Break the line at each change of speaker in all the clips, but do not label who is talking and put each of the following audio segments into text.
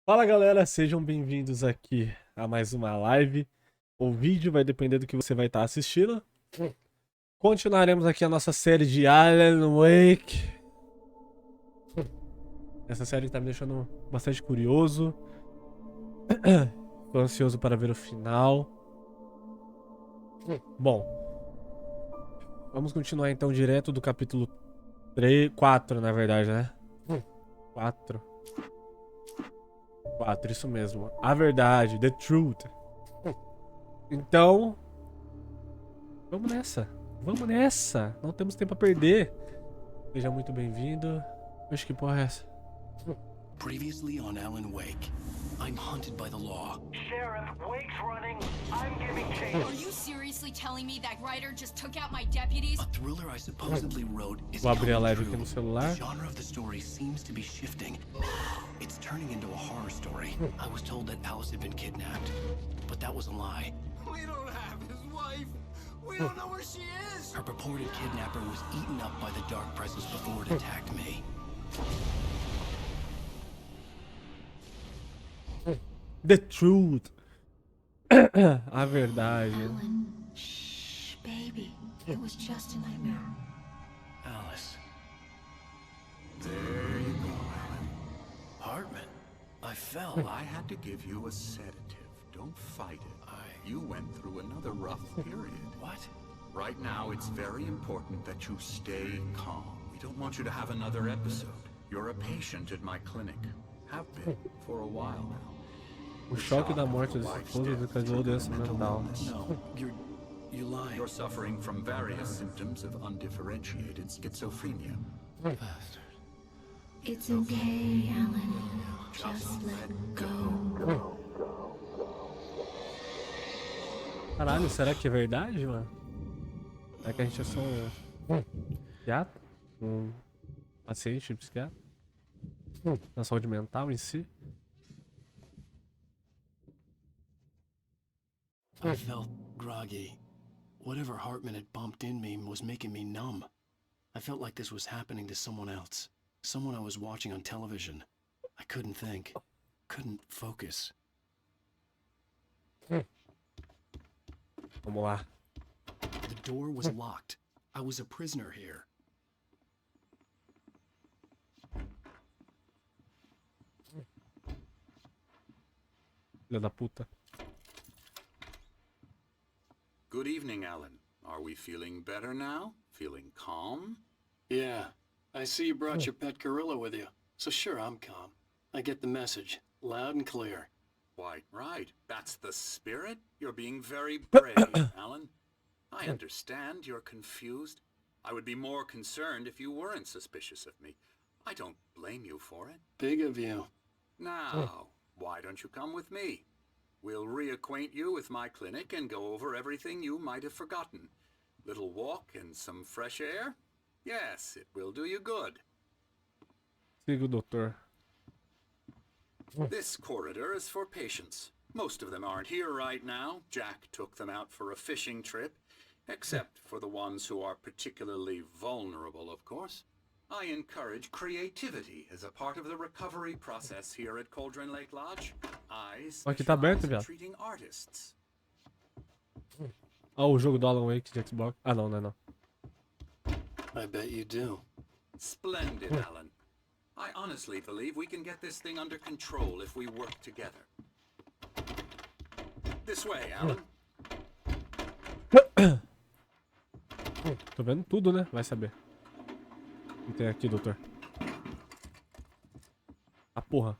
Fala galera, sejam bem-vindos aqui a mais uma live. O vídeo vai depender do que você vai estar assistindo. Continuaremos aqui a nossa série de Alan Wake. Essa série tá me deixando bastante curioso. Tô ansioso para ver o final. Bom, vamos continuar então direto do capítulo 4, na verdade, né? 4, isso mesmo. A verdade, the truth. Então, vamos nessa. Vamos nessa. Não temos tempo a perder. Seja muito bem-vindo. Acho que porra é essa?
Previously on Alan Wake, I'm hunted by the law.
Sheriff, Wake's running. I'm giving chase.
Are you seriously telling me that writer just took out my deputies?
A thriller I supposedly wrote is
Vou abrir a
coming
live
true.
aqui no celular.
The genre of the story seems to be shifting. It's turning into a horror story. I was told that Alice had been kidnapped, but that was a lie.
We don't have his wife. We don't know where she is.
Her purported kidnapper was eaten up by the dark presence before it attacked me.
The truth. A verdade.
Alan, shh, baby. It was just a nightmare.
Alice.
There you go, Alan.
Hartman. I fell.
I had to give you a sedative. Don't fight it. You went through another rough period.
What?
Right now, it's very important that you stay calm. We don't want you to have another episode. You're a patient at my clinic. Have been for a while now.
O choque da morte da esposa desencadeou doença mental.
No, you lying.
You're suffering from various symptoms of undifferentiated schizophrenia.
Bastard.
It's okay, Alan. Just let go.
Caralho, será que é verdade, mano? Será que a gente é só um psiquiatra? Um paciente psiquiatra? Na saúde mental em si?
I felt groggy. Whatever Hartman had bumped in me was making me numb. I felt like this was happening to someone else. Someone I was watching on television. I couldn't think. Couldn't focus.
Vamos lá.
The door was locked. I was a prisoner here.
Filha da puta.
Good evening, Alan. Are we feeling better now? Feeling calm?
Yeah. I see you brought your pet gorilla with you. So sure, I'm calm. I get the message. Loud and clear.
Why, right. That's the spirit. You're being very brave, Alan. I understand you're confused. I would be more concerned if you weren't suspicious of me. I don't blame you for it.
Big of you.
Now, why don't you come with me? We'll reacquaint you with my clinic and go over everything you might have forgotten. Little walk and some fresh air? Yes, it will do you good.
Siga o doutor.
This corridor is for patients. Most of them aren't here right now. Jack took them out for a fishing trip, except for the ones who are particularly vulnerable, of course. I encourage creativity as a part of the recovery process here at Cauldron Lake Lodge. I
Aqui tá aberto,
specialize in
viado.
treating artists.
Ah, o jogo do Alan Wake de Xbox. Ah, não, não é não.
I bet you do.
Splendid, Alan. I honestly believe we can get this thing under control if we work together. This way, Alan.
Tô vendo tudo, né? Vai saber. O que tem aqui, doutor? A porra.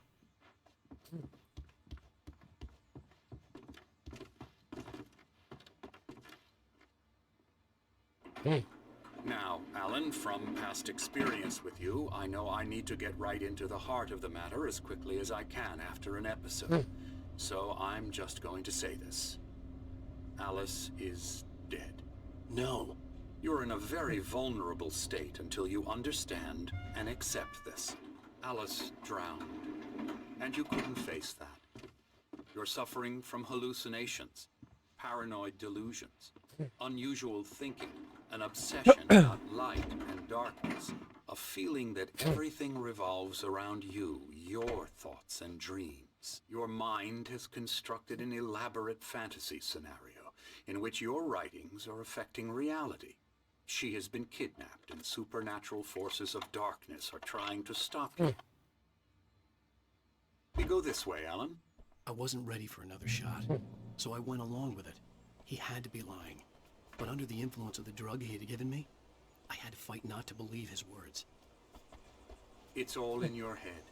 Now, Alan, from past experience with you, I know I need to get right into the heart of the matter as quickly as I can after an episode. So I'm just going to say this. Alice is dead.
No.
You're in a very vulnerable state until you understand and accept this. Alice drowned, and you couldn't face that. You're suffering from hallucinations, paranoid delusions, unusual thinking, an obsession about light and darkness, a feeling that everything revolves around you, your thoughts and dreams. decades, your mind has constructed an elaborate fantasy scenario in which your writings are affecting reality. She has been kidnapped and supernatural forces of darkness are trying to stop you. We go this way, Alan.
I wasn't ready for another shot, so I went along with it. He had to be lying. But under the influence of the drug he had given me, I had to fight not to believe his words.
It's all in your head.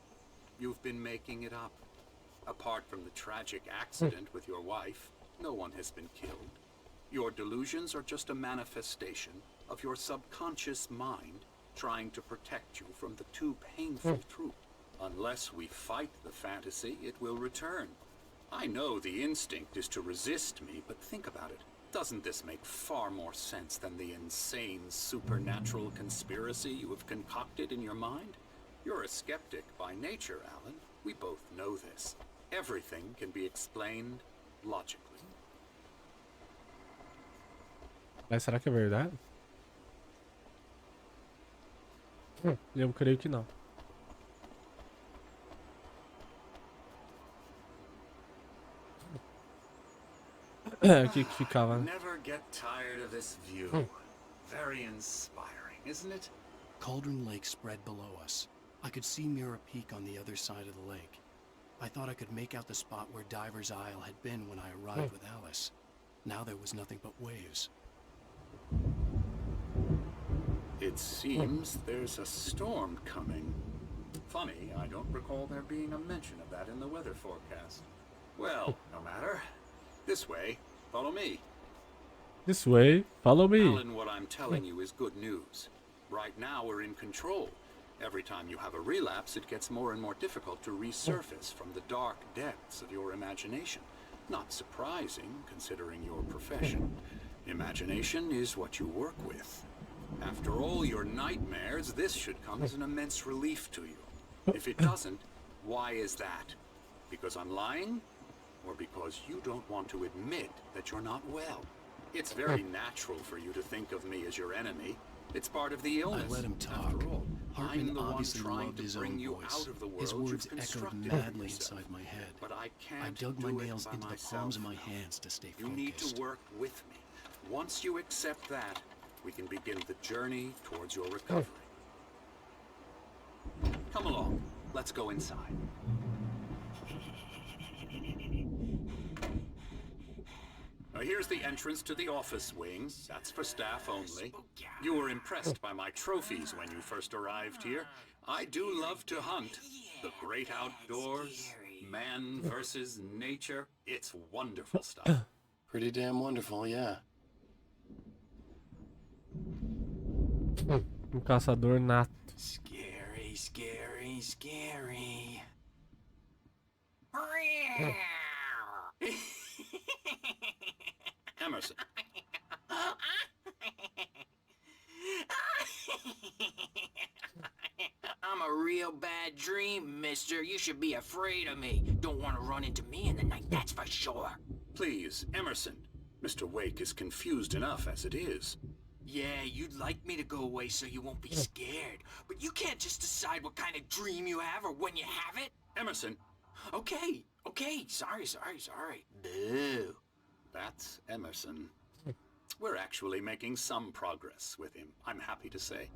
You've been making it up. Apart from the tragic accident with your wife, no one has been killed. Your delusions are just a manifestation of your subconscious mind trying to protect you from the too painful truth. Unless we fight the fantasy, it will return. I know the instinct is to resist me, but think about it. Doesn't this make far more sense than the insane supernatural conspiracy you have concocted in your mind? You're a skeptic by nature, Alan. We both know this. Everything can be explained logically.
Mas será que é verdade? Eu creio que não. Aqui que ficava.
Never get tired of this view. Very inspiring, isn't it?
Cauldron Lake spread below us. I could see Mirror Peak on the other side of the lake. I thought I could make out the spot where Diver's Isle had been when I arrived with Alice. Now there was nothing but waves.
It seems there's a storm coming. Funny, I don't recall there being a mention of that in the weather forecast. Well, no matter. This way. Follow me.
This way, follow me.
Alan, what I'm telling you is good news. Right now we're in control. Every time you have a relapse, it gets more and more difficult to resurface from the dark depths of your imagination. Not surprising, considering your profession. Imagination is what you work with. After all your nightmares, this should come as an immense relief to you. If it doesn't, why is that? Because I'm lying? Or because you don't want to admit that you're not well? It's very natural for you to think of me as your enemy. It's part of the illness.
I let him talk.
After all,
Hartman
I'm the one
obviously
trying
loved
to
his
bring
own
you
voice.
out of the world
His words
you've
echoed
constructed
madly
for yourself.
inside my head.
But I can't
I dug my
do it
nails
by
into the
myself.
palms of my hands to stay
You
focused.
need to work with me. Once you accept that, we can begin the journey towards your recovery. Come along. Let's go inside. Now here's the entrance to the office wing. That's for staff only. You were impressed by my trophies when you first arrived here. I do love to hunt. The great outdoors, man versus nature. It's wonderful stuff.
Pretty damn wonderful, yeah.
Caçador nato.
Scary, scary, scary.
Emerson.
I'm a real bad dream, mister. You should be afraid of me. Don't want to run into me in the night, that's for sure.
Please, Emerson. Mr. Wake is confused enough as it is.
Yeah, you'd like me to go away so you won't be scared. But you can't just decide what kind of dream you have or when you have it.
Emerson.
Okay. Sorry. Boo.
That's Emerson. We're actually making some progress with him, I'm happy to say.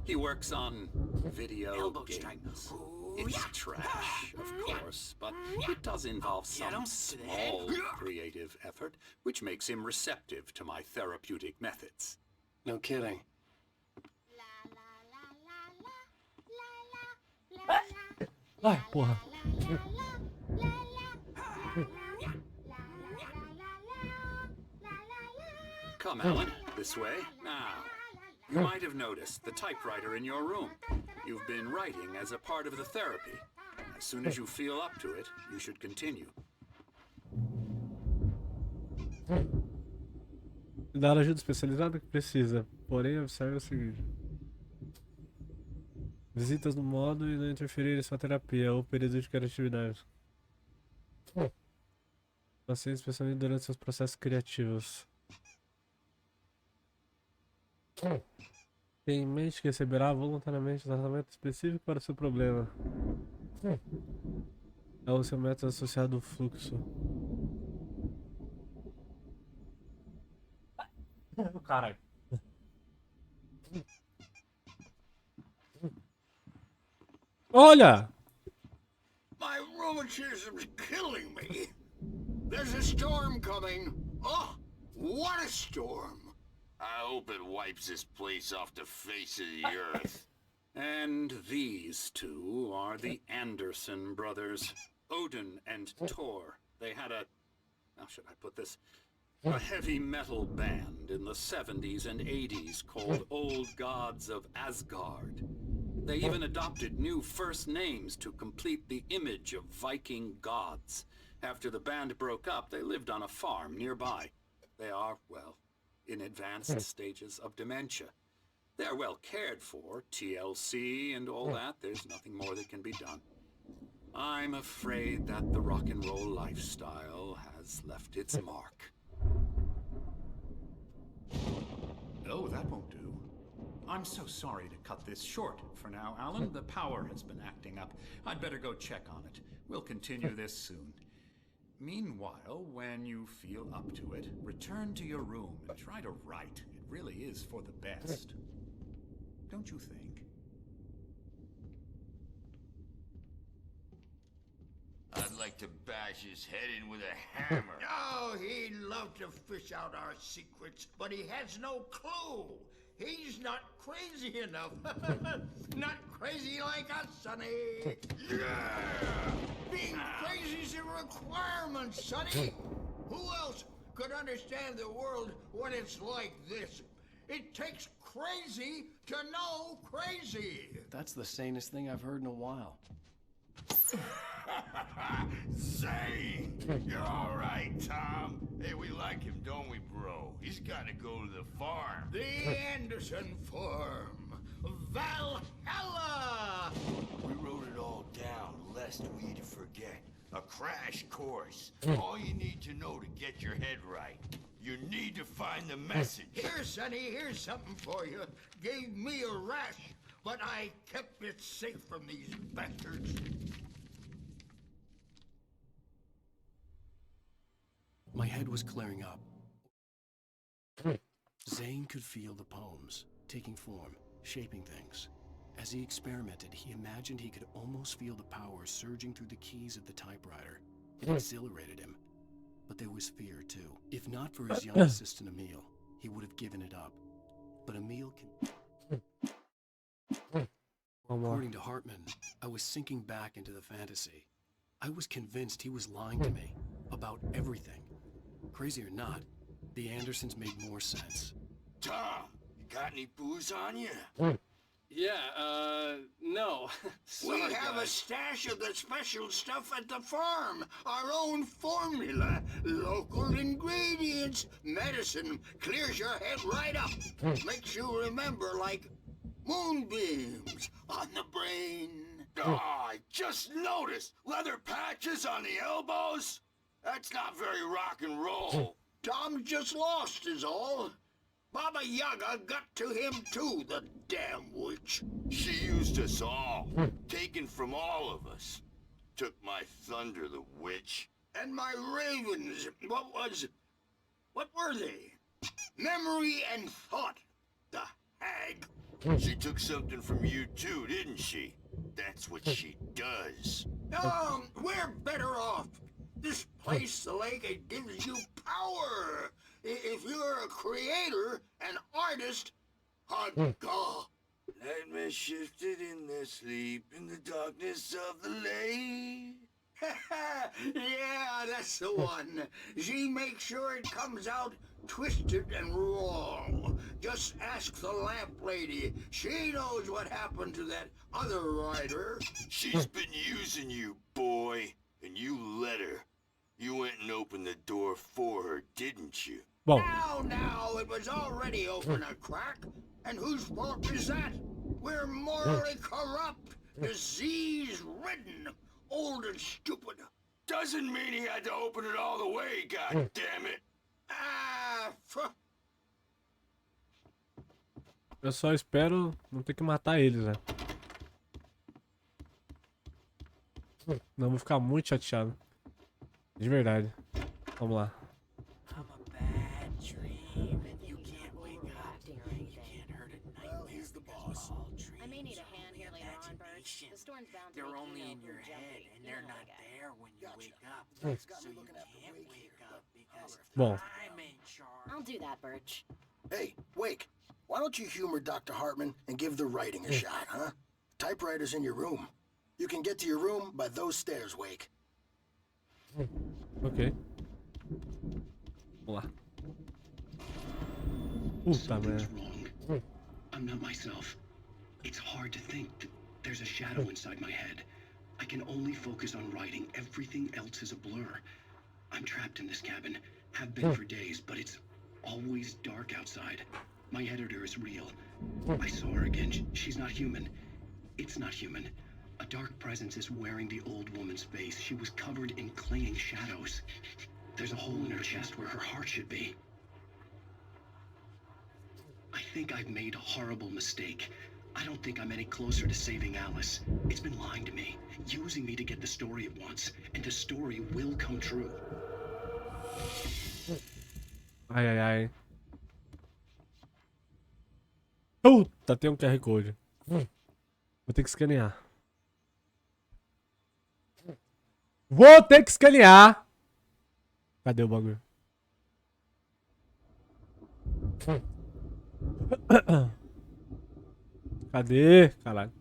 He works on video
Elbow strike.
games.
Ooh,
It's
yeah.
trash, of course, but it does involve
Get him
some
to the head.
small creative effort, which makes him receptive to my therapeutic methods.
No kidding.
Ai, porra.
Come, Alan, this way. Now, you might have noticed the typewriter in your room. You've been writing as a part of the therapy. As soon as you feel up to it, you should continue.
Dar ajuda especializada que precisa, porém observe o seguinte: visitas no modo e não interferir em sua terapia ou período de criatividade. Paciente, especialmente durante seus processos criativos. Tenha em mente que receberá voluntariamente um tratamento específico para o seu problema. É o seu método associado ao fluxo. Caralho. Olha!
My rheumatism's killing me. There's a storm coming. Oh, what a storm. I hope it wipes this place off the face of the earth.
And these two are the Anderson brothers, Odin and Thor. They had a, how should I put this? A heavy metal band in the 70s and 80s called Old Gods of Asgard. They even adopted new first names to complete the image of Viking gods. After the band broke up, they lived on a farm nearby. They are, well, in advanced stages of dementia. They're well cared for, TLC and all that. There's nothing more that can be done. I'm afraid that the rock and roll lifestyle has left its mark.
Oh, that won't do. I'm so sorry to cut this short for now, Alan. The power has been acting up. I'd better go check on it. We'll continue this soon. Meanwhile, when you feel up to it, return to your room and try to write. It really is for the best. Don't you think?
I'd like to bash his head in with a hammer. Oh, he'd love to fish out our secrets, but he has no clue. He's not crazy enough. Not crazy like us, Sonny. Yeah! Being crazy's a requirement, Sonny. Who else could understand the world when it's like this? It takes crazy to know crazy.
That's the sanest thing I've heard in a while.
Say, you're all right, Tom. Hey, we like him, don't we, bro? He's got to go to the farm. The Anderson farm. Valhalla! We wrote it all down, lest we forget. A crash course. All you need to know to get your head right. You need to find the message. Here, Sonny, here's something for you. Gave me a rash, but I kept it safe from these bastards.
My head was clearing up. Zane could feel the poems, taking form, shaping things. As he experimented, he imagined he could almost feel the power surging through the keys of the typewriter. It exhilarated him. But there was fear, too. If not for his young assistant, Emil, he would have given it up. But Emil can... According to Hartman, I was sinking back into the fantasy. I was convinced he was lying to me about everything. Crazy or not, the Andersons made more sense.
Tom, you got any booze on you?
Yeah, no.
We have a stash of the special stuff at the farm. Our own formula. Local ingredients. Medicine clears your head right up. Makes you remember like moonbeams on the brain. Oh, I just noticed. Leather patches on the elbows? That's not very rock and roll. Tom just lost is all. Baba Yaga got to him too, the damn witch. She used us all, taken from all of us. Took my thunder, the witch. And my ravens, what were they? Memory and thought, the hag. She took something from you too, didn't she? That's what she does. We're better off. This place, the lake, it gives you power. If you're a creator, an artist, God. Let me shift it in their sleep, in the darkness of the lake. Yeah, that's the one. She makes sure it comes out twisted and wrong. Just ask the lamp lady. She knows what happened to that other writer. She's been using you, boy, and you let her. You went and opened the door for her, didn't you?
Bom,
Now, it was already open a crack. And whose fault is that? We're morally corrupt, disease-ridden, old and stupid. Doesn't mean he had to open it all the way, God damn it.
eu só espero não ter que matar eles, né? Não, vou ficar muito chateado. De verdade. Vamos lá.
I'm a bad dream, and you can't wake up. You can't hurt a nightmare because all dreams
I may need a hand here later on, Bert.
imagination.
The storm's bound to
They're
make you
only
know
in
who
your
jumped
head,
me.
and
You
they're
know
not
that guy.
there when you wake up. So you can't wake up because
Bom.
I'm in charge.
I'll do that, Birch.
Hey, Wake, why don't you humor Dr. Hartman and give the writing a shot, huh? Typewriter's in your room. You can get to your room by those stairs, Wake.
Ok. Vamos lá. Puta
Something's
merda.
wrong. I'm not myself. It's hard to think that there's a shadow inside my head. I can only focus on writing. Everything else is a blur. I'm trapped in this cabin. Have been for days, but it's always dark outside. My editor is real. I saw her again. She's not human. It's not human. A dark presence is wearing the old woman's face. She was covered in clinging shadows. There's a hole in her chest where her heart should be. I think I've made a horrible mistake. I don't think I'm any closer to saving Alice. It's been lying to me, using me to get the story it wants, and the story will come true.
Ai, ai, ai. Puta, tem um QR Code. Vou ter que escanear. Vou ter que escanear. Cadê o bagulho? Cadê? Caralho.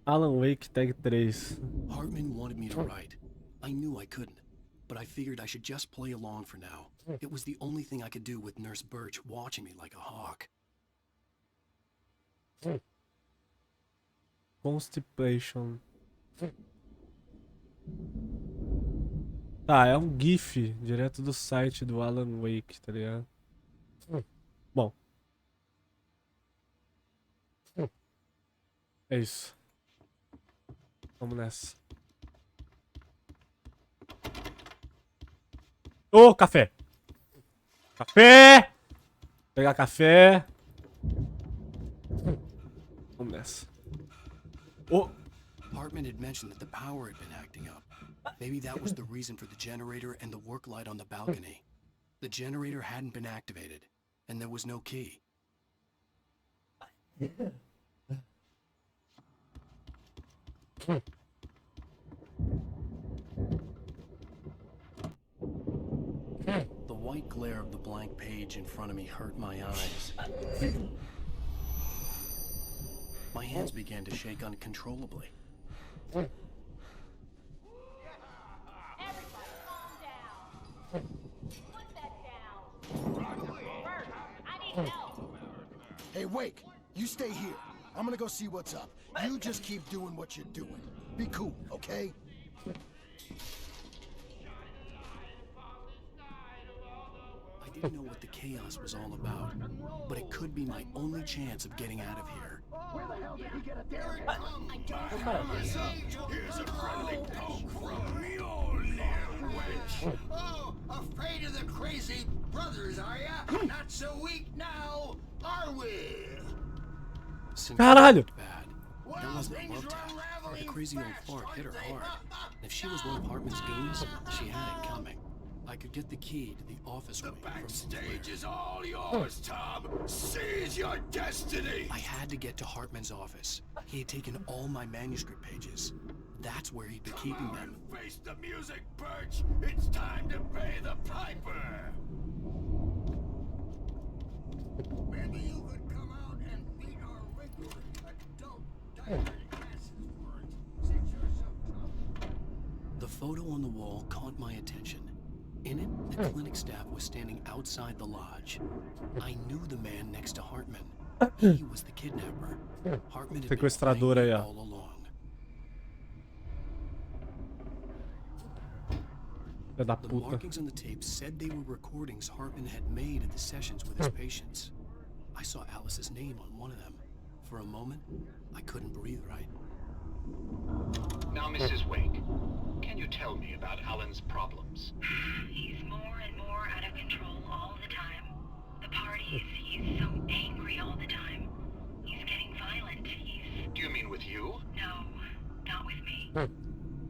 Alan Wake Tag 3.
Hartman wanted me to write. I knew I couldn't, but I figured I should just play along for now. It was the only thing I could do with Nurse Birch watching me like a hawk.
Constipation. Tá, é um GIF direto do site do Alan Wake, tá ligado? Bom. É isso. Vamos nessa. Ô, café! Café! Pegar café. Vamos nessa. Oh!
Hartman had mentioned that the power had been acting up. Maybe that was the reason for the generator and the work light on the balcony. The generator hadn't been activated, and there was no key. The white glare of the blank page in front of me hurt my eyes. My hands began to shake uncontrollably.
Everybody calm down. Put that down. Bert, I need help.
Hey, Wake, you stay here. I'm gonna go see what's up. You just keep doing what you're doing. Be cool, okay?
I didn't know what the chaos was all about, but it could be my only chance of getting out of here.
Where the hell did he get a damn Here's a friendly poke from your little wench. Oh, afraid of the crazy brothers, are ya? Not so weak now, are we?
Since
Caralho!
it bad, there wasn't a love tap, but the crazy old fart hit her hard. And if she was one of Hartman's goons, she had it coming. I could get the key to the office wing from
Backstage is all yours, Tom. Seize your destiny.
I had to get to Hartman's office. He had taken all my manuscript pages. That's where he'd be keeping them.
Face the music, Birch. It's time to pay the piper. Maybe you could come out and beat our regular adult diabetic asses for it. Since you're so tough.
The photo on the wall caught my attention. In it, the clinic staff was standing outside the lodge. I knew the man next to Hartman. He was the kidnapper. Hartman had been
Sequestrador
playing
aí,
it
ó.
all along.
Filha da
The
puta.
markings on the tape said they were recordings Hartman had made at the sessions with his patients. I saw Alice's name on one of them. For a moment, I couldn't breathe right.
Now, Mrs. Wake, can
can you tell me about Alan's problems?
He's more and more out of control all the time. The parties, he's so angry all the time. He's getting violent.
Do you mean with you?
No, not with me.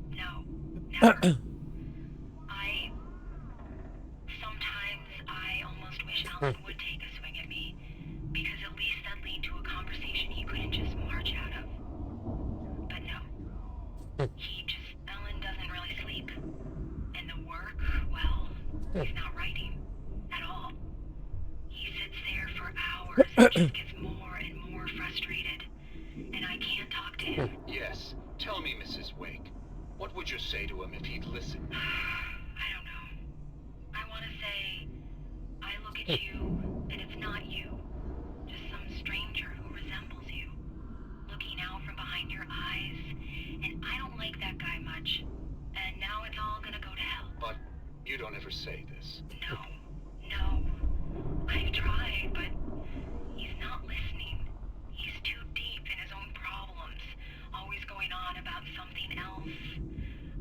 No, never. Sometimes I almost wish Alan would take a swing at me, because at least that'd lead to a conversation he couldn't just march out of. But no. Alan doesn't really sleep. And the work, well, he's not writing at all. He sits there for hours and just gets more and more frustrated. And I can't talk to him.
Yes. Tell me, Mrs. Wake. What would you say to him if he'd listen?
I don't know. I want to say, I look at you, and it's not you. Just some stranger who resembles you. Looking out from behind your eyes, and I don't like that guy much. And now it's all gonna go to hell.
But you don't ever say this.
No. I've tried, but he's not listening. He's too deep in his own problems, always going on about something else.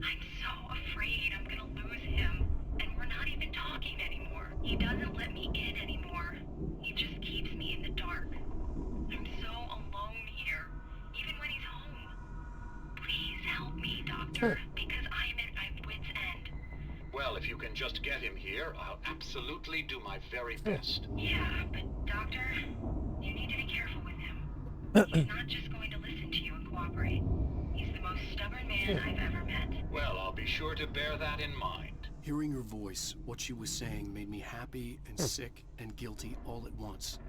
I'm so afraid I'm gonna lose him, and we're not even talking anymore. He doesn't let me in anymore. He just keeps me in the dark. I'm so alone here, even when he's home. Please help me, Doctor, because I'm at my wit's end.
Well, if you can just get him here, I'll absolutely do my very best.
Yeah, but Doctor, you need to be careful with him. He's not just going to listen to you and cooperate. He's the most stubborn man I've ever met.
Well, I'll be sure to bear that in mind.
Hearing her voice, what she was saying made me happy and sick and guilty all at once.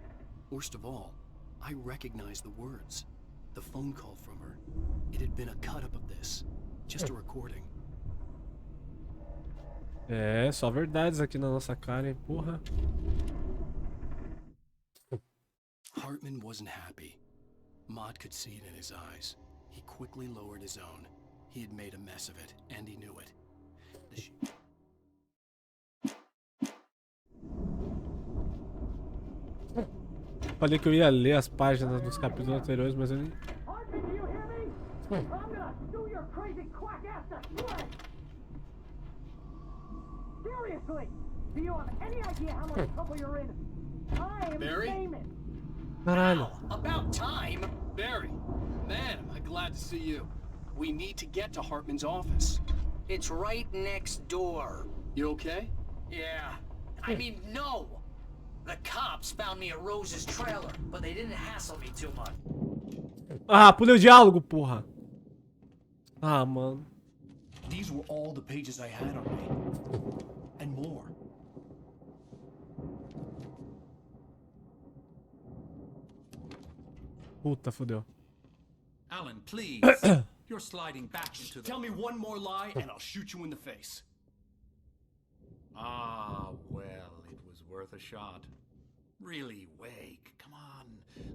Worst of all, I recognized the words. The phone call from her. It had been a cut-up of this. Just a recording.
É, só verdades aqui na nossa cara, hein, porra.
Hartman wasn't happy. Maud could see it in his eyes. He quickly lowered his own. He had made a mess of it, and he knew it.
Falei que eu ia ler as páginas dos capítulos anteriores, mas eu nem...
Hartman, do you hear me? I'm gonna do your crazy quack ass to shreds! Seriously, do you have any idea how much trouble you're in? I am
Barry?
famous.
Caralho.
About time! Barry, man, am I glad to see you. We need to get to Hartman's office.
It's right next door.
You okay?
Yeah. I mean, no! The cops found me at Rose's trailer, but they didn't hassle me too much.
Ah, pulei o diálogo, porra. Ah, mano.
These were all the pages I had on me. And more.
Puta, fodeu.
Alan, please. You're sliding back into the...
Tell me one more lie and I'll shoot you in the face.
Ah, well, it was worth a shot. Really, Wake, come on.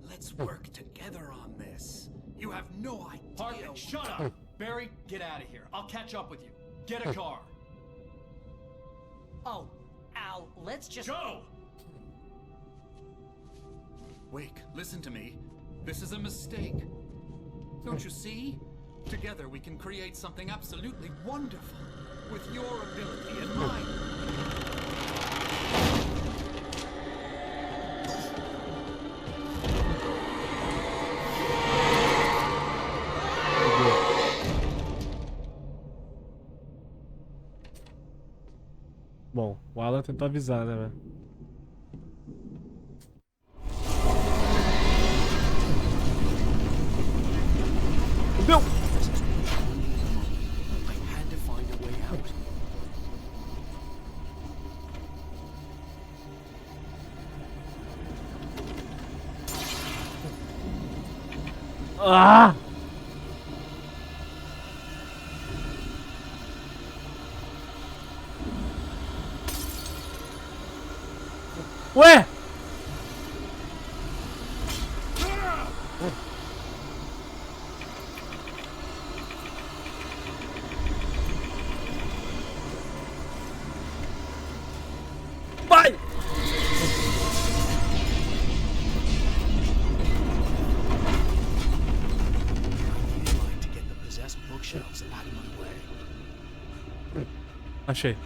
Let's work together on this. You have no idea...
Hartman, shut up! Barry, get out of here. I'll catch up with you. Get a car.
Oh, Al, let's just...
Go!
Wake, listen to me. This is a mistake. Don't you see? Together we can create something absolutely wonderful. With your ability and mine.
Bom, o Alan tentou avisar, né, velho? Fudeu!
I had to find a way out.
Ah! Ué! Vai!
I needed light to get the possessed bookshelves out of my way.
Achei.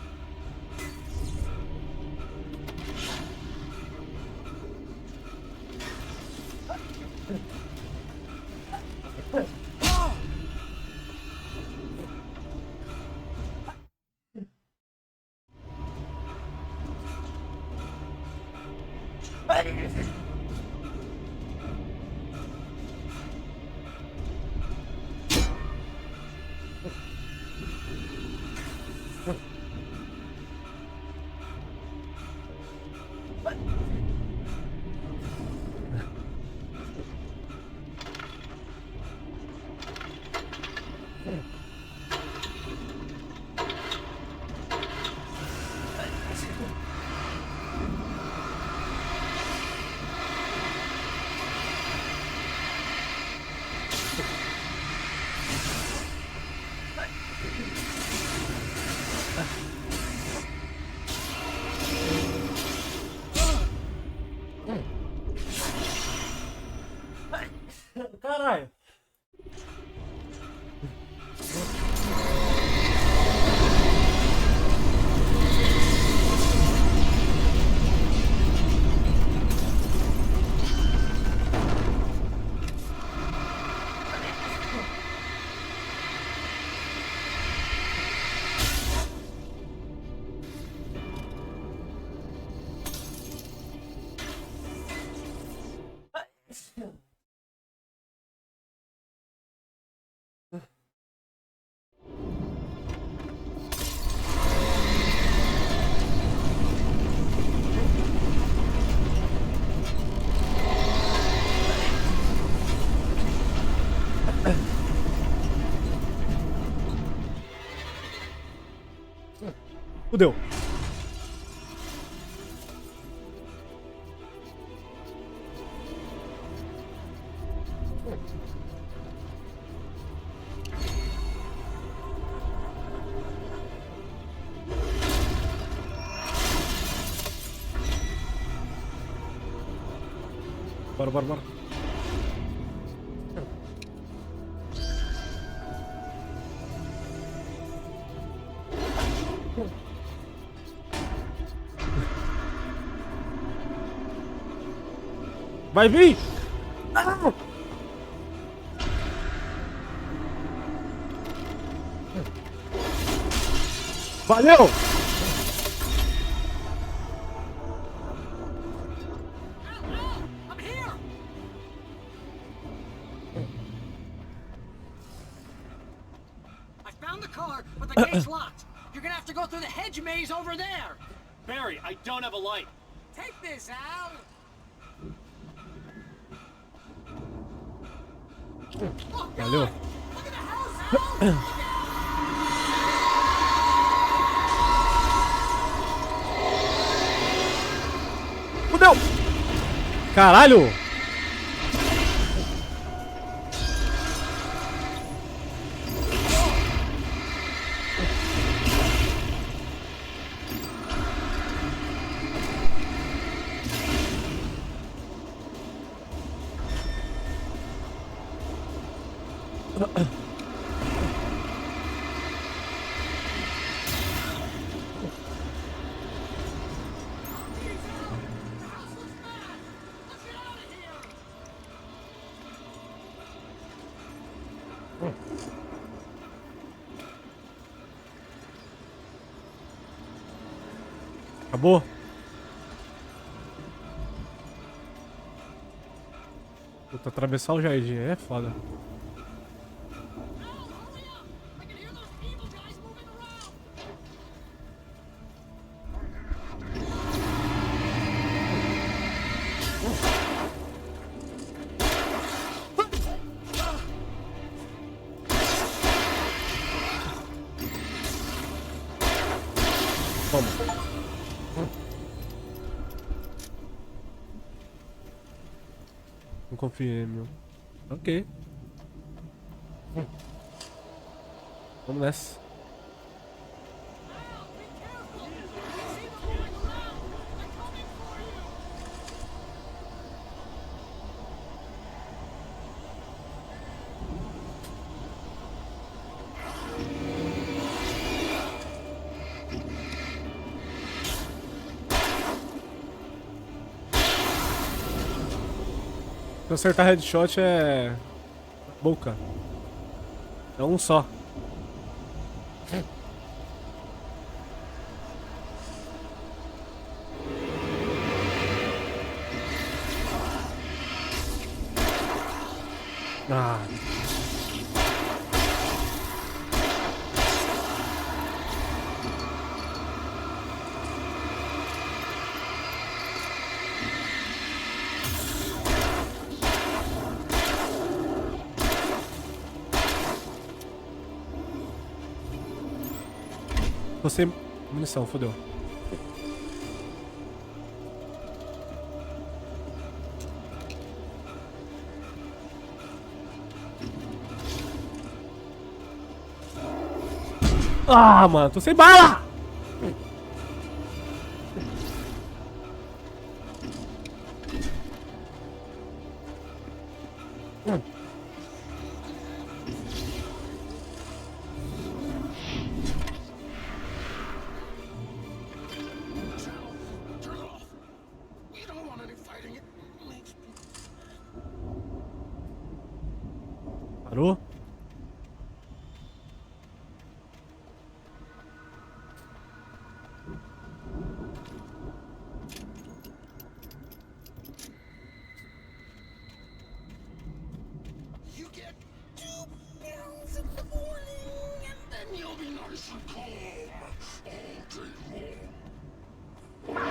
Caralho. Fudeu. Bora, bora, bora. Vai vir! Ah! Valeu!
I'm here! I found the car, but the gate's locked. You're gonna have to go through the hedge maze over there.
Barry, I don't have a light.
Take this, Al. Oh, God.
Valeu.
Look at the house, Al.
Fudeu! Caralho! Acabou? Puta, atravessar o jardim é foda. Vamos. Não confiei, meu. Ok. Vamos nessa. Pra acertar headshot é... boca. É um só. Ah. Tô sem munição, fodeu. Ah, mano, tô sem bala! Parou?
You get 2 pills in the morning, and then you'll be nice and calm all day long.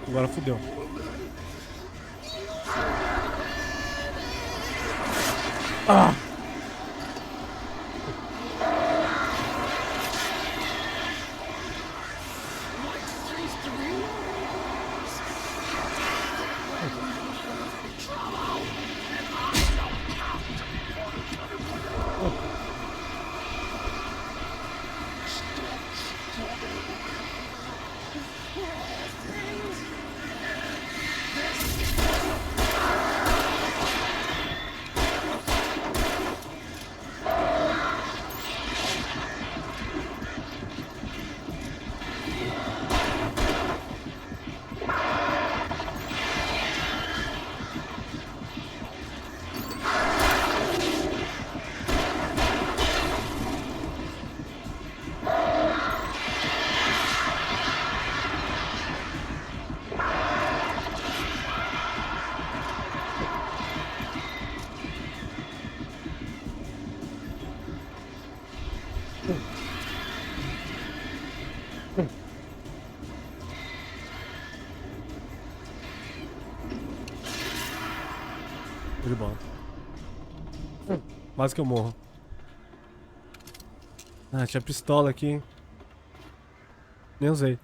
Agora fodeu. Ah! De bola. Quase que eu morro. Ah, tinha pistola aqui, hein? Nem usei.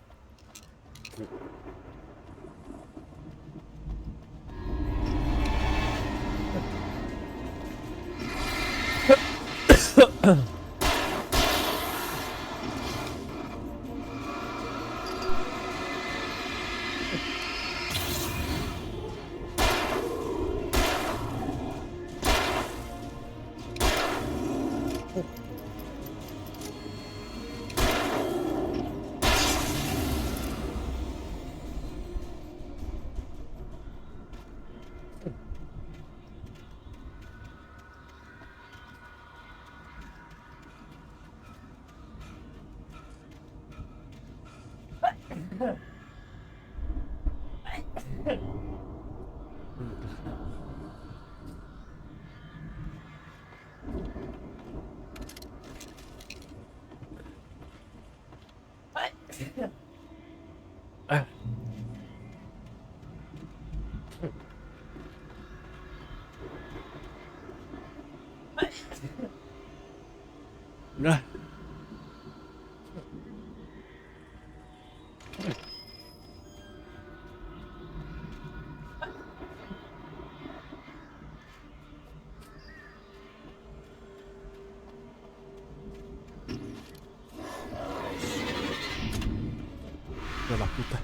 Filha da puta.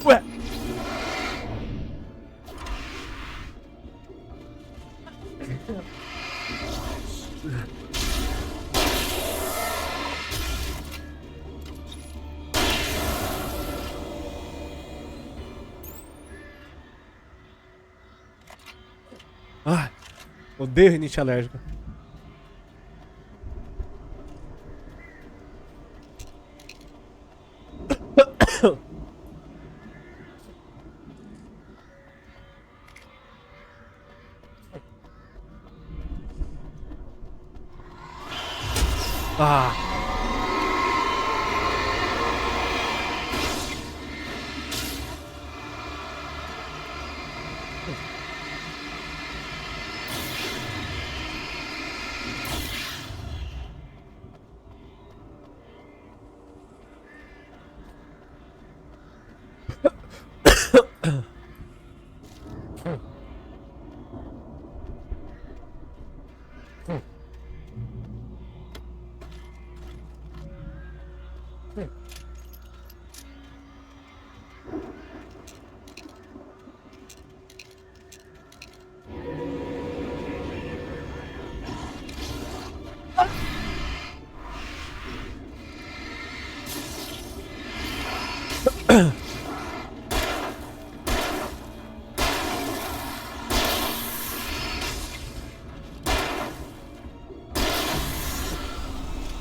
Ué. Ah, odeio rinite alérgica. Ah.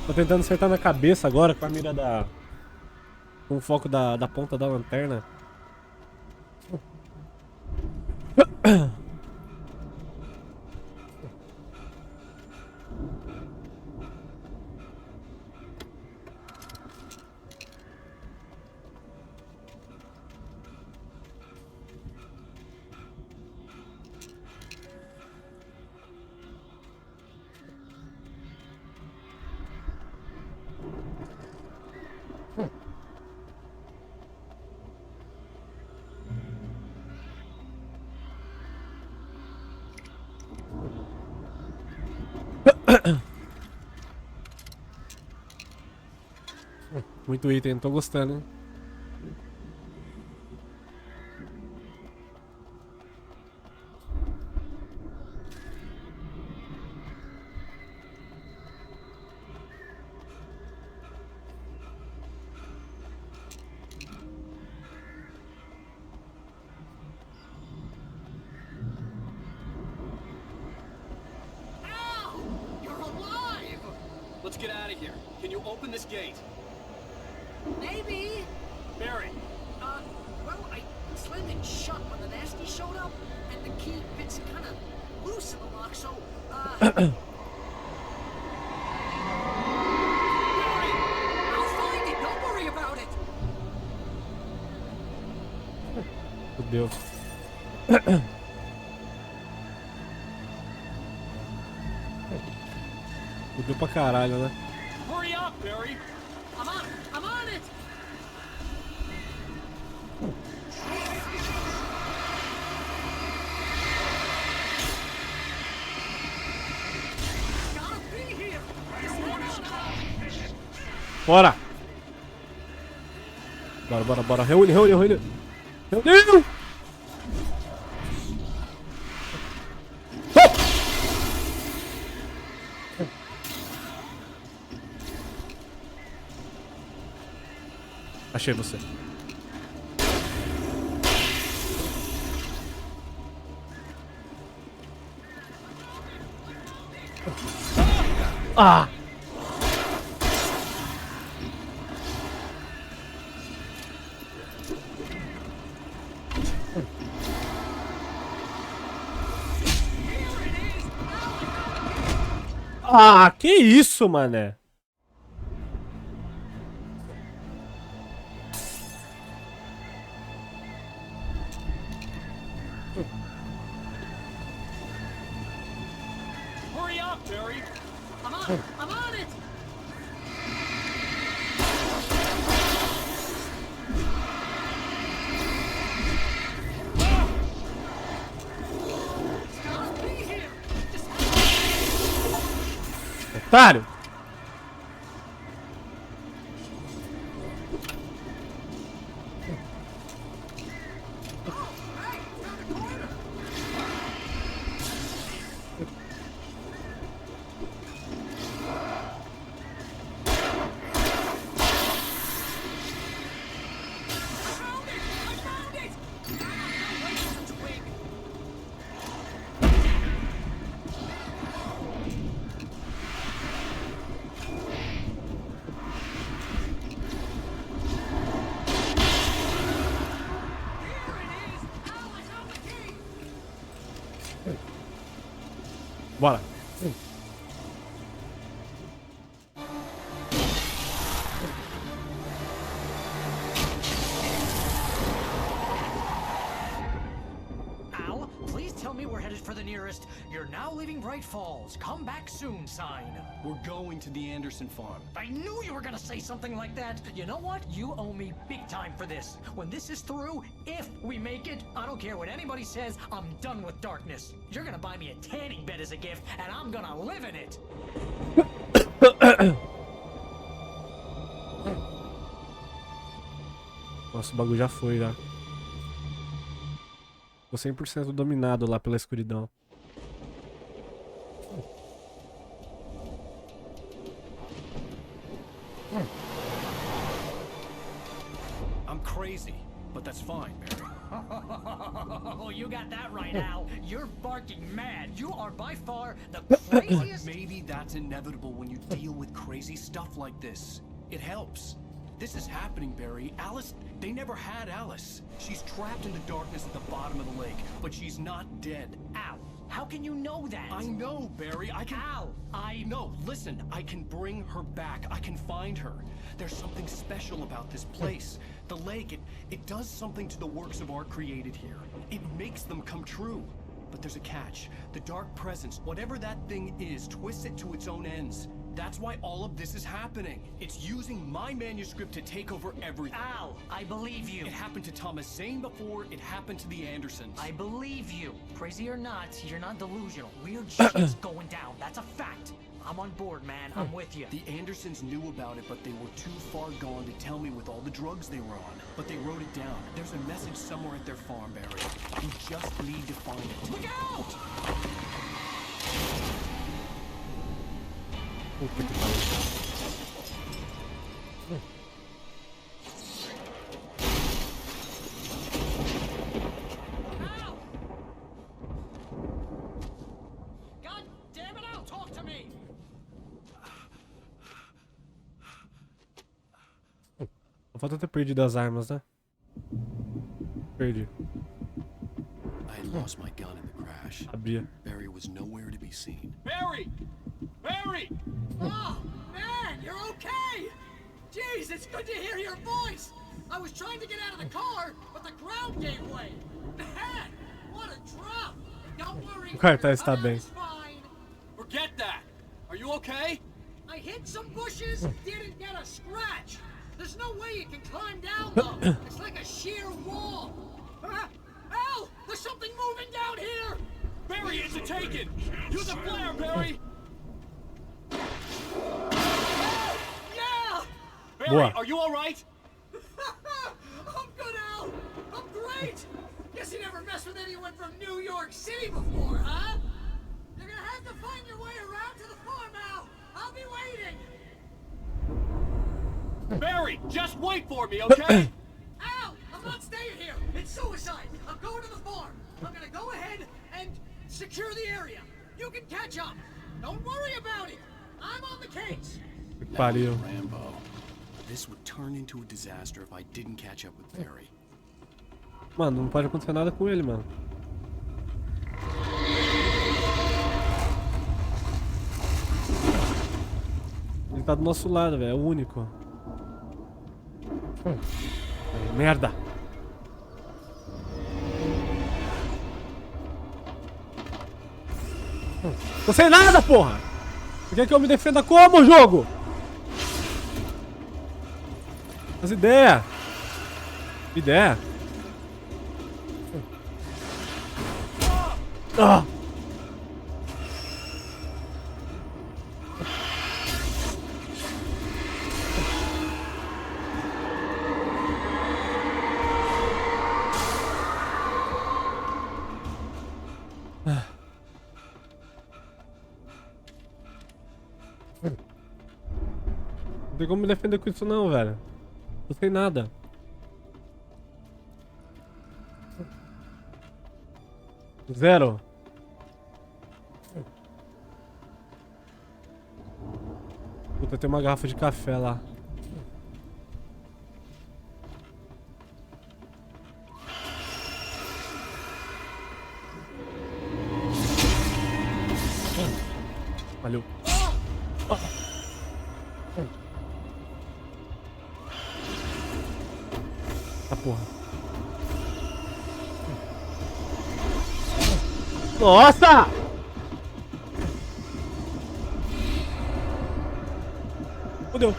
Tô tentando acertar na cabeça agora com a mira da... com o foco da ponta da lanterna. Muito item, tô gostando, hein?
You're alive!
Let's get out of here. Can you open this gate?
Maybe.
Barry,
Well, I slammed it shut when the nasty showed up, and the key fits kind of loose in the lock, so, Barry, I'll find it. Don't worry about it.
Fudeu. Fudeu pra caralho, né?
hurry up, Barry.
I'm on it. I'm on it. Gotta be here.
Bora! Bora. Reúne. Reuniu! Achei você. Ah! Ah, que isso, mané?
Hurry up, Barry.
I'm on it. I'm on it. Gotta be here.
Otário! Bora.
Al, please tell me we're headed for the nearest "You're now leaving Bright Falls. Come back soon" sign.
We're going to the Anderson farm.
I knew you were gonna say something like that. You know what? You owe me big time for this. When this is through, if we make it, I don't care what anybody says, I'm done with darkness. You're gonna buy me a tanning bed as a gift, and I'm gonna live in it.
Nossa, o bagulho já foi, já. Tô 100% dominado lá pela escuridão.
I'm crazy, but that's fine, Barry.
Oh, you got that right, Al. You're barking mad. You are by far the craziest.
Maybe that's inevitable when you deal with crazy stuff like this. It helps. This is happening, Barry. Alice, they never had Alice. She's trapped in the darkness at the bottom of the lake, but she's not dead.
Al, how can you know that?
I know, Barry. I can...
Al,
No, listen. I can bring her back. I can find her. There's something special about this place. The lake, it does something to the works of art created here. It makes them come true. But there's a catch. The dark presence, whatever that thing is, twists it to its own ends. That's why all of this is happening. It's using my manuscript to take over everything.
Al, I believe you.
It happened to Thomas Zane before, it happened to the Andersons.
I believe you. Crazy or not, you're not delusional. Weird shit's going down. That's a fact. I'm on board, man. I'm with you.
The Andersons knew about it, but they were too far gone to tell me with all the drugs they were on. But they wrote it down. There's a message somewhere at their farm, Barry. You just need to find it. Look out!
Puta que pariu.
God damn it, Al, talk to me.
Só falta ter perdido as armas, né? Perdi.
I had lost my gun in the crash.
Sabia.
Barry was nowhere to be seen.
Barry! Barry!
Oh, man, you're okay. Jeez, it's good to hear your voice. I was trying to get out of the car, but the ground gave way. Man, what a drop. Don't worry.
O cartaz está bem.
It's fine.
Forget that! Are you okay?
I hit some bushes, didn't get a scratch. There's no way you can climb down, though. It's like a sheer wall. Al, there's something moving down here.
Barry, it's a taken! Use a flare, Barry!
Yeah!
Barry,
Boa.
are you alright?
I'm good, Al. I'm great. Guess you never messed with anyone from New York City before, huh? You're gonna have to find your way around to the farm, Al. I'll be waiting.
Barry, just wait for me, okay?
Al, I'm not staying here. It's suicide. I'm going to the farm. I'm gonna go ahead and secure the area. You can catch up. Don't worry about it. I'm on the case.
Que pariu.
Rambo. This would turn into a disaster if I didn't catch up with Barry.
Mano, não pode acontecer nada com ele, mano. Ele tá do nosso lado, velho. É o único. Ai, merda. Tô sem nada, porra! Você quer que eu me defenda como, jogo? As ideias. Ideia. Ah! Não tem como me defender com isso não, velho. Não sei nada. Zero. Puta, tem uma garrafa de café lá. Valeu. Tá porra. Nossa! Fudeu.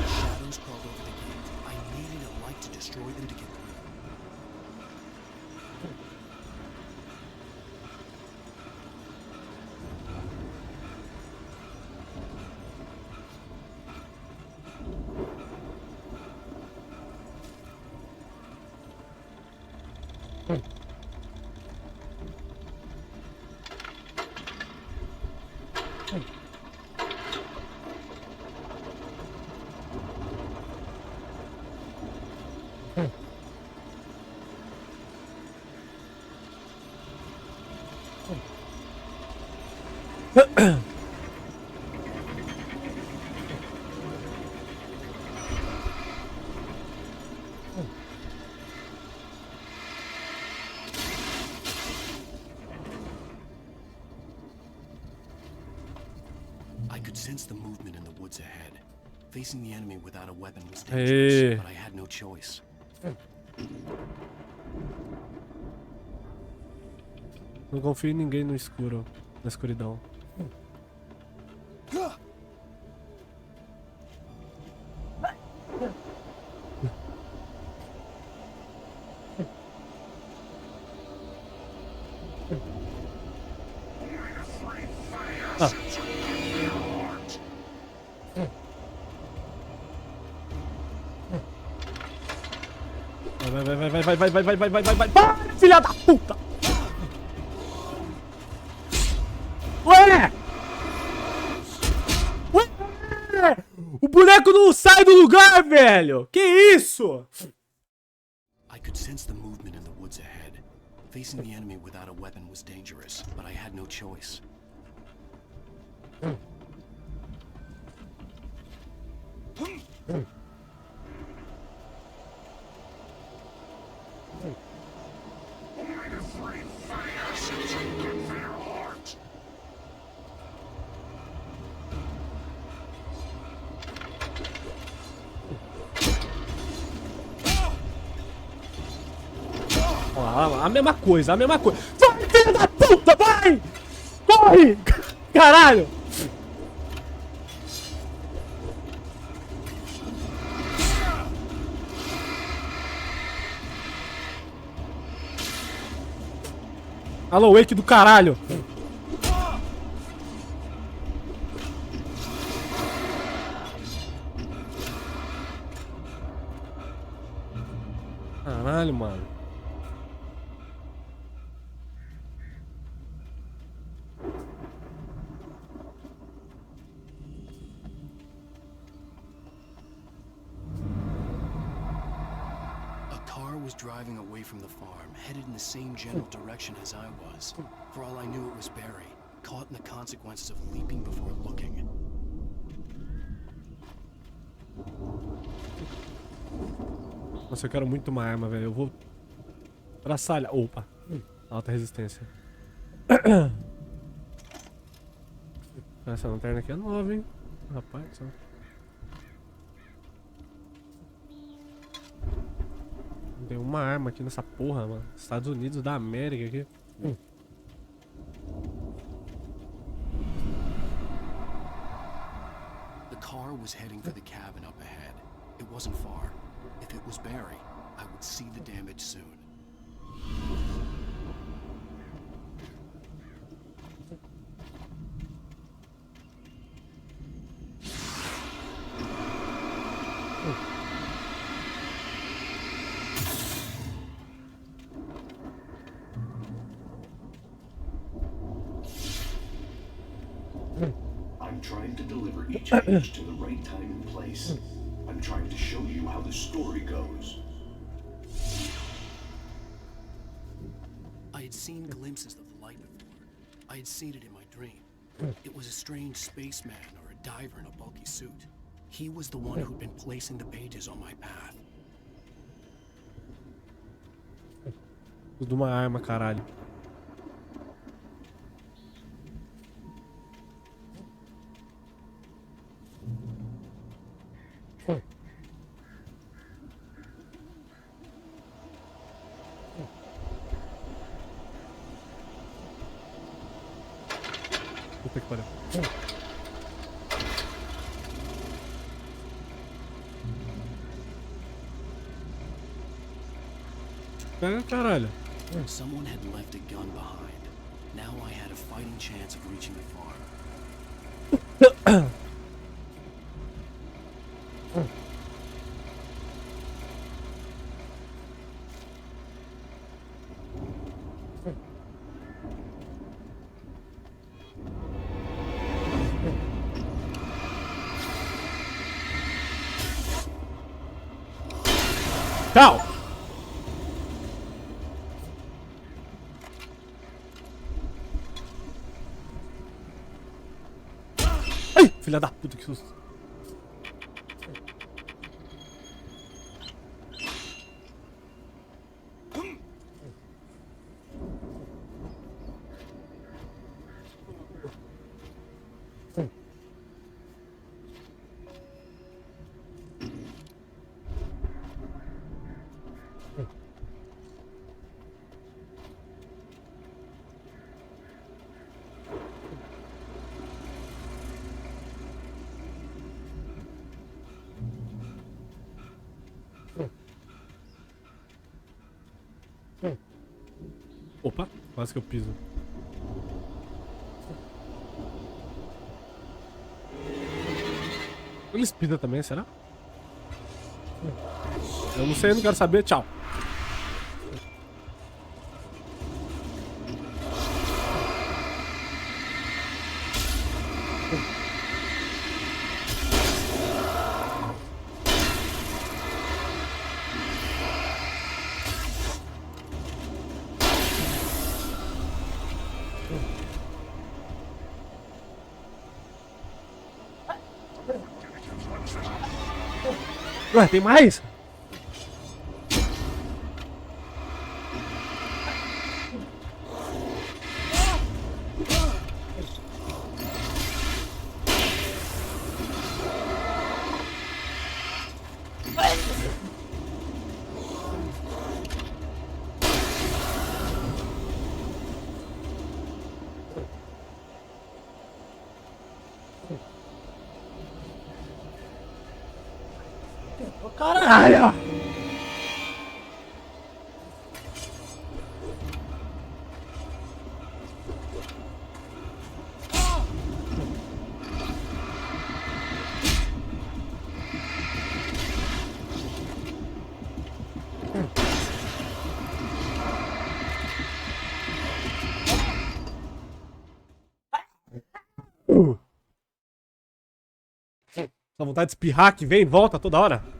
Shadows crawled over the gate. I needed a light to destroy them to get through. I could sense the movement in the woods ahead. Facing the enemy without a weapon was dangerous, but I had no choice.
Não confio em ninguém no escuro, na escuridão. Vai, filha da puta! Ué! O boneco não sai do lugar, velho! Que isso?
I could sense the movement in the woods ahead. Facing the enemy without a weapon was dangerous, but I had no choice.
A mesma coisa, a mesma coisa. Vai, filha da puta, vai! Corre! Caralho! Alô, wake do caralho! Caralho, mano.
Driving away from the farm, headed in the same general direction as I was. For all I knew, it was Barry, caught in the consequences of leaping before looking.
Nossa, eu quero muito uma arma, velho. Eu vou pra sala. Opa! Alta resistência. Essa lanterna aqui é nova, hein? Rapaz, ó. Tem uma arma aqui nessa porra, mano. Estados Unidos da América aqui.
The car was heading for the cabin up ahead. It wasn't far. If it was Barry, I would see the damage soon.
I'm trying to deliver each page to the right time and place. I'm trying to show you how the story goes.
I had seen glimpses of the light before. I had seen it in my dream. It was a strange spaceman or a diver in a bulky suit. He was the one who'd been placing the pages on my path.
Tudo uma arma, caralho. Puta que pariu. Pega, caralho.
Someone had left a gun behind. Now I had a fighting chance of reaching the farm.
Tchau! Ai, filha da puta, que susto. Opa, quase que eu piso. Eles pisam também, será? Eu não sei, não quero saber. Tchau. Ué, tem mais? Caralho! Essa vontade de espirrar que vem e volta toda hora.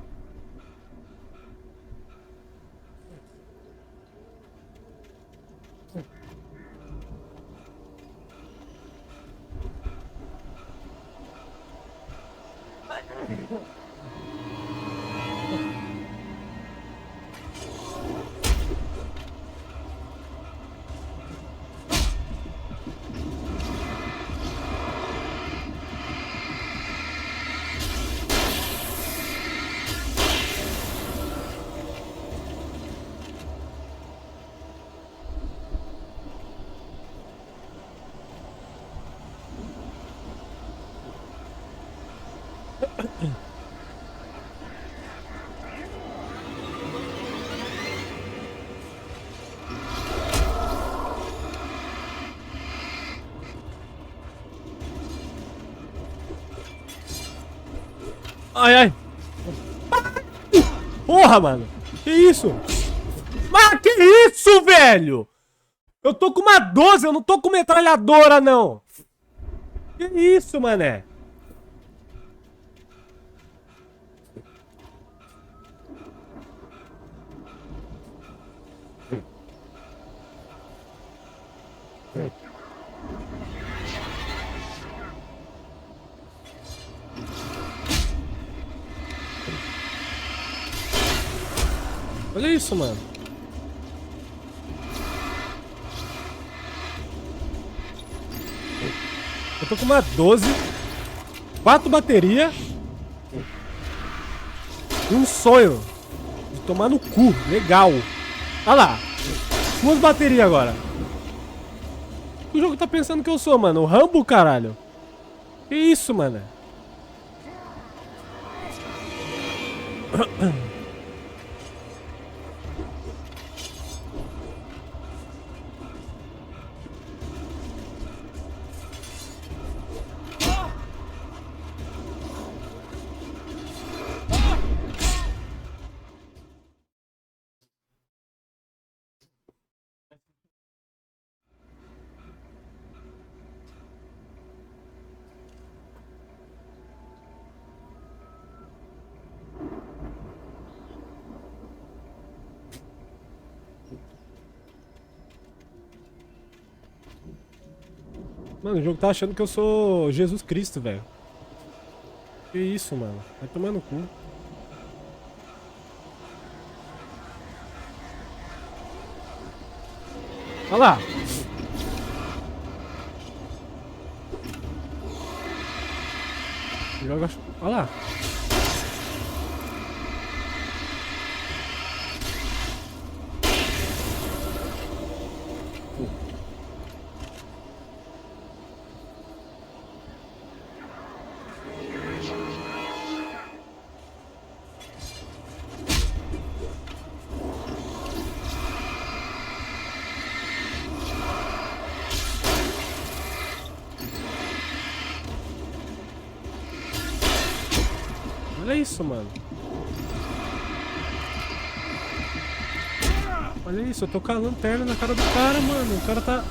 Ai, ai. Porra, mano. Que isso? Mas que isso, velho? Eu tô com uma 12, eu não tô com metralhadora, não. Que isso, mané? Olha isso, mano. Eu tô com uma 12, 4 baterias e um sonho de tomar no cu. Legal. Olha lá. 2 baterias agora. O que o jogo tá pensando que eu sou, mano? O Rambo, caralho. Que isso, mano? Mano, o jogo tá achando que eu sou Jesus Cristo, velho. Que isso, mano? Vai tomar no cu. Olha lá. Joga... Olha lá. Olha isso, mano. Olha isso, eu tô com a lanterna na cara do cara, mano. O cara tá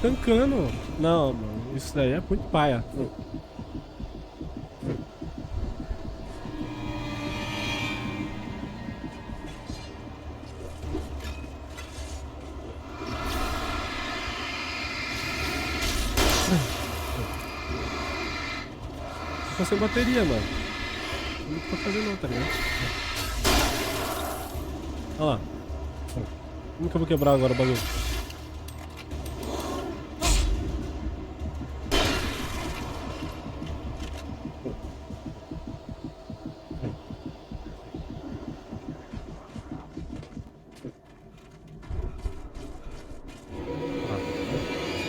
tancando. Não, mano, isso daí é muito paia. Tô sem bateria, mano. Não tô fazendo não, tá ligado? Olha lá. Como que eu vou quebrar agora o bagulho?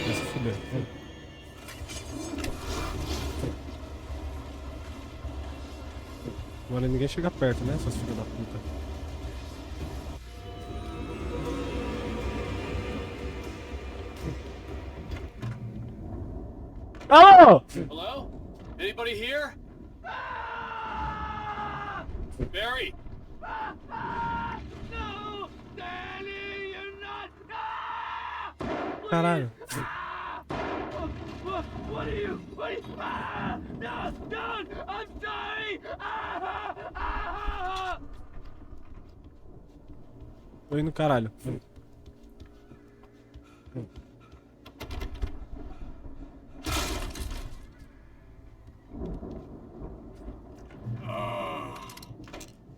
Vai se fuder. Agora ninguém chega perto, né, seus filhos da puta. Alô?
Hello? Anybody here? Barry? No! Danny, you're not!
Caralho.
What are you? No! Don't! I'm sorry!
Tô indo caralho.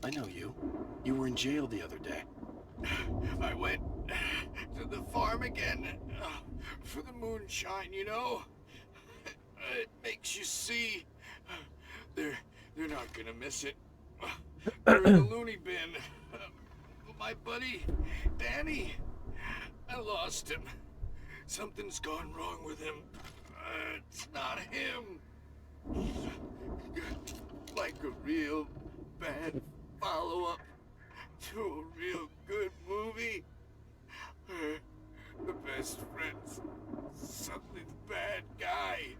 I know you. You were in jail the other day.
I went to the farm again for the moonshine, you know? It makes you see. They're not gonna miss it. They're in the loony bin. My buddy, Danny, I lost him. Something's gone wrong with him. It's not him. Like a real bad follow-up to a real good movie. The best friend's suddenly the bad guy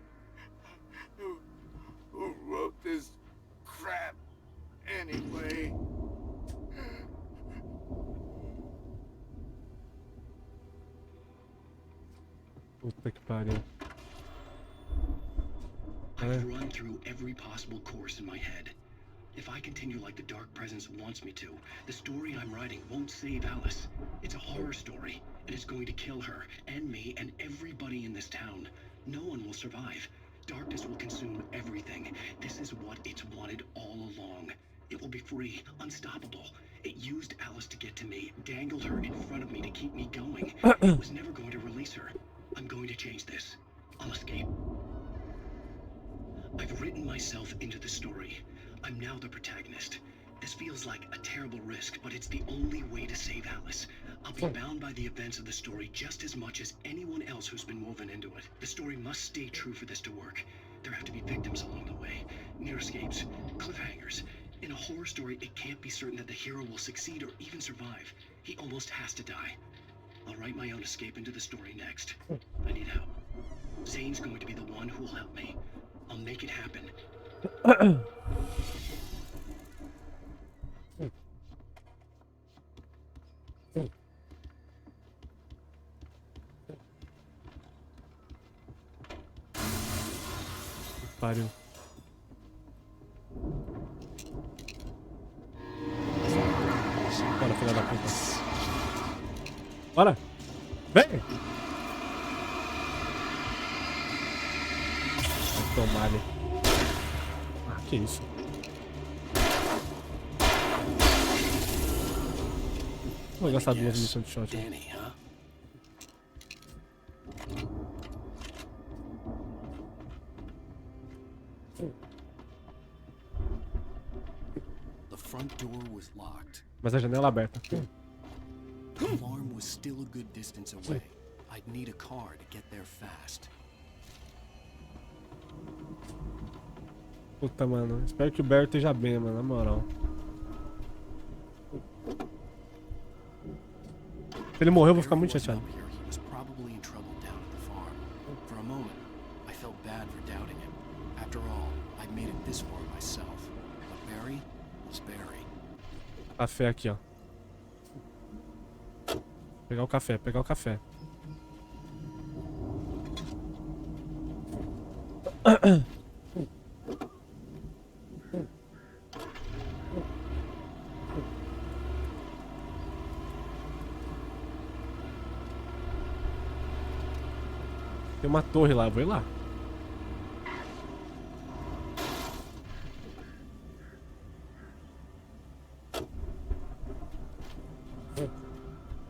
who wrote this crap anyway.
Puta que pariu.
I've run through every possible course in my head. If I continue like the Dark Presence wants me to, the story I'm writing won't save Alice. It's a horror story, and it's going to kill her, and me, and everybody in this town. No one will survive. Darkness will consume everything. This is what it's wanted all along. It will be free, unstoppable. It used Alice to get to me, dangled her in front of me to keep me going. It was never going to release her. I'm going to change this. I'll escape. I've written myself into the story. I'm now the protagonist. This feels like a terrible risk, but it's the only way to save Alice. I'll be bound by the events of the story just as much as anyone else who's been woven into it. The story must stay true for this to work. There have to be victims along the way, near escapes, cliffhangers. In a horror story, it can't be certain that the hero will succeed or even survive. He almost has to die. I'll write my own escape into the story next. I need help. Zane's going to be the one who will help me. I'll make it happen.
Pariu. Bora, filha da puta. Bora! Vem! Vai tomar ali. Ah, que isso? Vou gastar duas missões de shot.
Danny, huh? The front door was locked.
Mas a janela aberta.
The alarm was still a good distance away. I'd need a car to get there fast.
Puta, mano. Espero que o Barry esteja bem, mano. Na moral. Se ele morrer, eu vou ficar muito chateado.
He was probably in trouble down at the farm. For a moment, I felt bad for doubting him. After all, I'd made it this far myself. But Barry was Barry.
Café aqui, ó. Pegar o café, pegar o café. Tem uma torre lá, vou ir lá.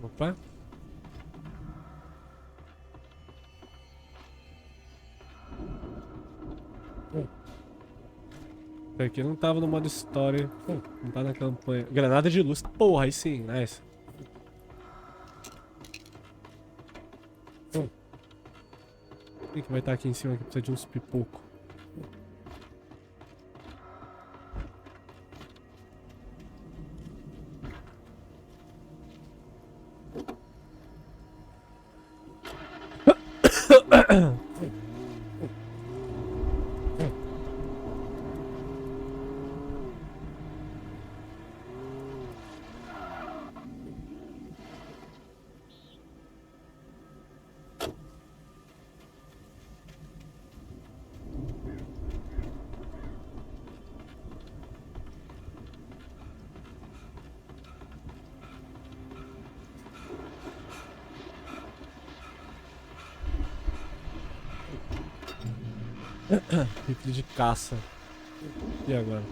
Opa. Isso aqui não tava no modo história. Não tá na campanha. Granada de luz. Porra, aí sim, nice. O que vai estar aqui em cima que precisa de uns pipocos? Rifle de caça. E agora?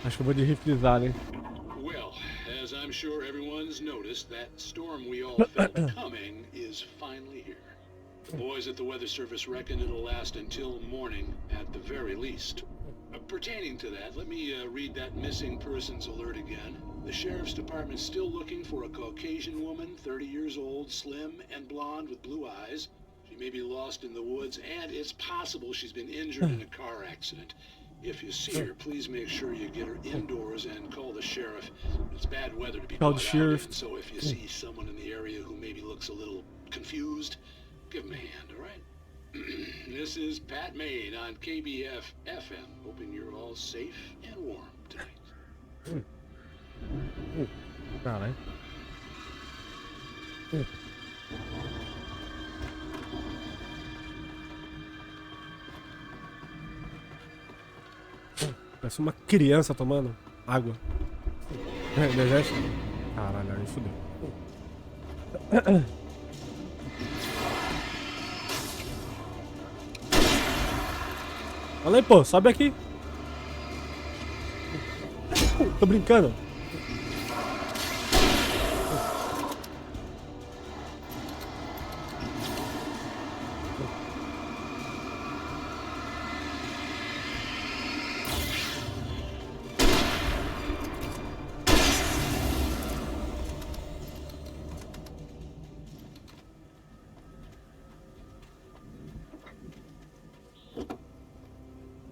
Acho que eu vou de riflizar, hein?
Well, as I'm sure everyone's noticed, that storm we all felt coming is finally here. The boys at the Weather Service reckon it'll last until morning at the very least. Pertaining to that, let me read that missing persons alert again. The Sheriff's Department's still looking for a Caucasian woman, 30 years old, slim and blonde with blue eyes. She may be lost in the woods, and it's possible she's been injured in a car accident. If you see her, please make sure you get her indoors and call the sheriff. It's bad weather to be
Call the
caught out
sheriff.
in, so if you see someone in the area who maybe looks a little confused, give him a hand, all right? This is Pat Maine on KBF FM, hoping you're all safe and warm tonight.
Caralho. Parece uma criança tomando água. Do exército? Caralho, aí fudeu. Olha aí, pô, sobe aqui. Tô brincando.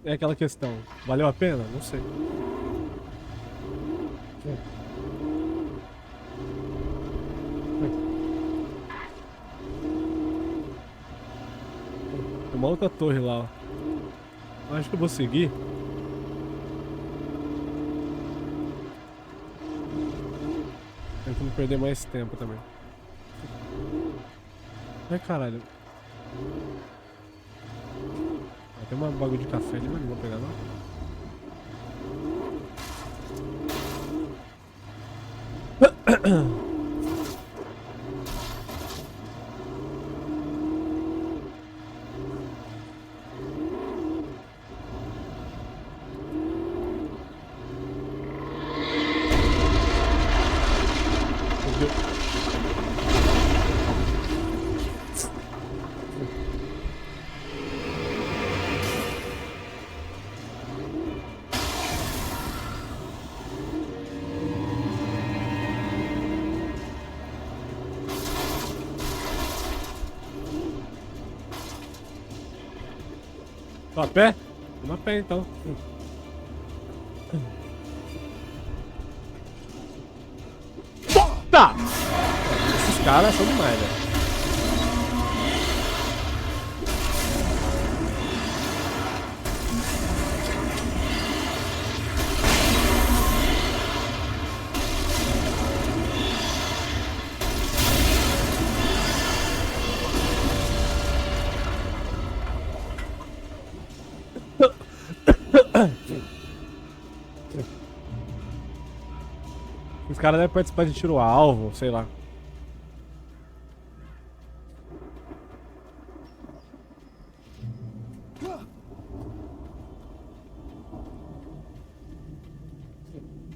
É aquela questão, valeu a pena? Não sei. Tem uma outra torre lá, ó. Acho que eu vou seguir. Tentando perder mais tempo também. Ai, caralho. Tem uma bagulho de café ali, mas não vou pegar não. Tô a pé? Tô a pé então. Tá! Esses caras são demais, velho. Os caras devem participar de tiro alvo, sei lá.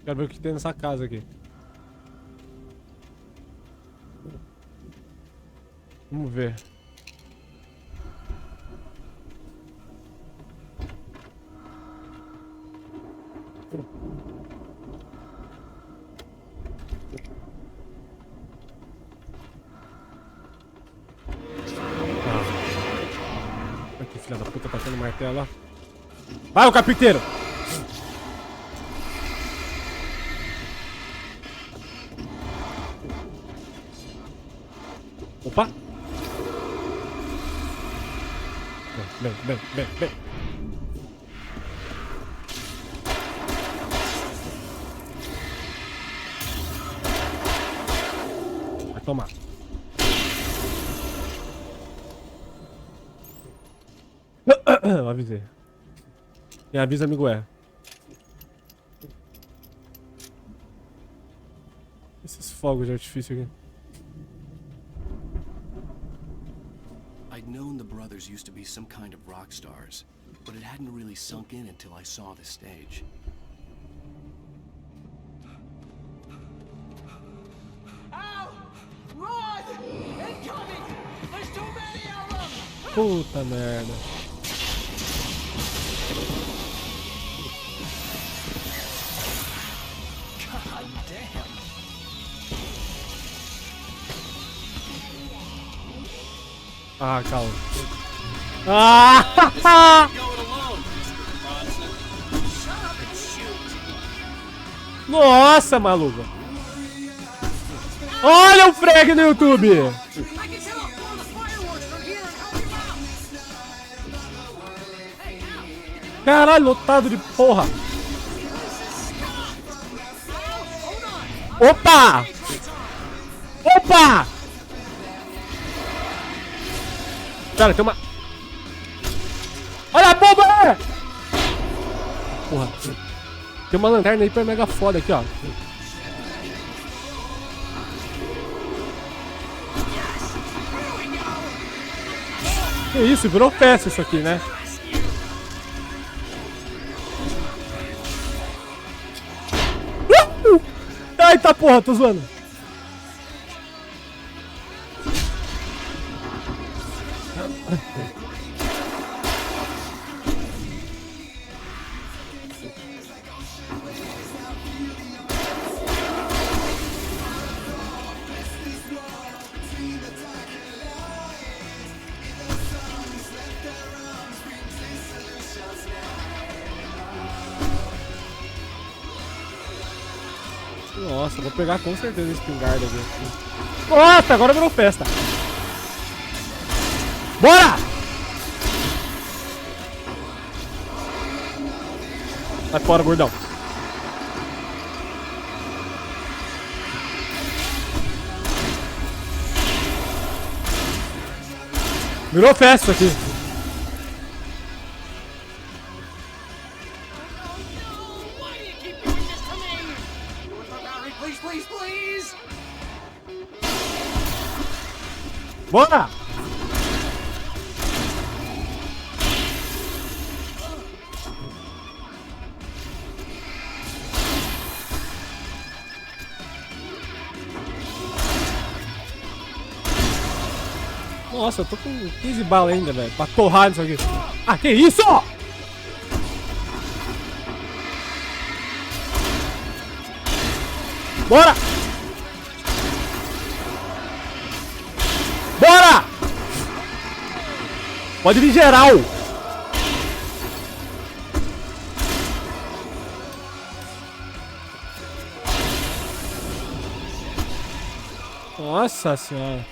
Quero ver o que tem nessa casa aqui. Vamos ver. Aqui, filha da puta, passando o martelo lá. Vai, o carpinteiro! Opa! Bem. Vai tomar. Eu avisei. Quem avisa, amigo é. Esses fogos de artifício aqui.
I'd known the brothers used to be some kind of rock stars, but it hadn't really sunk in until I saw the stage.
Ow! Run! Incoming! There's too many of them!
Puta merda.
God damn!
Ah, calma. Ah! Nossa, maluco. Olha o frag no YouTube. Caralho, lotado de porra. Opa! Opa! Cara, tem uma... Olha a bomba! Porra. Tem uma lanterna hiper mega foda aqui, ó. Que isso, virou festa isso aqui, né? Ai, tá porra, tô zoando. Nossa, vou pegar com certeza esse espingarda aqui. Nossa, agora virou festa. Bora! Vai fora, gordão. Virou festa aqui. Bora! Nossa, eu tô com 15 balas ainda, velho, pra torrar isso aqui. Ah, que isso? Bora! Bora! Pode vir geral! Nossa senhora!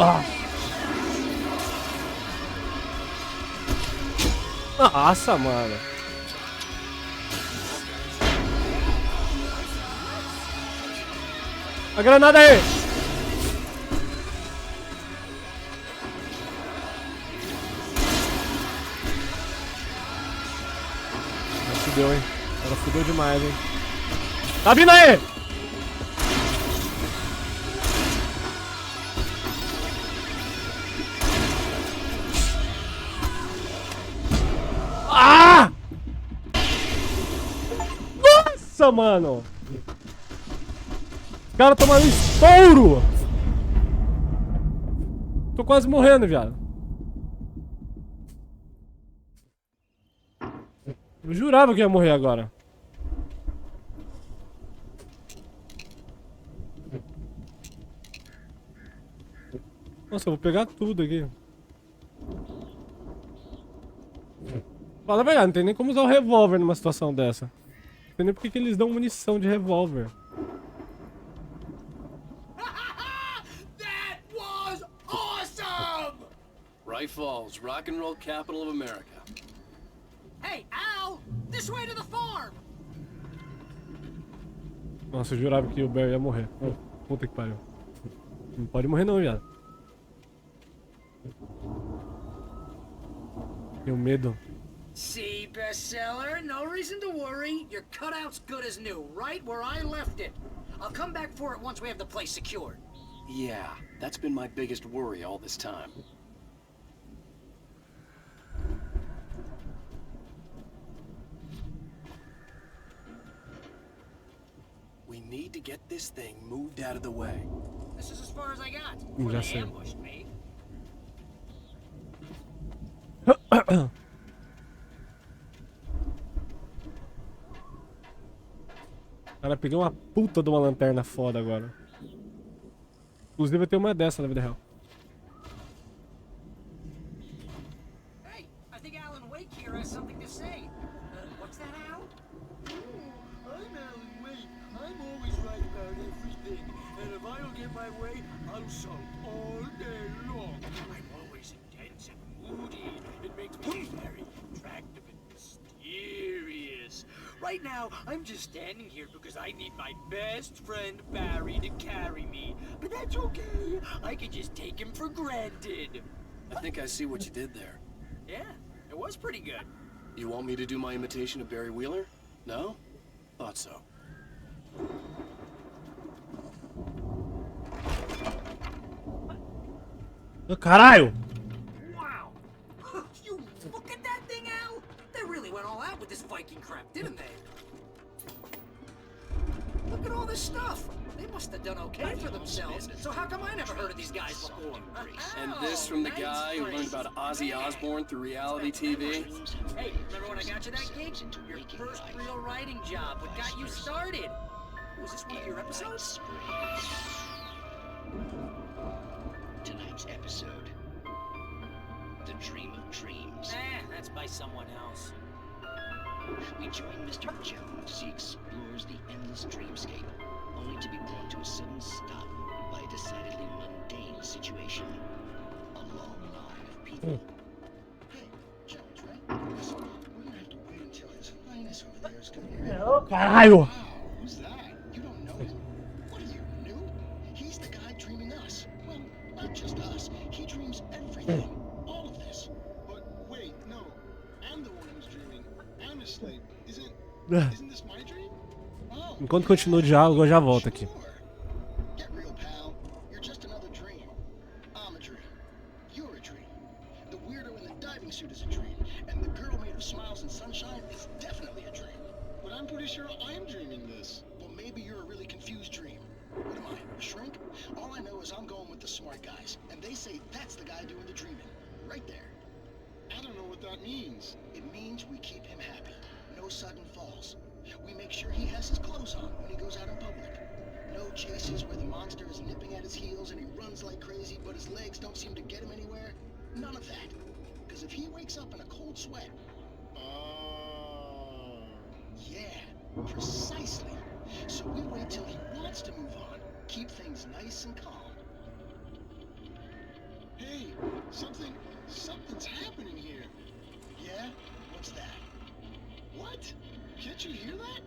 Ah. Nossa, mano. A granada aí. Fudeu, hein. Agora fudeu demais, hein. Tá vindo aí. Ah! Nossa, mano! Os caras tomaram um estouro! Tô quase morrendo, viado. Eu jurava que ia morrer agora. Nossa, eu vou pegar tudo aqui. Fala a verdade, não tem nem como usar o revólver numa situação dessa. Não tem nem porque que eles dão munição de revólver.
That was awesome! Wright Falls, rock and roll capital of America.
Hey, Al! This way to the farm!
Nossa, eu jurava que o Barry ia morrer. Oh, puta que pariu. Não pode morrer não, viado. Tenho medo.
See, bestseller, no reason to worry. Your cutout's good as new, right where I left it. I'll come back for it once we have the place secured.
Yeah, that's been my biggest worry all this time. We need to get this thing moved out of the way.
This is as far as I got before they ambushed me.
Cara, peguei uma puta de uma lanterna foda agora. Inclusive eu tenho uma dessa na vida real.
Hey, I think Alan Wake here has something to say. What's that, Al?
I'm Alan Wake. I'm always right about everything. And if I don't get my way, I'll sulk all day long. I'm always intense and moody. It makes me very attractive and mysterious. Right now, I'm just standing here because I need my best friend Barry to carry me. But that's okay. I can just take him for granted.
I think I see what you did there.
Yeah, it was pretty good.
You want me to do my imitation of Barry Wheeler? No? Thought so.
Caralho!
Wow! You look at that thing, Al! They really went all out with this Viking crap, didn't they? Look at all this stuff. They must have done okay for themselves. So how come I never heard of these guys before?
And this from the guy who learned about Ozzy Osbourne through reality TV?
Hey, remember when I got you that gig? Your first real writing job. What got you started? Was this one of your episodes?
Tonight's episode, The Dream of Dreams.
That's by someone else.
We join Mr. Jones as he explores the endless dreamscape, only to be brought to a sudden stop by a decidedly mundane situation. A long line of people.
Hey, Jones, right? Listen, we're gonna have to wait until His Highness over there is coming.
Caralho!
Wow, who's that? You don't know him? What are you, new? He's the guy dreaming us. Well, not just us. He dreams everything. All of this. But wait, no. I'm the one who's dreaming. I'm asleep. Isn't this my dream? Oh,
Enquanto continua o diálogo, eu já volto aqui.
get real, pal. You're just another dream. I'm a dream. You're a dream. The weirdo in the diving suit is a dream. And the girl made of smiles and sunshine is definitely a dream. But I'm pretty sure I'm dreaming this. Well, maybe you're a really confused dream. What am I, a shrink? All I know is I'm going with the smart guys. And they say that's the guy doing the dreaming. Right there. I don't know what that means. It means we keep him happy. No sudden falls. We make sure he has his clothes on when he goes out in public. No chases where the monster is nipping at his heels and he runs like crazy, but his legs don't seem to get him anywhere. None of that. Because if he wakes up in a cold sweat... Yeah, precisely. So we wait till he wants to move on. Keep things nice and calm. Hey, something's happening here. Yeah? What's that? What? Can't you hear that?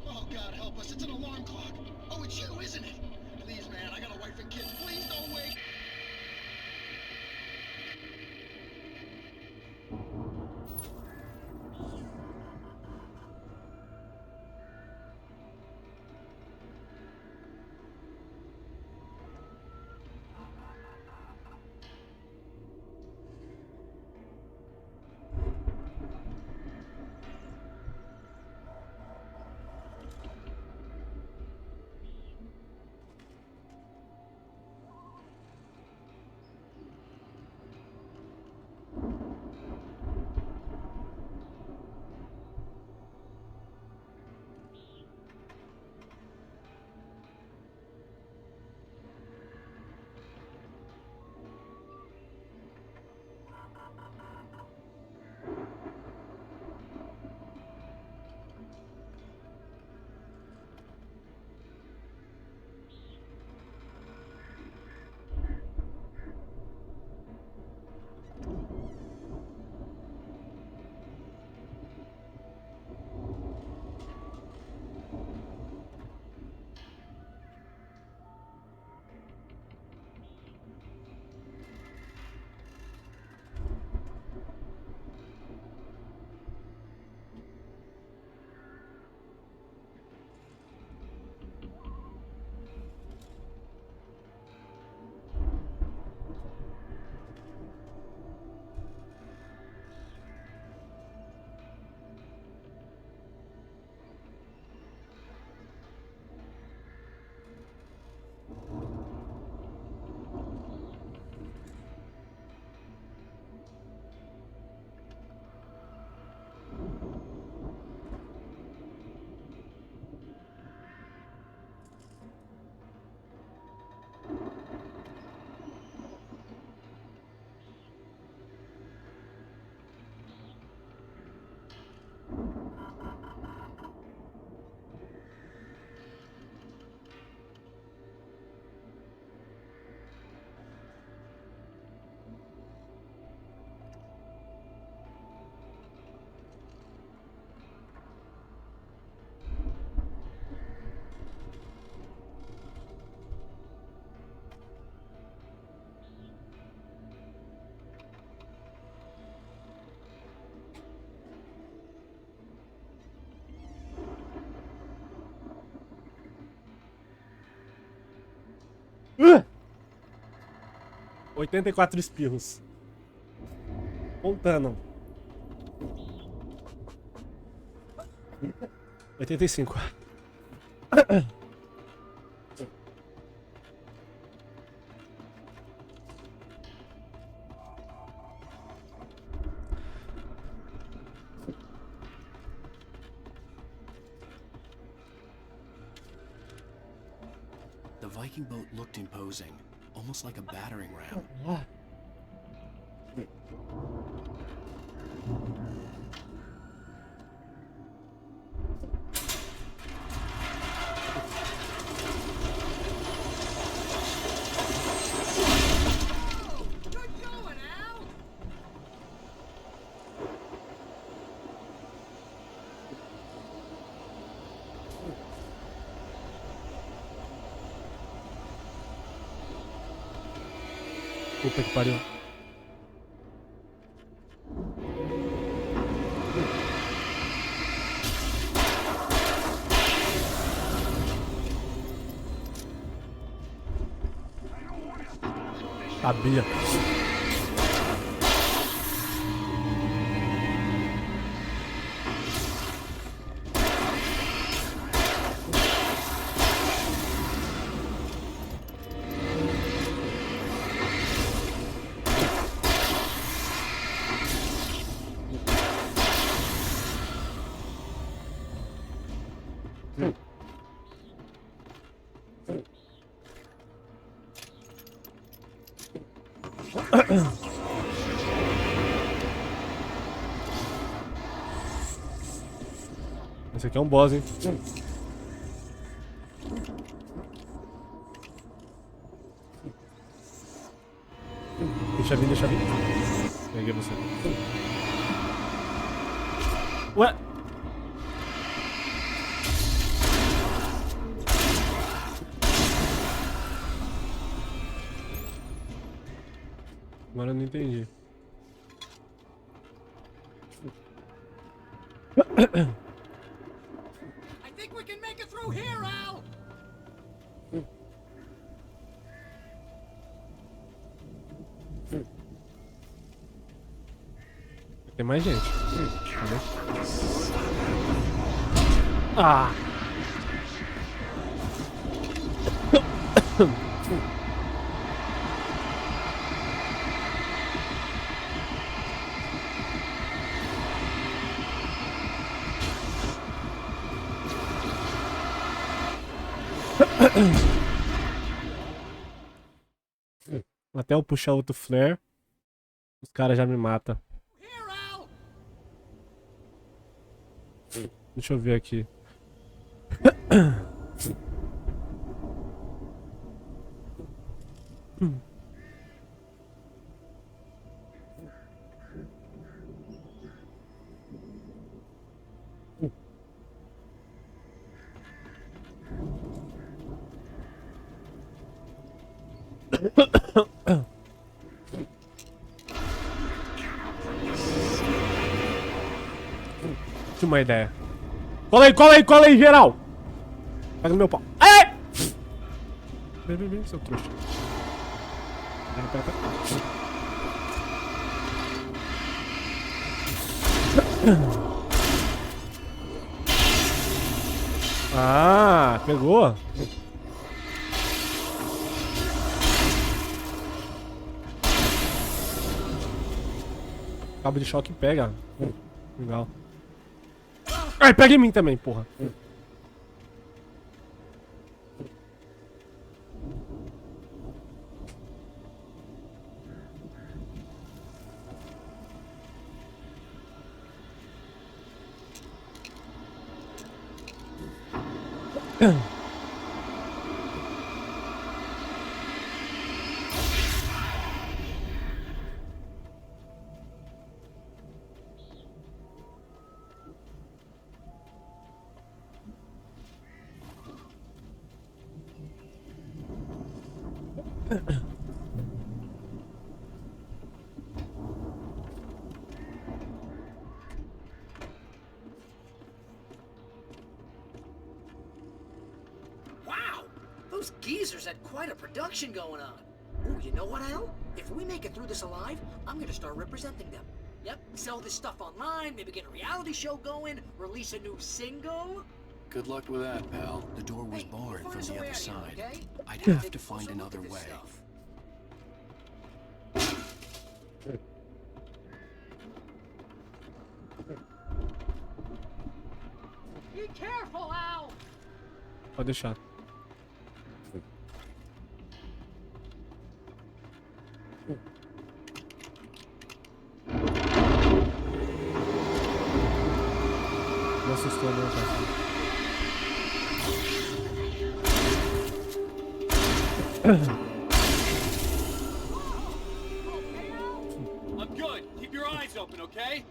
Oh, God help us, it's an alarm clock. Oh, it's you, isn't it? Please, man, I got a wife and kids. Please don't wake.
84 espirros. Contando. 85.
The Viking boat looked imposing, almost like a battering ram.
Puta que pariu. Sabia. Esse aqui é um boss, hein? Deixa vir, deixa vir. Peguei você. Ué? Agora eu não entendi.
I think we can make it through here, Al.
Tem mais gente. Cadê? Ah! Até eu puxar outro flare, os caras já me matam. Deixa eu ver aqui. Tinha uma ideia. Cola aí, geral! Pega no meu pau. Ai! Vem, seu trouxa. Pega. Ah, pegou. Cabo de choque pega. Legal. Ai, pega em mim também, porra.
Wow! Those geezers had quite a production going on.
Ooh, you know what, Al? If we make it through this alive, I'm gonna start representing them. Yep, sell this stuff online, maybe get a reality show going, release a new single.
Good luck with that, pal. The door was
Hey,
barred
find
from
us a
the
way
other
out of
side.
here, okay?
I'd
Yeah.
have
Take
to
a closer
find
look
another
at this
way.
stuff. Be careful, Al!
Pode deixar. Não assustou não,
I'm good. Keep your eyes open, okay?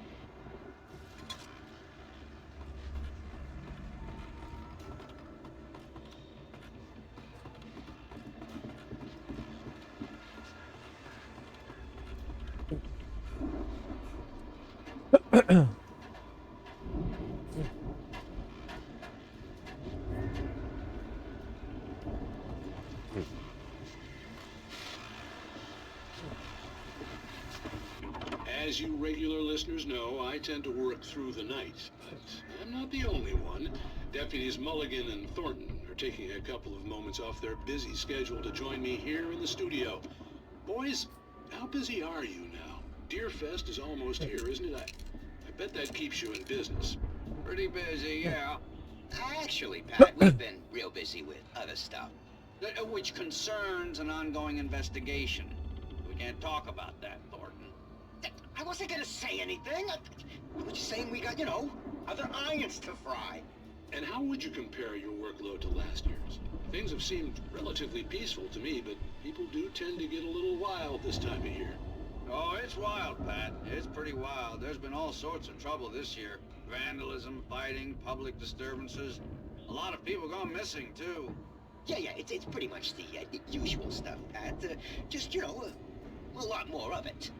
As you regular listeners know, I tend to work through the night, but I'm not the only one. Deputies Mulligan and Thornton are taking a couple of moments off their busy schedule to join me here in the studio. Boys, how busy are you now? Deerfest is almost here, isn't it? I bet that keeps you in business.
Pretty busy, yeah. Actually, Pat, we've been real busy with other stuff, which concerns an ongoing investigation. We can't talk about that, Thornton. I wasn't gonna say anything. I was just saying we got, you know, other irons to fry.
And how would you compare your workload to last year's? Things have seemed relatively peaceful to me, but people do tend to get a little wild this time of year.
Oh, it's wild, Pat. It's pretty wild. There's been all sorts of trouble this year. Vandalism, fighting, public disturbances. A lot of people gone missing, too. Yeah, it's pretty much the usual stuff, Pat. Just, you know, a lot more of it.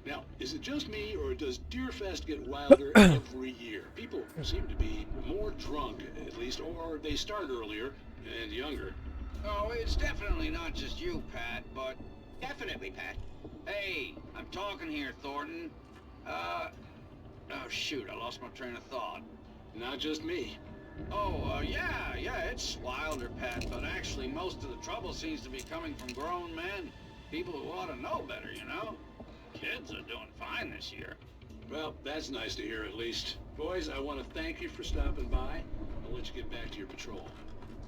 Now, is it just me, or does Deerfest get wilder every year? People seem to be more drunk, at least, or they start earlier and younger.
Oh, it's definitely not just you, Pat, but... Definitely, Pat. Hey, I'm talking here, Thornton. Oh, shoot, I lost my train of thought.
Not just me.
Oh, yeah, it's wilder, Pat, but actually most of the trouble seems to be coming from grown men. People who ought to know better, you know? Kids are doing fine this year.
Well, that's nice to hear at least. Boys, I want to thank you for stopping by. I'll let you get back to your patrol.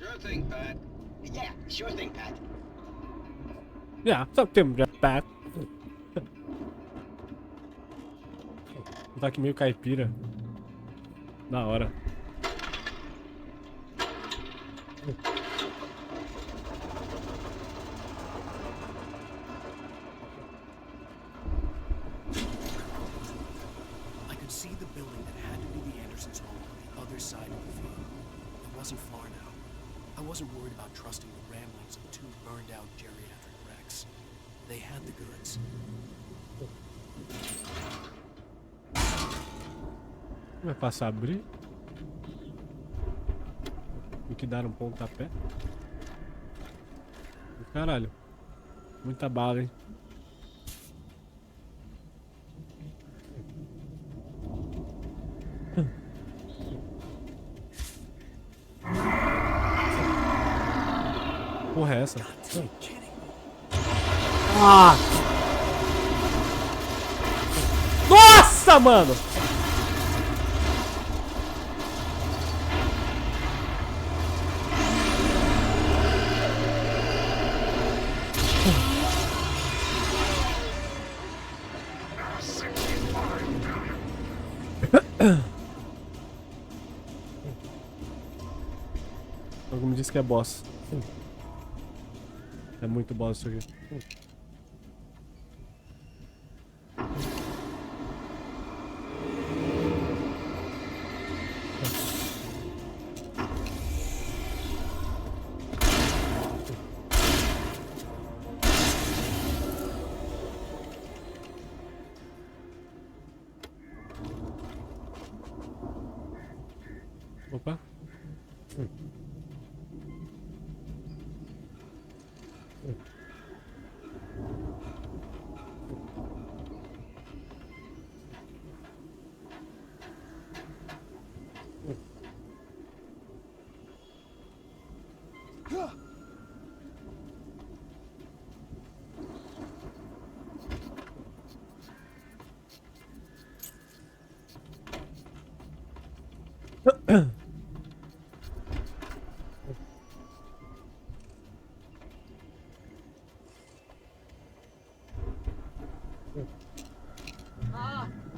Sure thing, Pat. Yeah, sure thing, Pat.
Yeah, something like that. Tá aqui meio caipira. Da hora.
I could see the building that had to be the Andersons' home on the other side of the field. It wasn't far now. I wasn't worried about trusting the ramblings of two burned-out geriatric wrecks. They had the goods.
Vai passar a abrir. Tem que dar um pontapé. Caralho. Muita bala, hein? Porra é essa? Ah! Nossa, mano! Algo me diz que é boss. É muito boss isso aqui. Opa.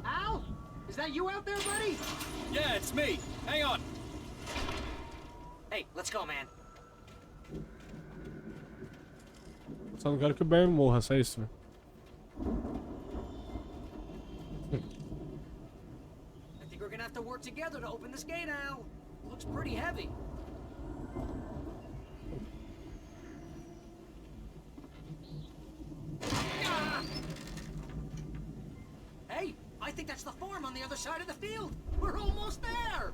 Al? Is that you out there, buddy?
Yeah, it's me. Hang on.
Hey, let's go, man.
Só não quero que o Barry morra, só isso.
I think we're gonna have to work together to open this gate, Al. Looks pretty heavy. Hey, I think that's the farm on the other side of the field. We're almost there.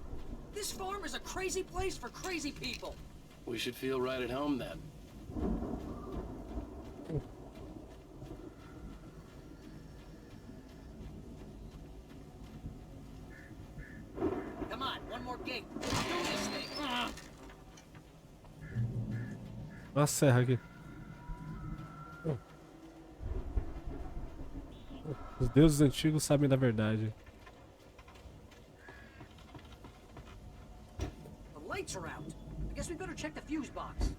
This farm is a crazy place for crazy people.
We should feel right at home then.
Come on, one more gate. Let's do this thing.
Uma serra aqui. Os deuses antigos sabem da verdade.
The lights are out. I guess we better check the fuse box.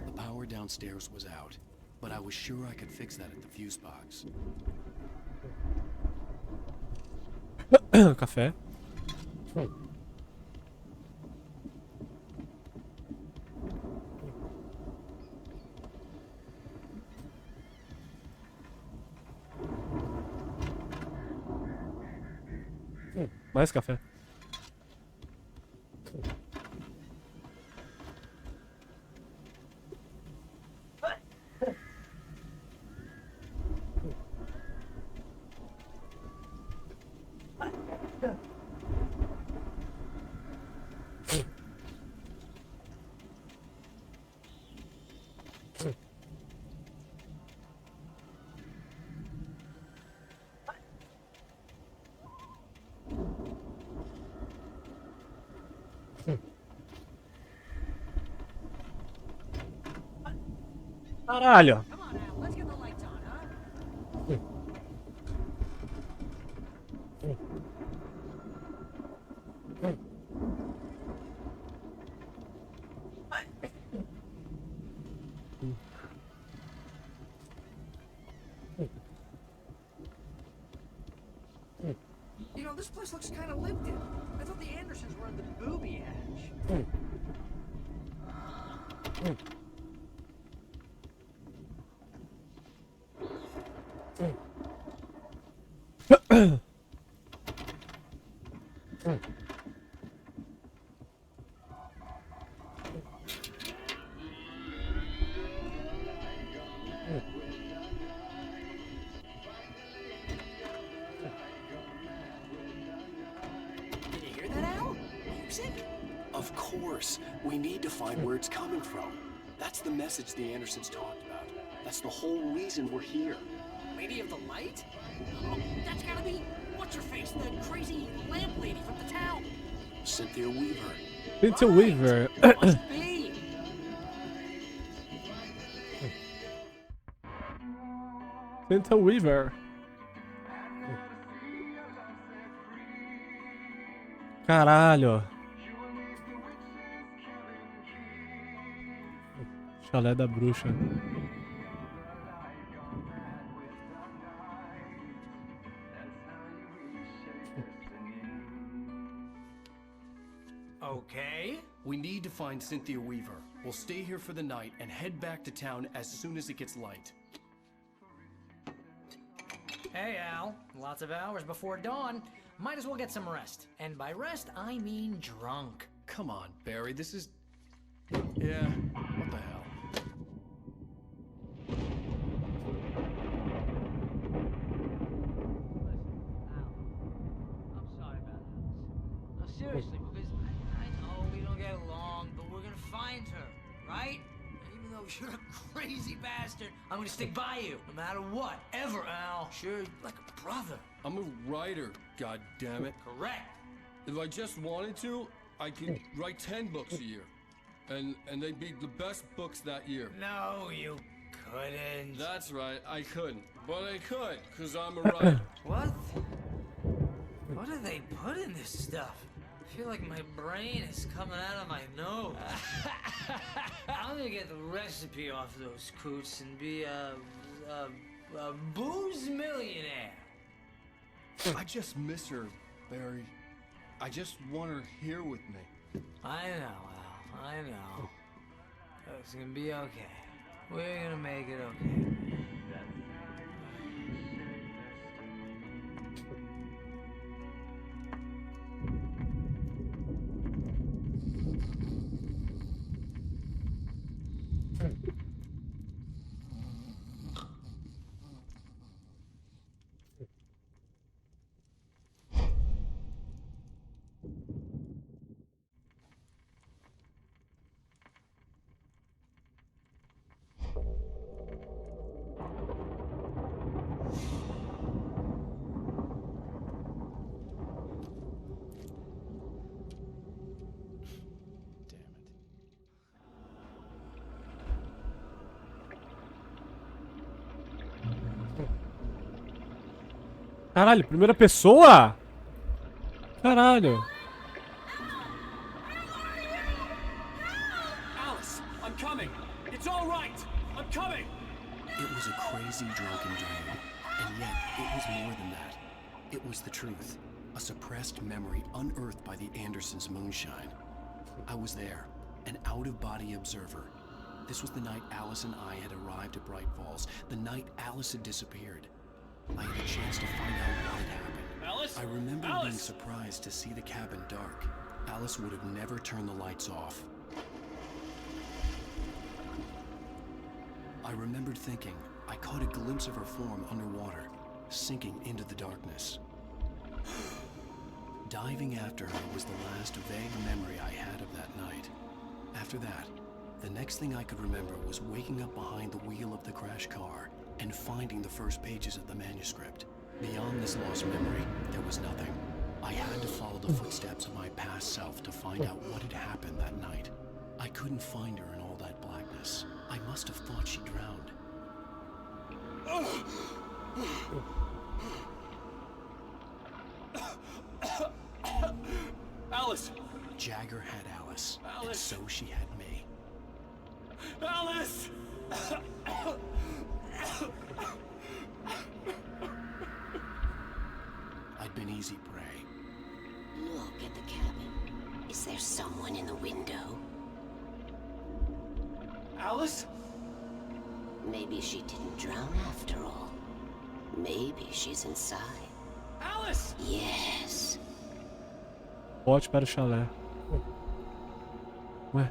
The power downstairs was out, but I was sure I could fix that at the fuse box.
Café. Mais café. Caralho!
Come on, Al. Let's get the lights on, huh? You know, this place looks kind of lived in. I thought the Andersons were in the booby hatch. Did you hear that, Al? Music?
Of course. We need to find where it's coming from. That's the message the Andersons talked about. That's the whole reason we're here.
Lady of the Light? Oh, that's gotta be what's-her-face, the crazy lamp lady from the town.
Cynthia Weaver.
Cynthia Weaver.
Must be.
Cynthia Weaver. Caralho. Chalé da bruxa.
Okay. We need to find Cynthia Weaver. We'll stay here for the night and head back to town as soon as it gets light.
Hey, Al. Lots of hours before dawn. Might as well get some rest. And by rest, I mean drunk.
Come on, Barry, this is... Yeah, what the hell?
I'm sorry about this. No, seriously, because I know we don't get along, but we're gonna find her, right? Even though you're a crazy bastard, I'm gonna stick by you, no matter what, ever, Al. Sure, like a brother.
I'm a writer, goddammit.
Correct.
If I just wanted to, I could write 10 books a year. And they'd be the best books that year.
No, you couldn't.
That's right, I couldn't. But I could, because I'm a writer.
What? What do they put in this stuff? I feel like my brain is coming out of my nose. I'm gonna get the recipe off those coots and be a booze millionaire.
I just miss her, Barry. I just want her here with me.
I know, Al. I know. It's gonna be okay. We're gonna make it okay.
Caralho, primeira pessoa? Caralho.
Alice, I'm coming. It's all right. I'm coming.
It was a crazy drunken dream, and yet it was more than that. It was the truth, a suppressed memory unearthed by the Andersons' moonshine. I was there, an out-of-body observer. This was the night Alice and I had arrived at Bright Falls, the night Alice had disappeared. I had a chance to find out what had happened.
Alice?
I remember
Alice!
being surprised to see the cabin dark. Alice would have never turned the lights off. I remembered thinking I caught a glimpse of her form underwater, sinking into the darkness. Diving after her was the last vague memory I had of that night. After that, the next thing I could remember was waking up behind the wheel of the crash car and finding the first pages of the manuscript. Beyond this lost memory, there was nothing. I had to follow the footsteps of my past self to find out what had happened that night. I couldn't find her in all that blackness. I must have thought she drowned.
Alice!
Jagger had Alice, and
Alice!
so she had me.
Alice!
I'd been easy prey.
Look at the cabin. Is there someone in the window?
Alice?
Maybe she didn't drown after all. Maybe she's inside.
Alice!
Yes.
Volte para o chalé. Ué?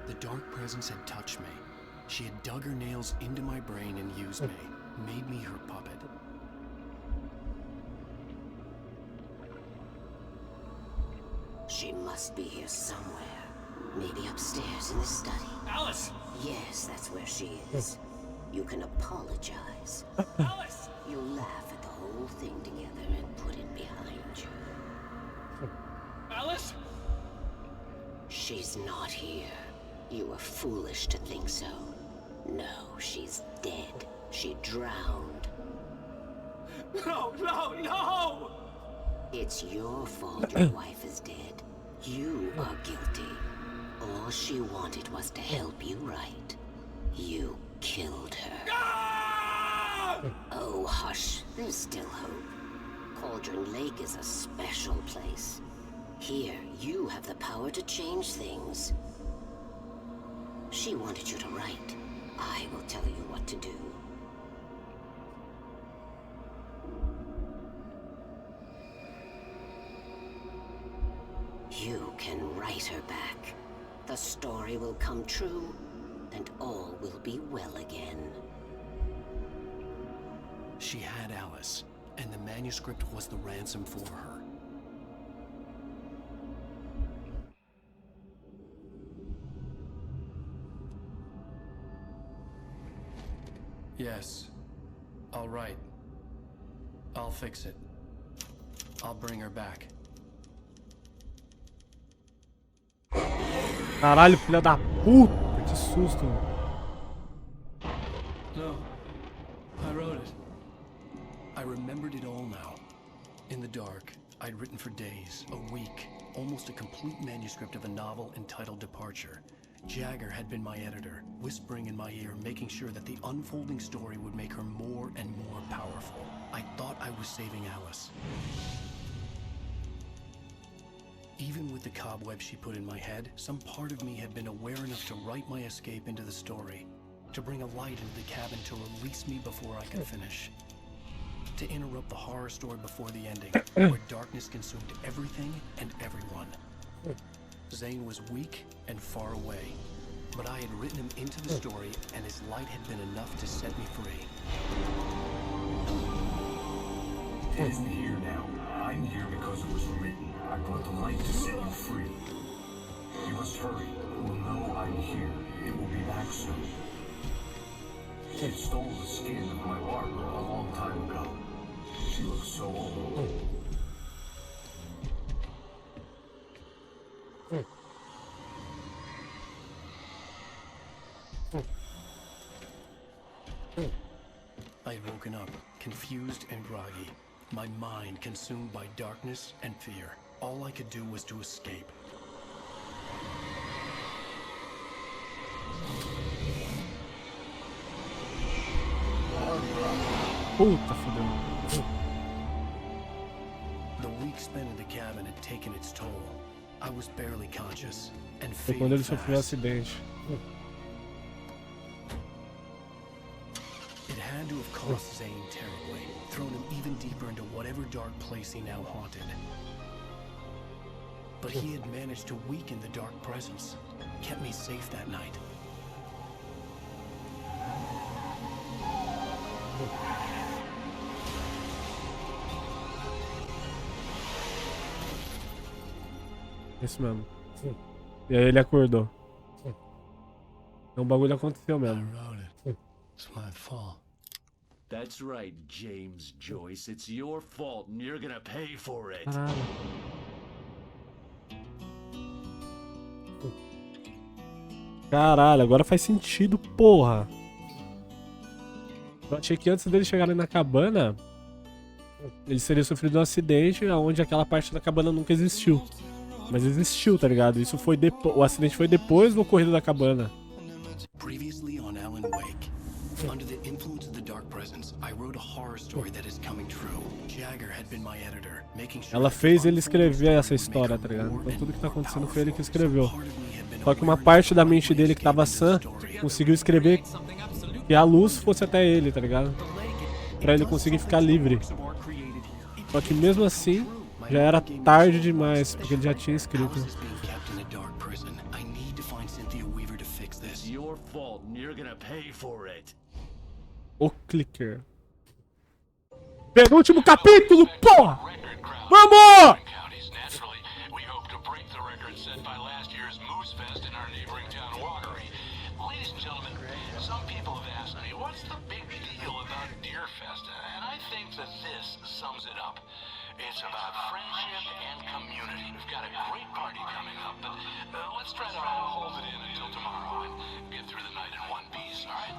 The dark presence had touched me. She had dug her nails into my brain and used me, made me her puppet.
She must be here somewhere. Maybe upstairs in the study.
Alice!
Yes, that's where she is. You can apologize.
Alice!
You'll laugh at the whole thing together and put it behind you.
Alice?
She's not here. You were foolish to think so. No, she's dead. She drowned.
No, no, no!
It's your fault your wife is dead. You are guilty. All she wanted was to help you right. You killed her.
Ah!
Oh, hush. There's still hope. Cauldron Lake is a special place. Here, you have the power to change things. She wanted you to write. I will tell you what to do. You can write her back. The story will come true, and all will be well again.
She had Alice, and the manuscript was the ransom for her.
Yes. I'll write. I'll fix it. I'll bring her back.
Caralho, filha da puta, que susto.
No. I wrote it.
I remembered it all now. In the dark, I'd written for days, a week, almost a complete manuscript of a novel entitled Departure. Jagger had been my editor, whispering in my ear, making sure that the unfolding story would make her more and more powerful. I thought I was saving Alice. Even with the cobweb she put in my head, some part of me had been aware enough to write my escape into the story, to bring a light into the cabin to release me before I could finish. To interrupt the horror story before the ending, where darkness consumed everything and everyone. Zane was weak and far away, but I had written him into the story, and his light had been enough to set me free.
It isn't here now. I'm here because it was written. I brought the light to set you free. You must hurry. We'll know I'm here. It will be back soon. It stole the skin of my partner a long time ago. She looks so old.
I had woken up, confused and groggy, my mind consumed by darkness and fear. All I could do was to escape.
Puta, fodeu.
The week spent in the cabin had taken its toll. I was barely conscious and
Foi quando ele
fading
sofreu um
fast.
acidente.
It had to have cost Zane terribly, thrown him even deeper into whatever dark place he now haunted. But he had managed to weaken the dark presence, kept me safe that night.
Isso mesmo. E aí ele acordou. Então o bagulho aconteceu mesmo.
It's my fault.
That's right, James Joyce. It's your fault and you're gonna pay for it.
Caralho. Caralho, agora faz sentido, porra. Eu achei que antes deles chegarem na cabana, eles teriam sofrido um acidente onde aquela parte da cabana nunca existiu. Mas existiu, tá ligado? Isso foi depois. O acidente foi depois do ocorrido da cabana.
Previously on Alan Wake, under the influence of the dark presence, I wrote a horror story that is coming true. Jagger had been my editor, making sure
Ela fez ele escrever essa história, tá ligado? Então tudo que tá acontecendo foi ele que escreveu. Só que uma parte da mente dele que tava sã conseguiu escrever que a luz fosse até ele, tá ligado? Pra ele conseguir ficar livre. Só que mesmo assim, já era tarde demais, porque ele já tinha escrito. O clicker. Penúltimo capítulo, porra! Vamos!
It's about friendship and community. We've got a great party coming up, but let's try to hold it in until tomorrow and get through the night in one piece, all right?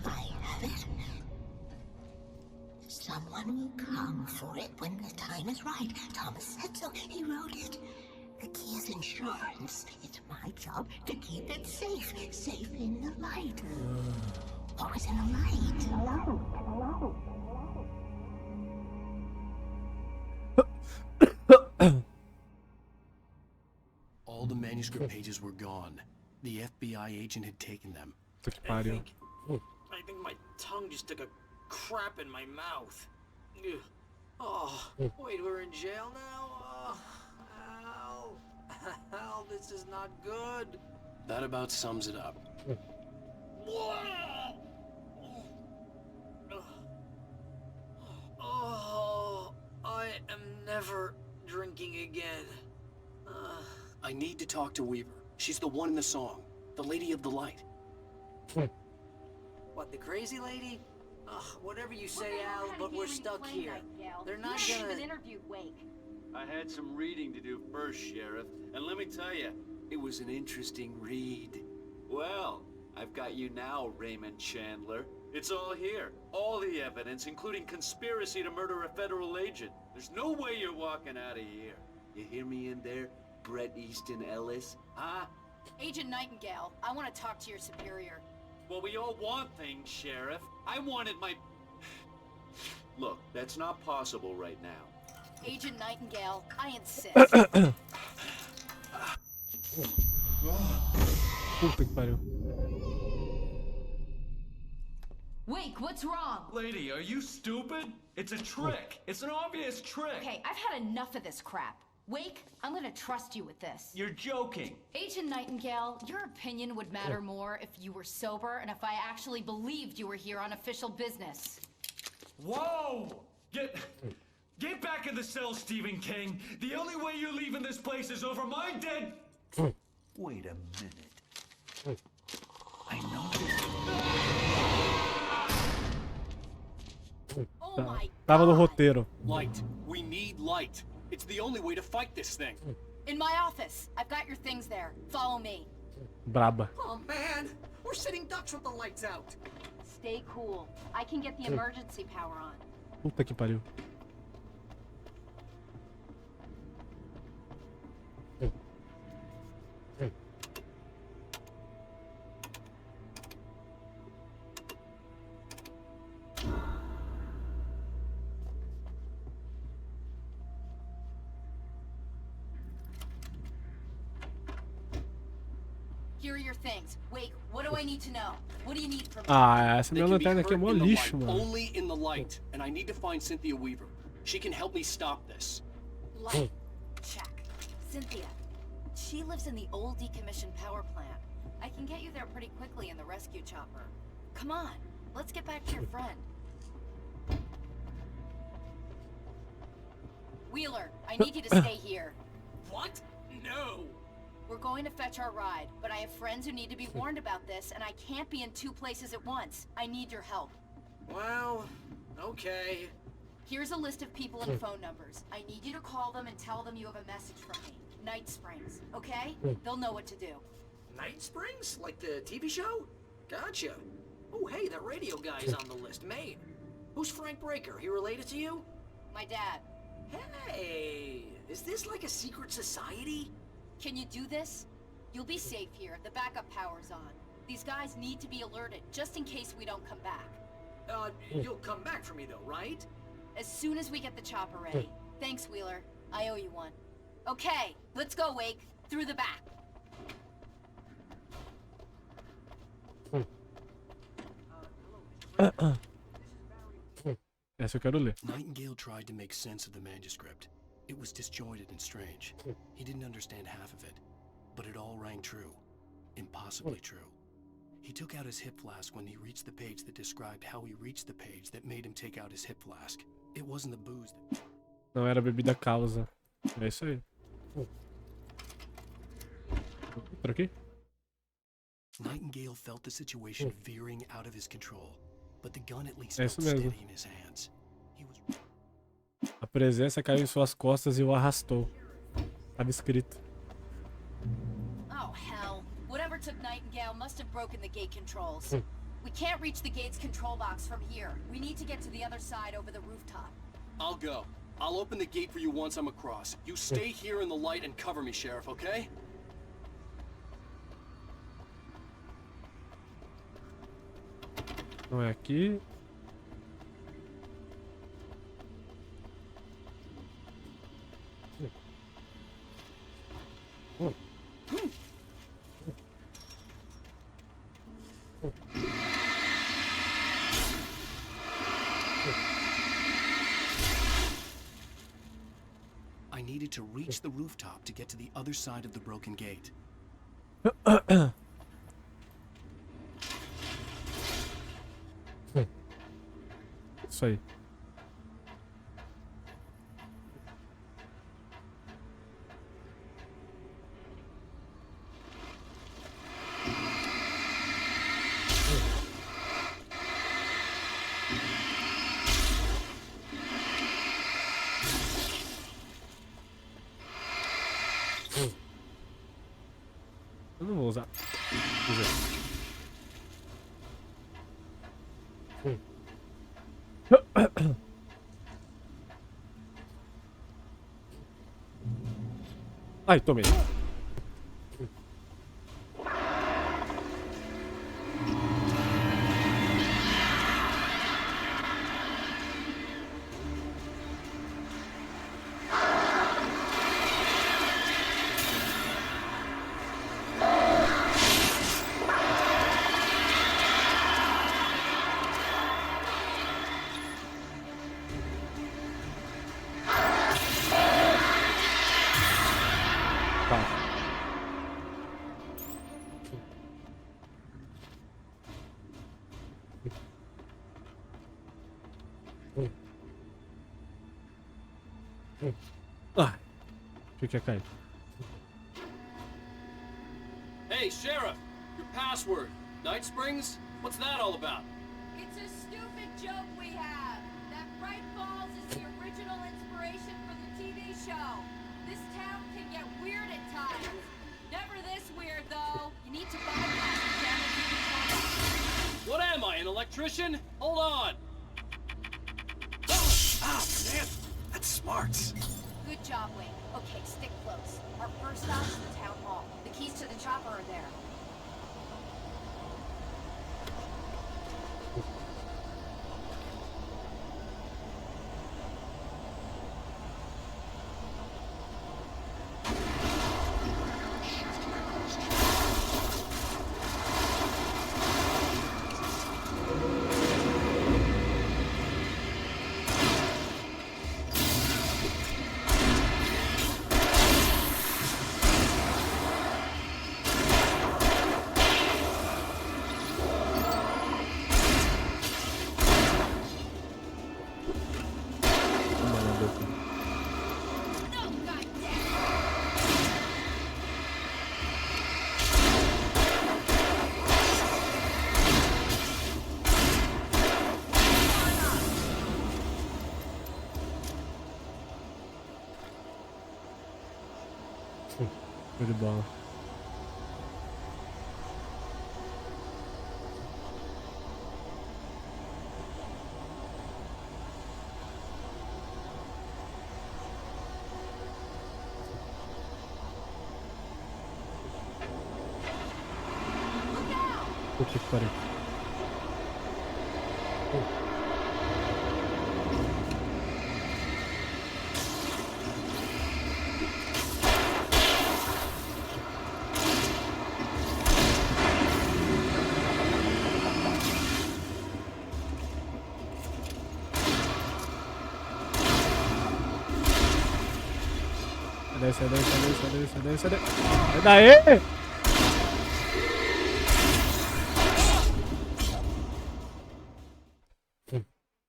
I have it. Someone will come for it when the time is right. Thomas said so. He wrote it. The key is insurance. It's my job to keep it safe. Safe in the light. Always in the light.
All the manuscript pages were gone. The FBI agent had taken them.
I
think my tongue just took a crap in my mouth. Ugh. Oh, wait, we're in jail now? Al, this is not good.
That about sums it up.
Oh, I am never drinking again.
I need to talk to Weaver. She's the one in the song. The Lady of the Light.
What, the crazy lady? Whatever you say, Al, but we're stuck here. They're not gonna...
interviewed Wake.
I had some reading to do first, Sheriff, and let me tell you,
It was an interesting read.
well, I've got you now, Raymond Chandler. It's all here. All the evidence, including conspiracy to murder a federal agent. There's no way you're walking out of here. You hear me in there, Brett Easton Ellis? Huh?
Agent Nightingale, I want to talk to your superior.
Well, we all want things, Sheriff. I wanted my... Look, that's not possible right now.
Agent Nightingale, I insist.
Puta que pariu.
Wake, what's wrong?
Lady, are you stupid? It's a trick. It's an obvious trick.
Okay, I've had enough of this crap. Wake, I'm gonna trust you with this.
You're joking.
Agent Nightingale, your opinion would matter more if you were sober and if I actually believed you were here on official business.
Whoa! Get back in the cell, Stephen King. The only way you're leaving this place is over my dead... Wait a minute. I know this.
Oh my
Tava no roteiro.
Light. We need light. It's the only way to fight this thing.
In my office. I've got your things there. Follow me.
Braba.
Oh man, we're sitting ducks with the lights out.
Stay cool. I can get the emergency power on.
Puta que pariu.
Here are your things. Wait, what do I need to know? What do you need from me?
Ah, essa
They
minha
can be
lanterna aqui é
hurt
mó
in the
lixo,
light,
mano.
only in the light, and I need to find Cynthia Weaver. She can help me stop this.
Light. Check. Cynthia. She lives in the old decommissioned power plant. I can get you there pretty quickly in the rescue chopper. Come on, let's get back to your friend. Wheeler, I need you to stay here.
What? No.
We're going to fetch our ride, but I have friends who need to be warned about this, and I can't be in two places at once. I need your help.
Well, okay.
Here's a list of people and phone numbers. I need you to call them and tell them you have a message from me. Night Springs, okay? They'll know what to do.
Night Springs? Like the TV show? Gotcha. Oh, hey, that radio guy's on the list. Maine. Who's Frank Breaker? He related to you?
My dad.
Hey, is this like a secret society?
Can you do this? You'll be safe here. The backup power's on. These guys need to be alerted, just in case we don't come back.
You'll come back for me though, right?
As soon as we get the chopper ready. Thanks, Wheeler. I owe you one. Okay, let's go, Wake. Through the back.
Essa eu quero ler.
Nightingale tried to make sense of the manuscript. It was disjointed and strange. He didn't understand half of it, but it all rang true. Impossibly true. He took out his hip flask when he reached the page that described how he reached the page that made him take out his hip flask. It wasn't the booze that...
Não era bebida causa. É isso aí. Por aqui?
Nightingale felt the situation veering out of his control, but the gun at least
É
felt
isso mesmo.
steady in his hands.
A presença caiu em suas costas e o arrastou. Tava escrito.
Oh, hell. Whatever took Nightingale must have broken the gate controls. We can't reach the gate's control box from here. We need to get to the other side over the rooftop.
I'll go. I'll open the gate for you once I'm across. You stay here in the light and cover me, Sheriff, okay?
Não é aqui.
I needed to reach the rooftop to get to the other side of the broken gate.
Isso aí. Eu não vou usar. Ai, tomei. Ah, fica caindo.
Hey, Sheriff! Your password. Night Springs? What's that all about?
It's a stupid joke we have. That Bright Falls is the original inspiration for the TV show. This town can get weird at times. Never this weird, though. You need to bypass the damage.
What am I, an electrician? Hold on!
Ah, man! That's smart.
Good job, Wing. Okay, stick close. Our first stop is the town hall. The keys to the chopper are there.
Show de bola. Puta que pariu. Sai daí. Sai daí!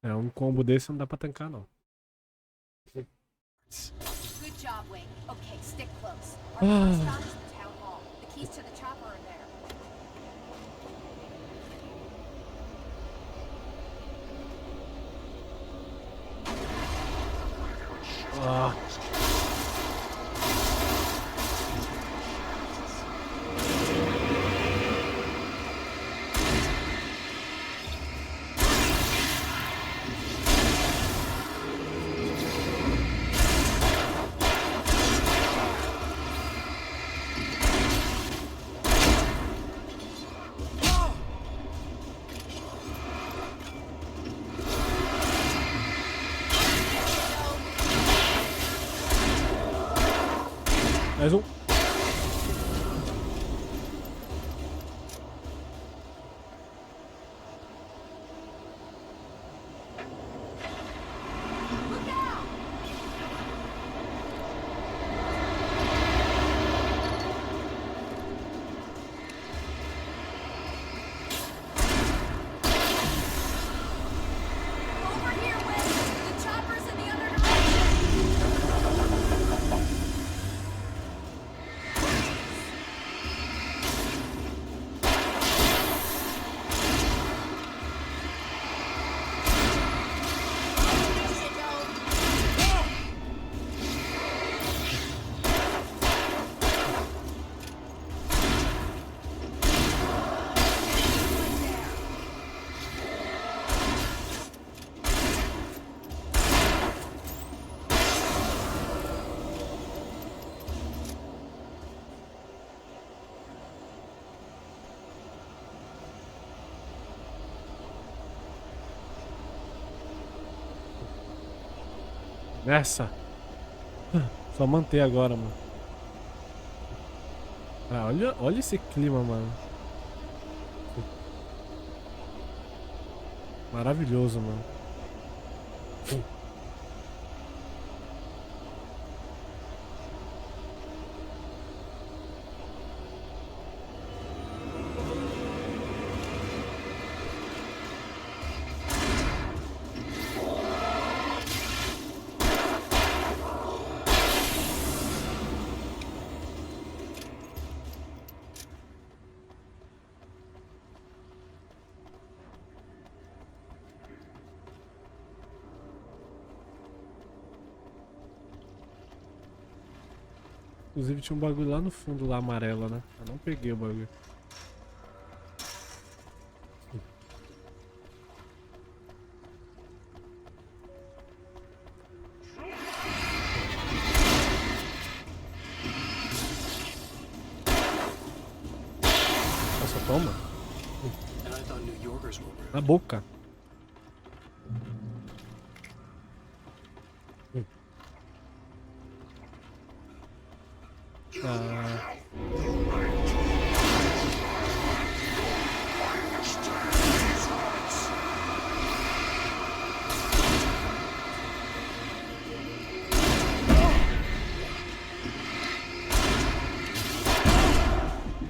É, um combo desse não dá pra tancar, não.
Good job, Wing. Okay, stick close. Our first stop is the town hall. The keys to the chopper are there.
Mais um. Nessa. Só manter agora, mano. Ah, olha esse clima, mano. Maravilhoso, mano. Inclusive tinha um bagulho lá no fundo, lá amarelo, né? Eu não peguei o bagulho. Nossa, toma. Na boca.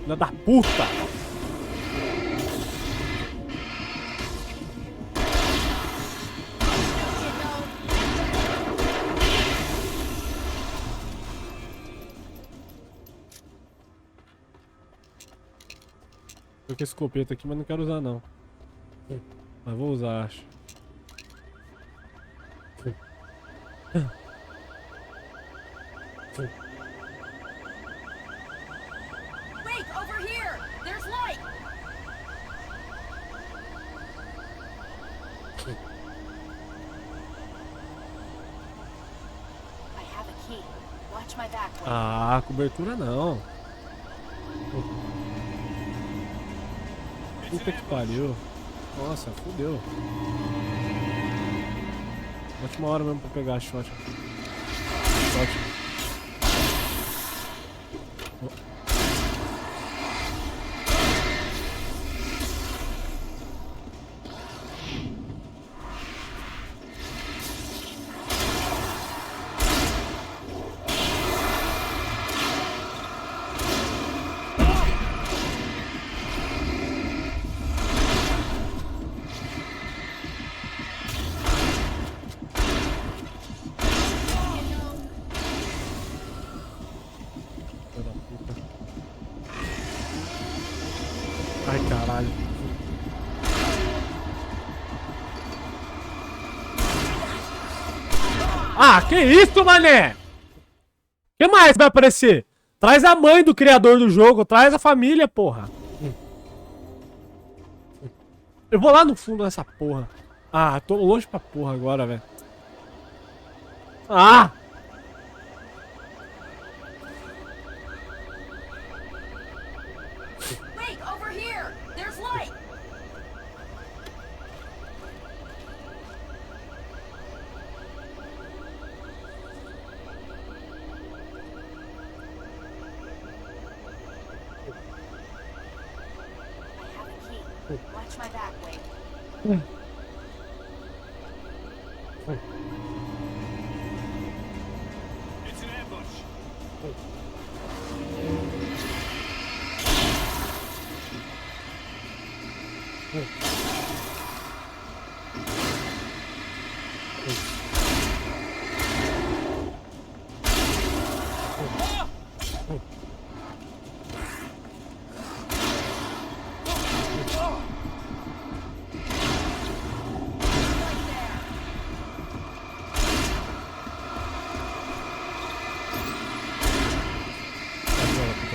Filha da puta! Tô com esse escopeta aqui, mas não quero usar não. Mas vou usar, acho.
Wait, over here! There's light!
I have a key. Watch my back.
Ah, cobertura não. Puta que pariu. Nossa, fodeu. Ótima hora mesmo pra pegar a shot. Ótimo. Ai, caralho. Ah, que isso, mané? Que mais vai aparecer? Traz a mãe do criador do jogo, traz a família, porra. Eu vou lá no fundo dessa porra. Ah, tô longe pra porra agora, velho. Ah!
Wait, over here! There's light!
I have a key. Watch my back, Wade.
It's an ambush.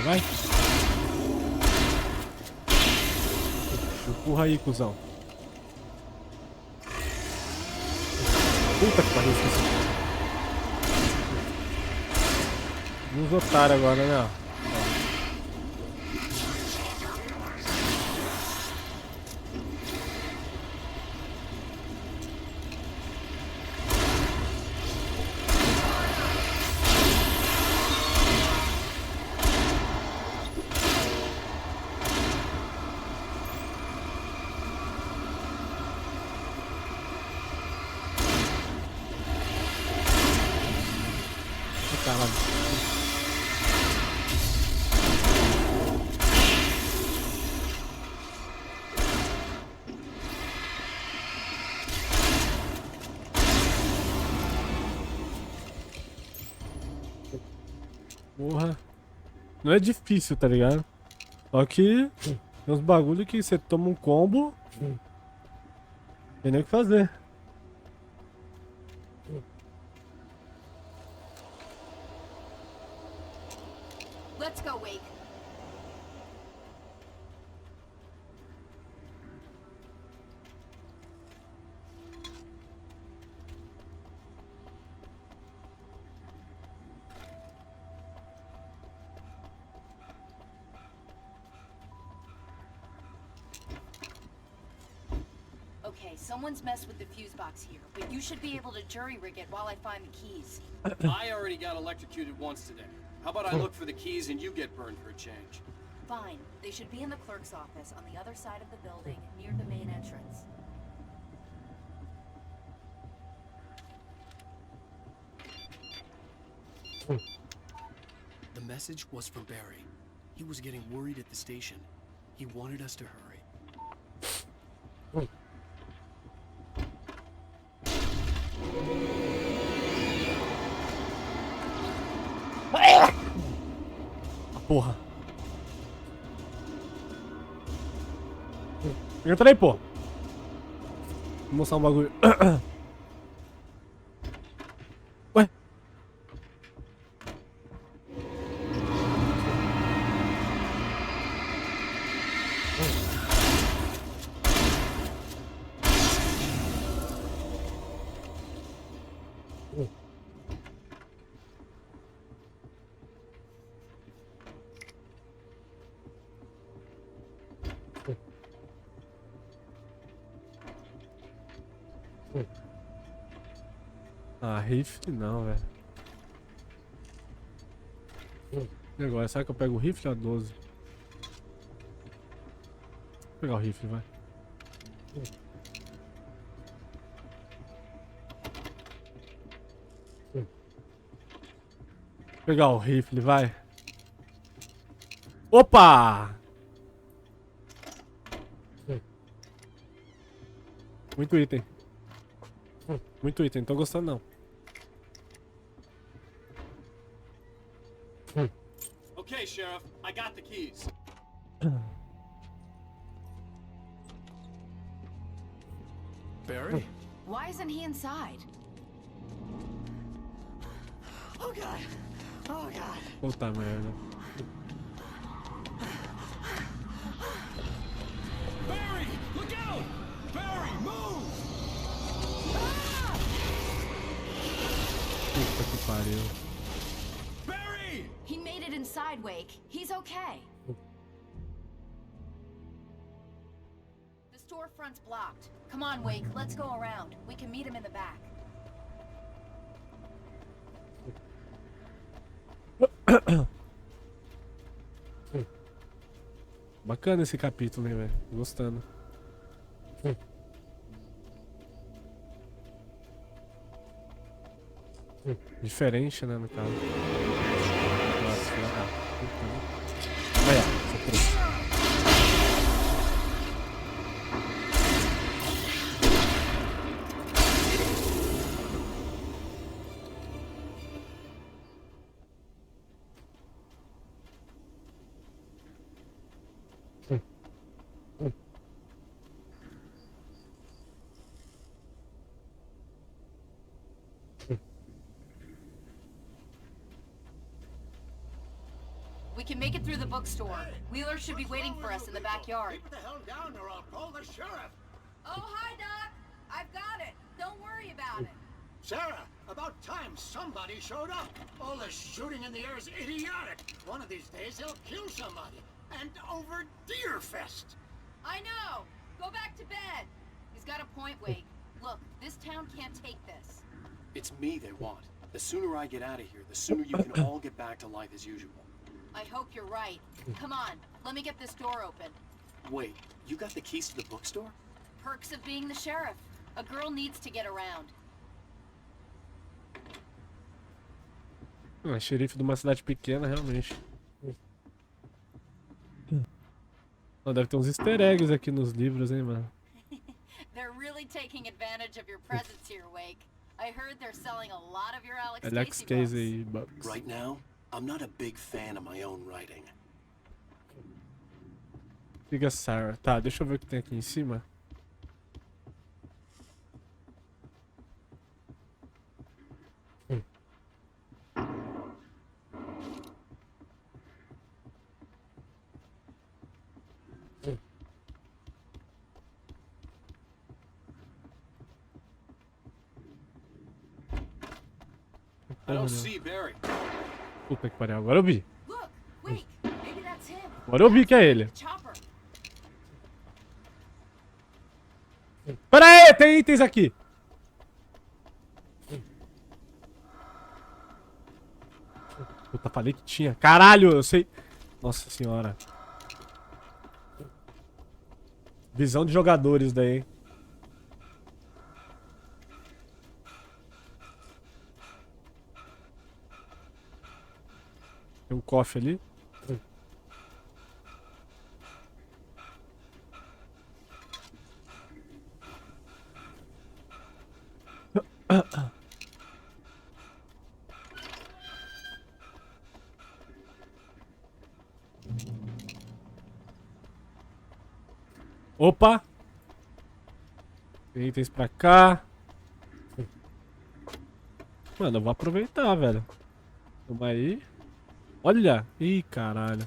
Vai. Empurra aí, cuzão. Puta que pariu, esqueci. Uns otários agora, né? Caralho. Porra. Não é difícil, tá ligado? Só que tem uns bagulho que você toma um combo. Tem nem o que fazer.
Let's go, Wake. Okay, someone's messed with the fuse box here, but you should be able to jury-rig it while I find the keys.
I already got electrocuted once today. How about I look for the keys and you get burned for a change?
Fine. They should be in the clerk's office on the other side of the building, near the main entrance.
The message was for Barry. He was getting worried at the station. He wanted us to hurry.
Porra. Entra aí, pô. Vou mostrar um bagulho. Ué? Ah, rifle não, velho. E agora, será que eu pego o rifle ou a 12? Vou pegar o rifle, vai. Vou pegar o rifle, vai. Opa! Muito item. Muito item, não tô gostando não.
Okay, Sheriff, I got the keys.
Barry?
Why isn't he inside?
Oh God! Oh God!
Puta merda.
Barry, look out! Barry, move!
Puta que pariu.
Barry!
He made it inside, Wake. He's okay. The storefront's blocked. Come on, Wake. Let's go around. We can meet him in the back.
Bacana esse capítulo, hein, velho? Gostando. Diferente, né, no caso. Nossa, olha, sou preso.
We can make it through the bookstore. Wheeler should be waiting for us in the backyard.
Keep the hell down or I'll call the sheriff.
Oh, hi, Doc. I've got it. Don't worry about it.
Sarah, about time somebody showed up. All this shooting in the air is idiotic. One of these days he'll kill somebody. And over Deerfest.
I know. Go back to bed.
He's got a point, Wake. Look, this town can't take this.
It's me they want. The sooner I get out of here, the sooner you can all get back to life as usual.
I hope you're right. Come on, let me get this door open.
Wait, you got the keys to the bookstore?
Perks of being the sheriff. A girl needs to get around.
Xerife de uma cidade pequena, realmente. Deve ter uns easter eggs aqui nos livros, hein, mano.
They're really taking advantage of your presence here, Wake. I heard they're selling a lot of your Alex
Alex
Casey
Casey books.
Right now, I'm not a big fan of my own writing.
Liga Sarah. Tá, deixa eu ver o que tem aqui em cima.
I don't see Barry.
Puta que pariu, agora eu vi.
Look, Wake, maybe that's him.
Agora eu vi que é ele.
Chopper.
Pera aí, tem itens aqui. Puta, falei que tinha. Caralho, eu sei. Nossa senhora. Visão de jogadores daí, hein. Tem um cofre ali. Opa! Tem itens pra cá. Mano, eu vou aproveitar, velho. Toma aí. Olha! Ih, caralho.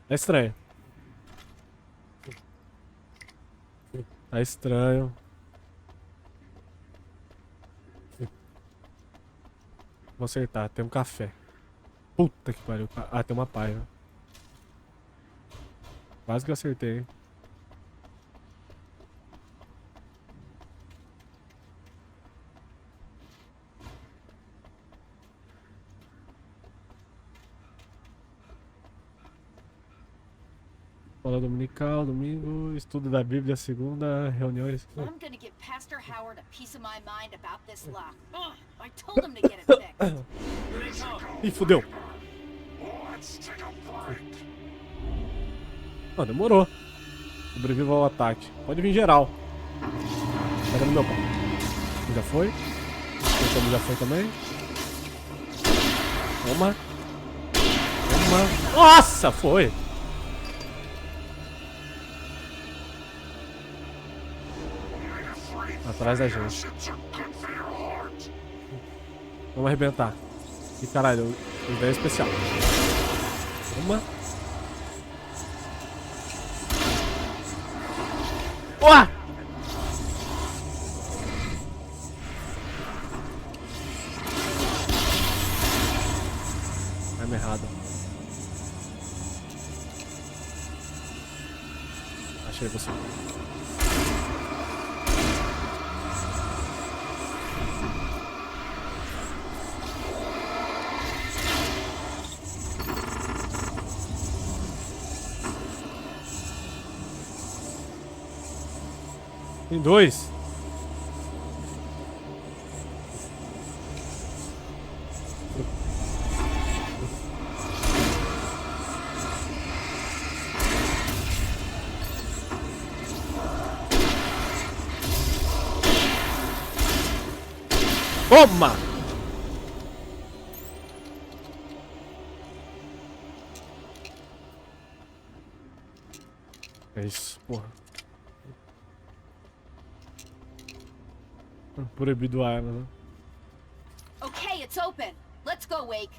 Tá estranho. Tá estranho. Vou acertar. Tem um café. Puta que pariu. Ah, tem uma paiva. Quase que eu acertei, hein. Escola dominical, domingo, estudo da Bíblia, segunda, reuniões.
I'm gonna give Pastor Howard a piece of my mind about this lock. Ugh, I told him to get it fixed.
Ih, fudeu. Ah, demorou. Sobreviva ao ataque. Pode vir geral. Pega no meu pau. Já foi. Esse já foi também. Toma. Toma. Nossa, foi. Atrás da gente. Vamos arrebentar. E caralho, ideia especial. Uma. Uá! Arma errada. Achei você. Tem dois. Toma! É isso, porra. Proibido a arma, né?
Okay, it's open. Let's go, Wake.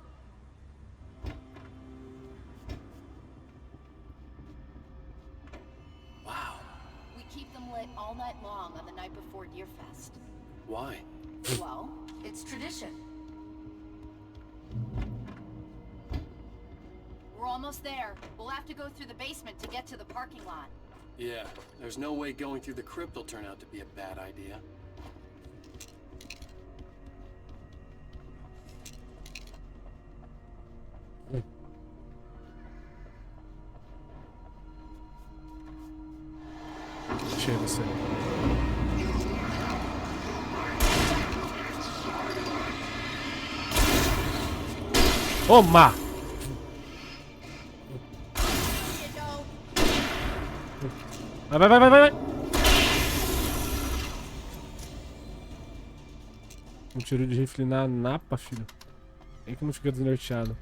Wow.
We keep them lit all night long on the night before Deerfest.
Why?
Well, it's tradition. We're almost there. We'll have to go through the basement to get to the parking lot.
Yeah, there's no way going through the crypt will turn out to be a bad idea.
Achei você. Toma! Vai. Um tiro de rifle na napa, filho. Quem que não fica desnorteado?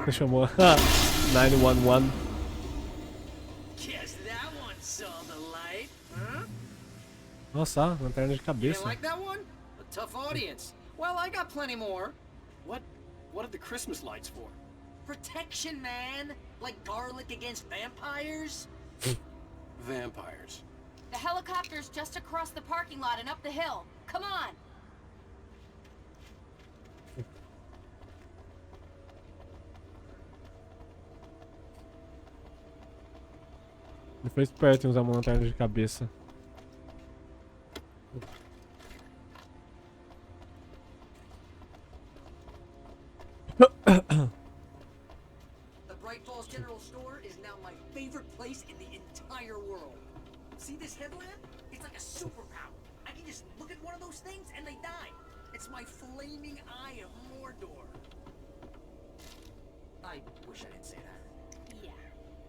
Você chamou 911.
Guess that one saw the light, huh?
Nossa, lanterna de
You didn't
cabeça.
like that one? A tough audience. Well, I got plenty more.
What are the Christmas lights for?
Protection, man. Like garlic against vampires.
Vampires.
The helicopter's just across the parking lot and up the hill. Come on.
Ele foi esperto em usar uma lanterna de cabeça.
The Bright Falls General Store is now my favorite place in the entire world. See this headlamp? It's like a superpower. I can just look at one of those things and they die. It's my flaming eye of Mordor. I wish I didn't say that.
Yeah.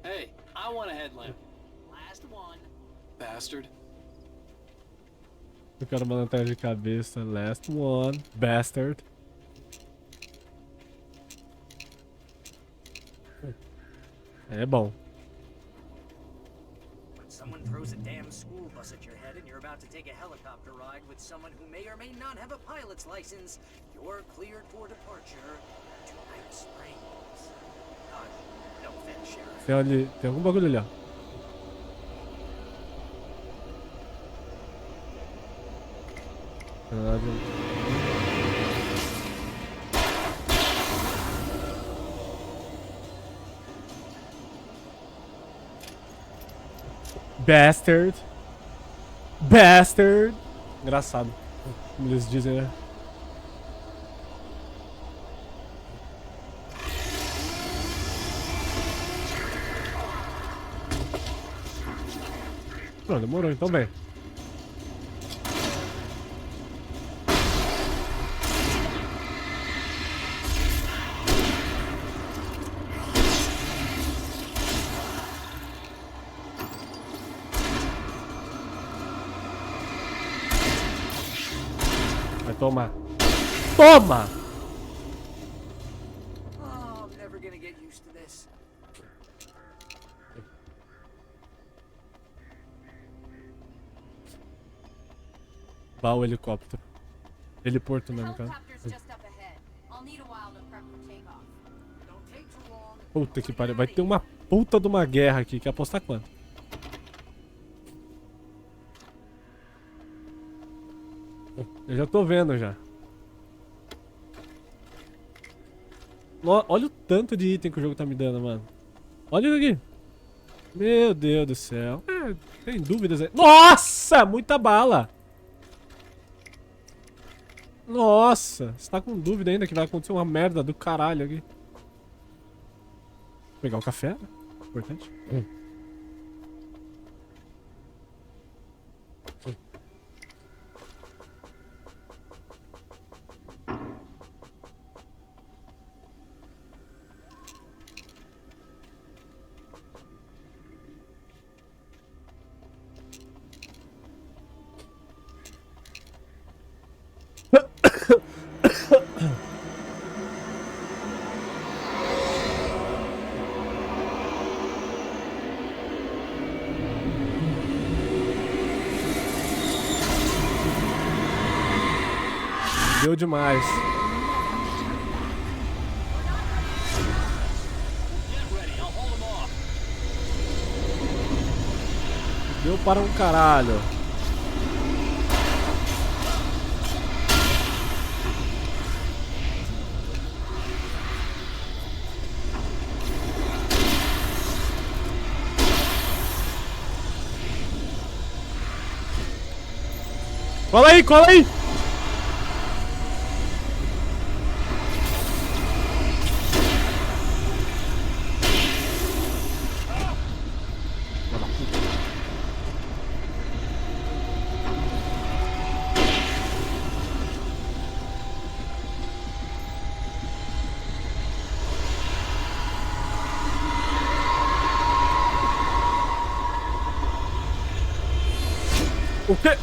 Hey, I want a headlamp.
Last one.
Bastard.
Eu quero uma lanterna de cabeça. Last one. Bastard. É bom.
When someone throws a damn school bus at your head and you're about to take a helicopter ride with someone who may or may not have a pilot's license, you're cleared for departure to Night Springs. No offense, Sheriff.
Tem algum bagulho ali, ó. Bastard. Bastard. Engraçado. Como eles dizem, né? Não, demorou, então bem. Vai tomar. Toma!
Oh, I'm never gonna get used to this.
Vá o helicóptero. Heliporto, né, no caso.
Helicopter's just up ahead. I'll need a while to prep for takeoff.
Don't take too long.
Puta que pariu. Vai ter uma puta de uma guerra aqui. Quer apostar quanto? Eu já tô vendo já. Olha o tanto de item que o jogo tá me dando, mano. Olha isso aqui. Meu Deus do céu. Tem dúvidas aí. Nossa! Muita bala! Nossa! Você tá com dúvida ainda que vai acontecer uma merda do caralho aqui. Vou pegar o café, né? Importante. Deu demais. Deu para um caralho. Cola aí, cola aí! O quê?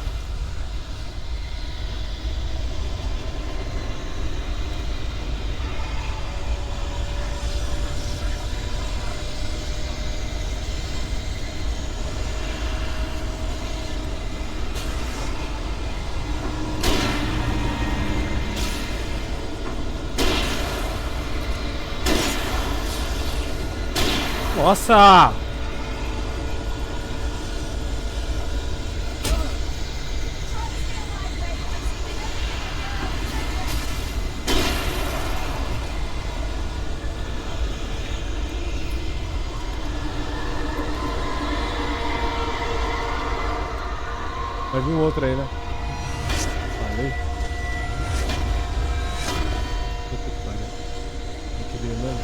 Nossa! Vai vir um outro aí, né? Falei. Puta que pariu. Tem que vir, mano.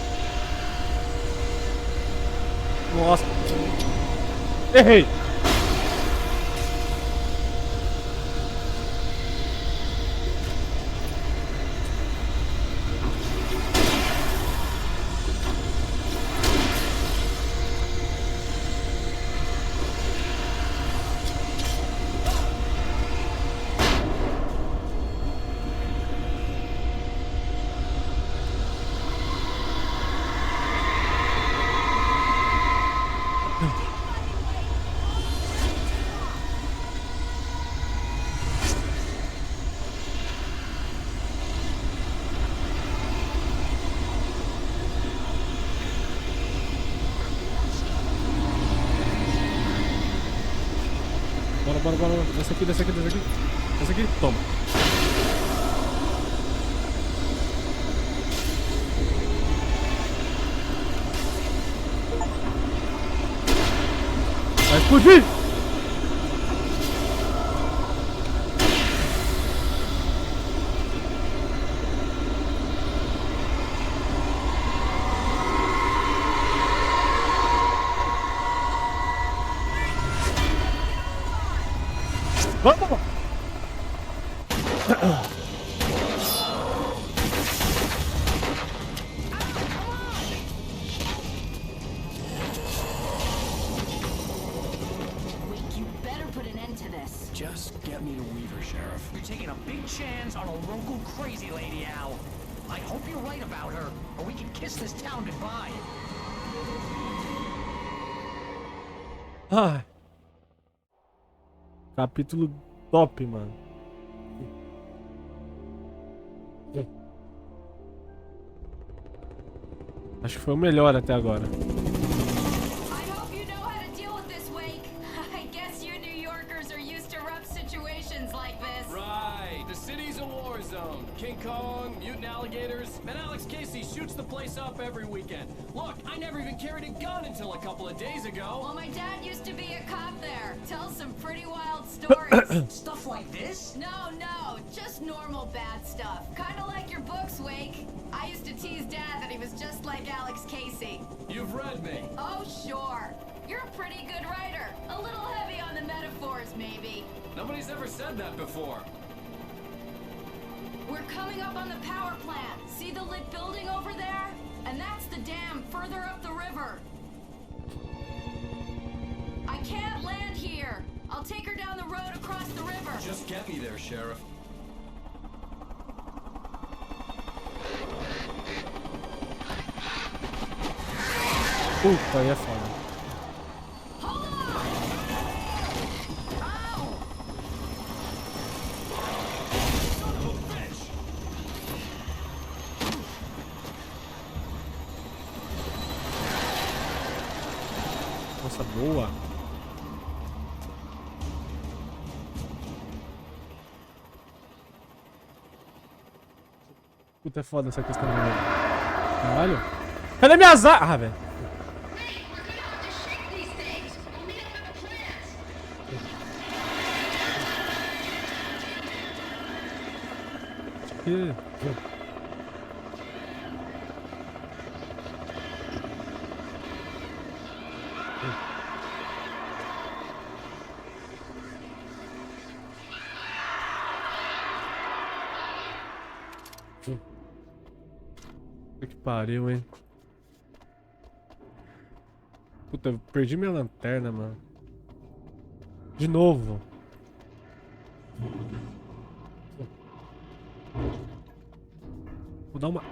Nossa. Errei. Bora. Desce aqui. Desce aqui. Toma. Vai explodir! Vamos!
You better put an end to this.
Just get me to Weaver, Sheriff.
You're taking a big chance on a local crazy lady, Al. I hope you're right about her, or we can kiss this town goodbye.
Ai. Capítulo top, mano. Acho que foi o melhor até agora.
I hope you know how to deal with this, Wake. I guess you New Yorkers are used to rough situations like this.
Right. The city's a war zone. King Kong, mutant alligators, and Alex Casey shoots the place up every weekend. Look, I never even carried a gun until a couple of days ago.
Well, my dad used to be a cop there. Tells some pretty wild stories.
Stuff like this?
No, just normal bad stuff. Kinda like your books, Wake. I used to tease Dad that he was just like Alex Casey.
You've read me.
Oh, sure. You're a pretty good writer. A little heavy on the metaphors, maybe.
Nobody's ever said that before.
We're coming up on the power plant. See the lit building over there? And that's the dam further up the river. I can't land here. I'll take her down the road across the river.
Just get me there, Sheriff.
Puta, aí é foda. Nossa, boa. Puta, é foda essa questão do jogo. Caralho. Cadê minhas armas? Ah, velho. aqui. Que pariu, hein? Puta, eu perdi minha lanterna, mano. De novo. Vou dar uma...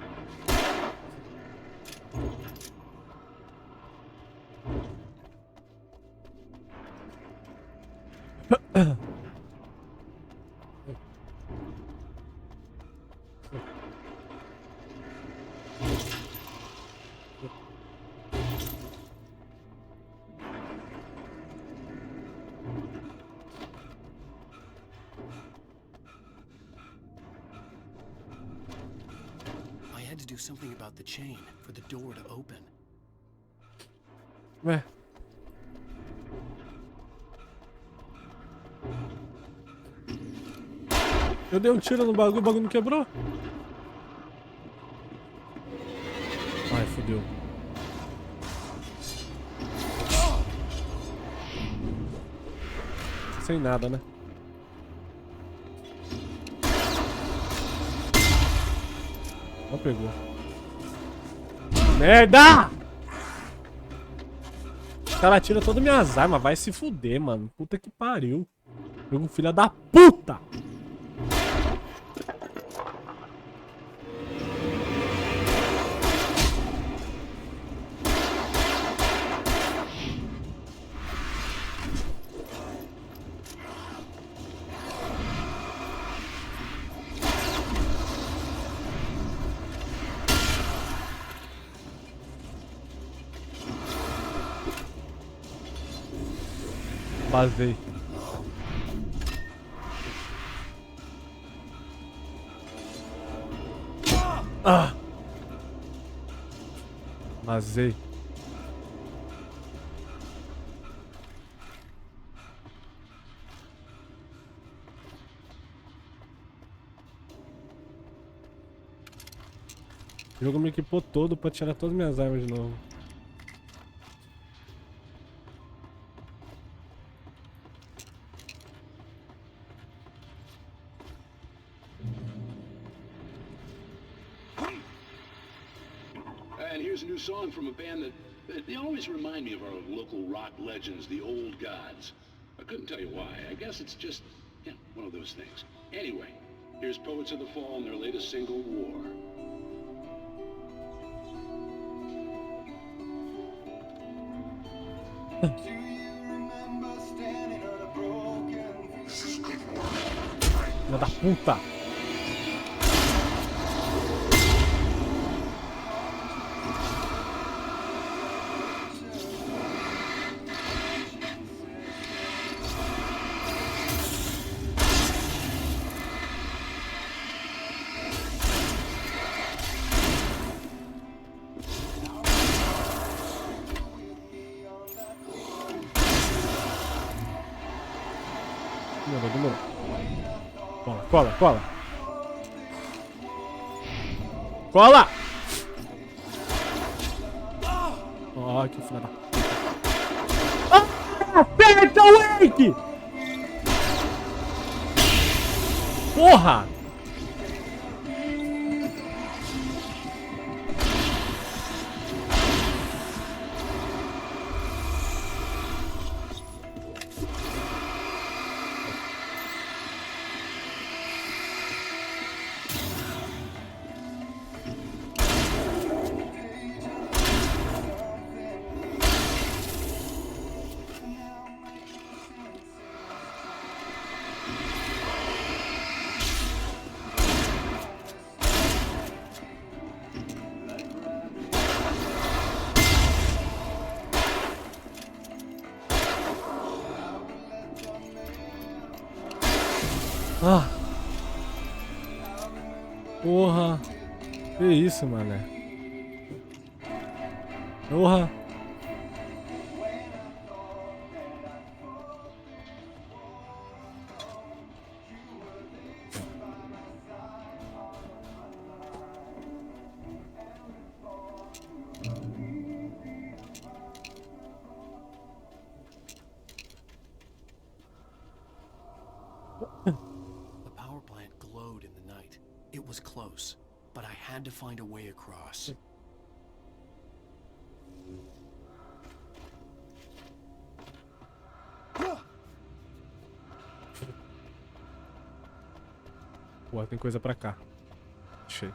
I had to do something about the chain for the door to open.
Ué. Eu dei um tiro no bagulho, o bagulho não quebrou? Ai, fodeu. Sem nada, né? Não pegou. Merda! O cara tira todas minhas armas, vai se fuder, mano. Puta que pariu. Jogo filha da puta! Vazei. Ah! Vazei. O jogo me equipou todo pra tirar todas as minhas armas de novo.
And here's a new song from a band that they always remind me of our local rock legends, the Old Gods. I couldn't tell you why. I guess it's just, yeah, one of those things. Anyway, here's Poets of the Fall and their latest single, War.
Filha da puta! Demorou. Cola, cola. Cola! Ó, que filha da... Ah! Aperta o Wake! Porra! Ah! Porra! Que isso, mané? Porra!
close, but I had to find a way across.
Pô, tem coisa pra cá. Achei.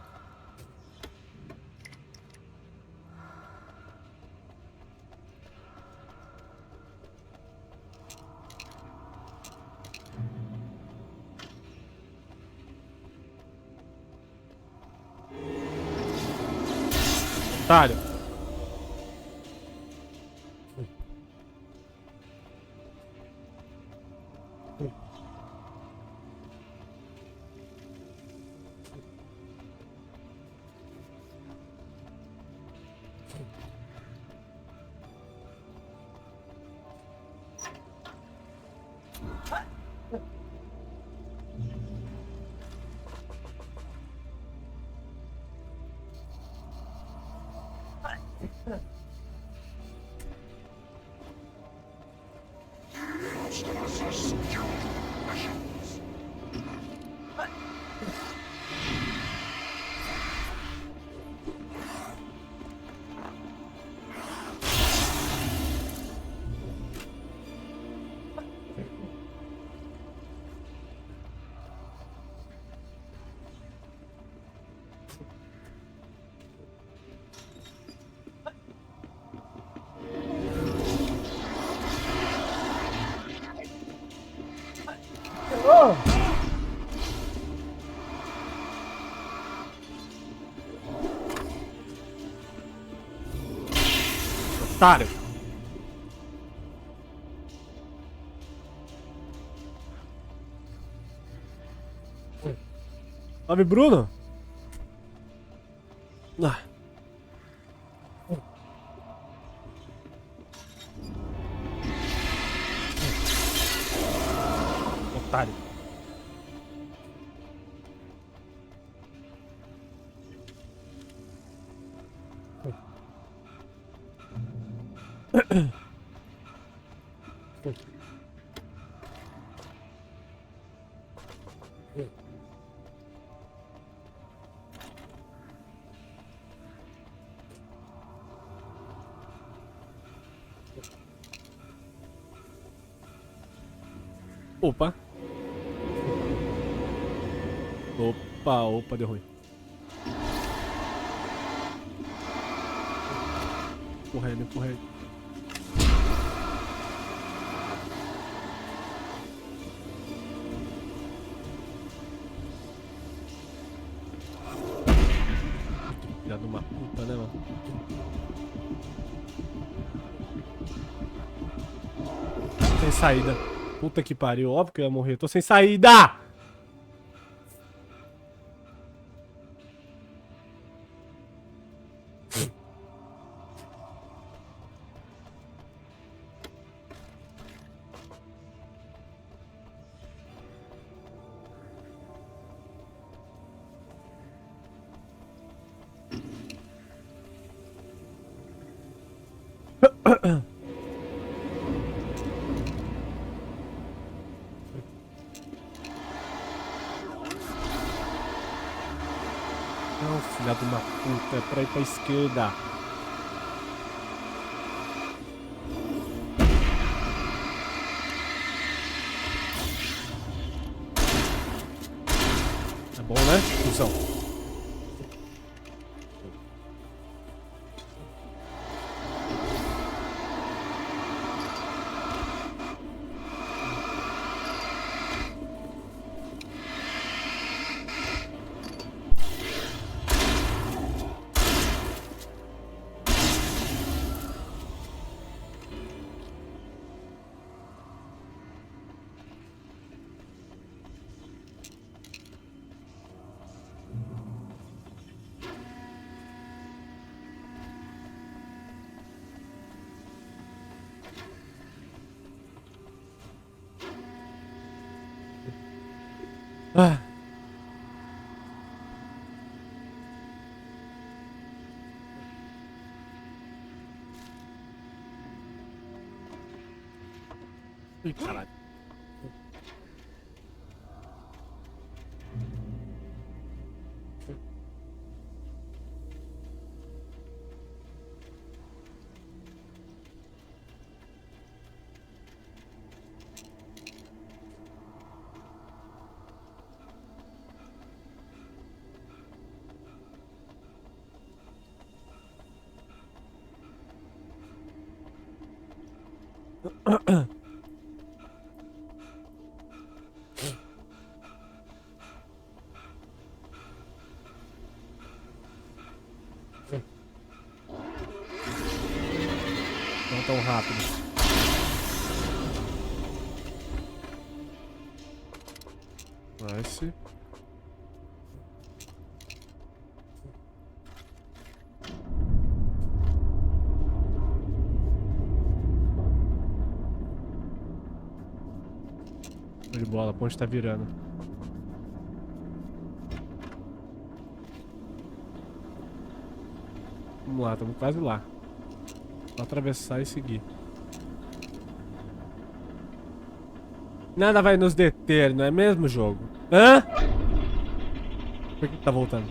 Otário. Otário. Salve, Bruno. Ah. Otário. Opa. Opa, deu ruim. Empurra ele. Filha de uma puta, né, mano? Sem saída. Puta que pariu, óbvio que eu ia morrer. Tô sem saída! Não, filha de uma puta, é pra ir pra esquerda. É bom, né? Fusão. Ah. Ih, caralho. Não tão rápido. Nice. De bola, a ponte tá virando. Vamos lá, estamos quase lá. Só atravessar e seguir. Nada vai nos deter, não é mesmo, jogo? Hã? Por que tá voltando?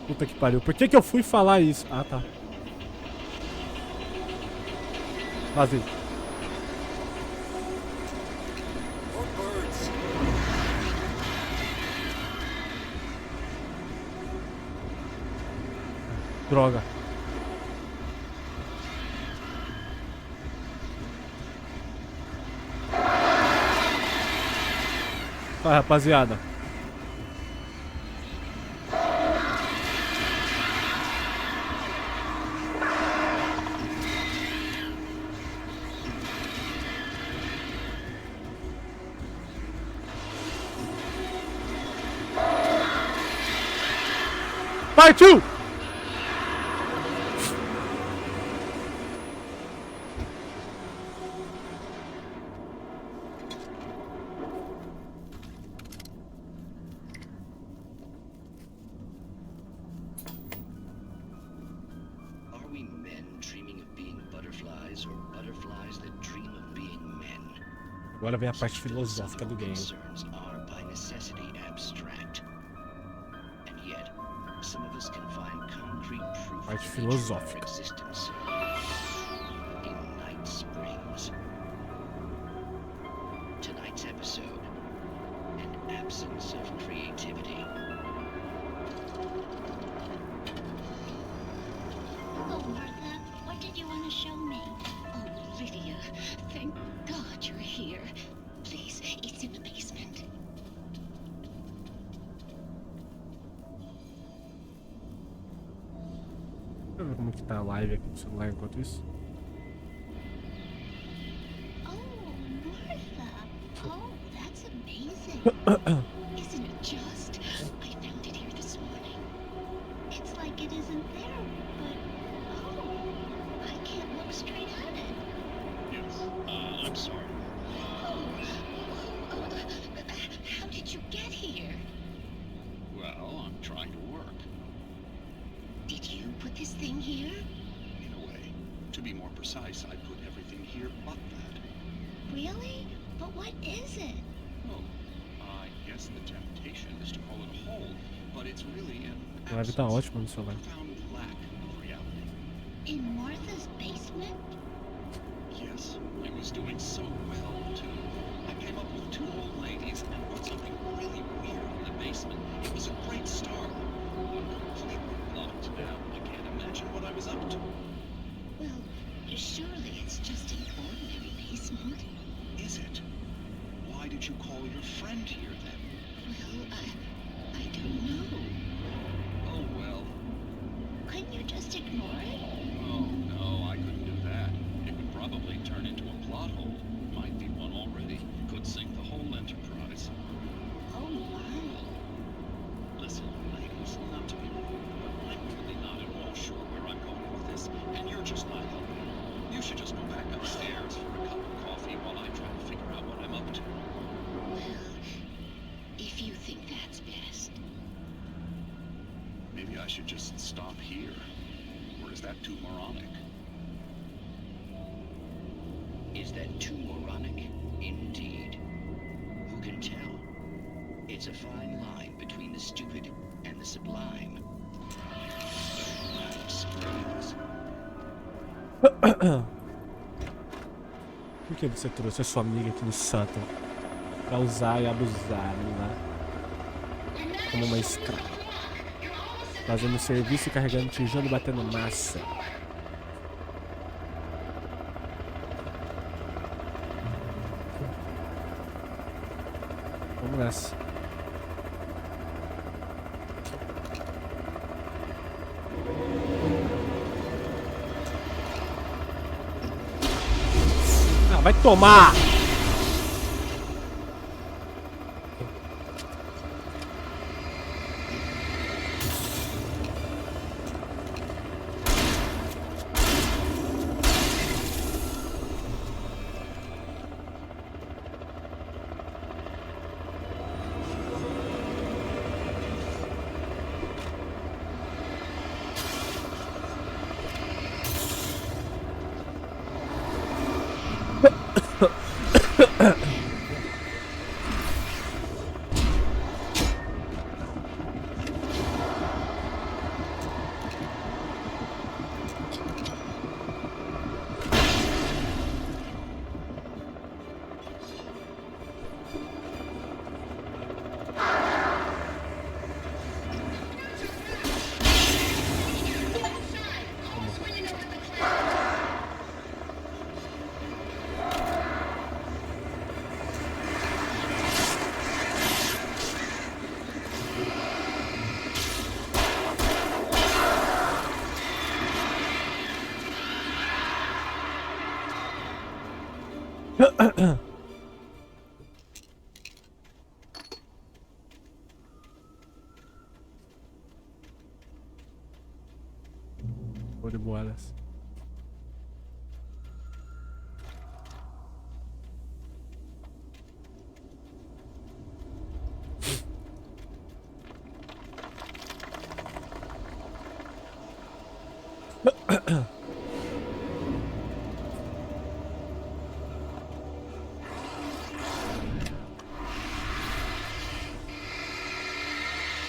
Puta que pariu. Por que eu fui falar isso? Ah, tá. Vazio. Droga. Vai, rapaziada. Partiu! Agora vem a parte filosófica do game. Parte filosófica.
Tonight's episode, an absence of creativity.
Hello, Martha. What did you want to show me? Oh, Lydia. Thank God you're here. Please, it's in the basement.
Deixa eu ver como que tá a live aqui no celular enquanto isso.
Isn't it just? I found it here this morning. It's like it isn't there, but oh, I can't look straight at it.
Yes, I'm sorry.
How did you get here?
Well, I'm trying to work.
Did you put this thing here?
In a way. To be more precise, I put everything here but that.
Really? But what is it?
Oh, I guess the temptation is to call it a hole, but it's really an
A live tá ótima no celular.
profound lack of reality.
In Martha's basement?
Yes, it was doing so well, too. I came up with 2 old ladies and put something really weird in the basement. It was a great start. I'm completely locked down. I can't imagine what I was up to.
Well, surely it's just an ordinary basement.
Is it? Why did you call your friend here then?
Well, I don't know.
Oh well.
Couldn't you just ignore it?
Oh no, I couldn't do that. It would probably turn into a plot hole. Might be one already. Could sink the whole enterprise.
Oh my.
Listen, ladies, not to be rude, but I'm really not at all sure where I'm going with this, and you're just not helping. You should just go back upstairs for a cup of coffee while I try to figure out what I'm up to.
Well, if you think that's best.
Maybe I should just stop here. Or is that too moronic?
Is that too moronic? Indeed. Who can tell? It's a fine line between the stupid and the sublime. Night springs.
Por que você trouxe a sua amiga aqui no sótão? Pra usar e abusar, né? Como uma escrava. Fazendo serviço e carregando tijolo e batendo massa. Vamos nessa. Ah, vai tomar! Vou de boas.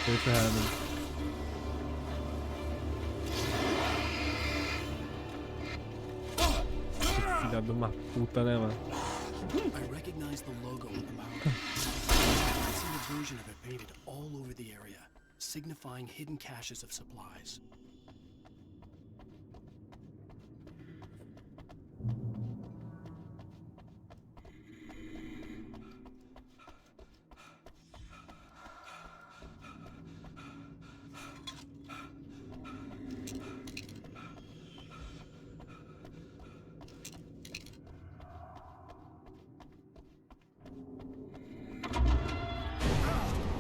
Foi ferrado. Filha de uma puta, né, mano?
I recognize the logo on the mountain. I've seen a version of it painted all over the area, signifying hidden caches of supplies.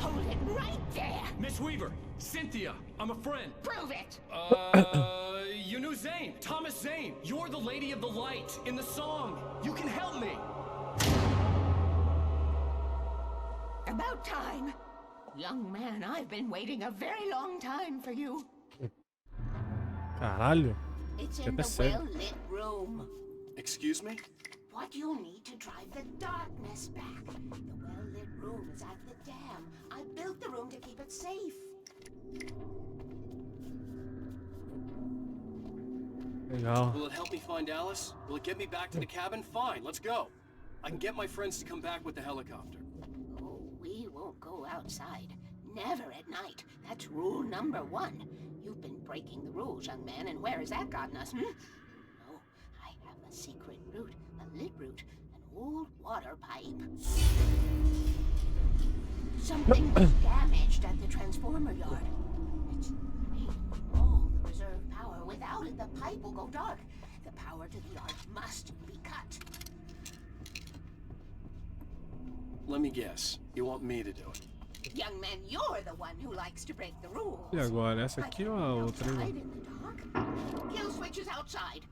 Hold it right there!
Miss Weaver, Cynthia, I'm a friend.
Prove it!
You knew Zane, Thomas Zane. You're the Lady of the Light in the song. You can help me.
About time. Young man, I've been waiting a very long time for you.
Caralho.
It's
Que
in the
sério.
well-lit room.
Excuse me?
What you'll need to drive the darkness back. The well-lit room is at the dam. I built the room to keep it safe.
Legal.
Will it help me find Alice? Will it get me back to the cabin? Fine, let's go. I can get my friends to come back with the helicopter.
Oh, we won't go outside. Never at night. That's rule number 1. You've been breaking the rules, young man, and where has that gotten us, No, I have a secret route, a lit route, an old water pipe. Something was damaged at the transformer yard. It's drained all the reserve power. Without it, the pipe will go dark. The power to the yard must be cut.
Let me guess. You want me to do it?
Young man, you're the one who likes to break the rules.
E agora, essa aqui ou a outra?
Outside
Hein?
in the dark. Kill switch is outside.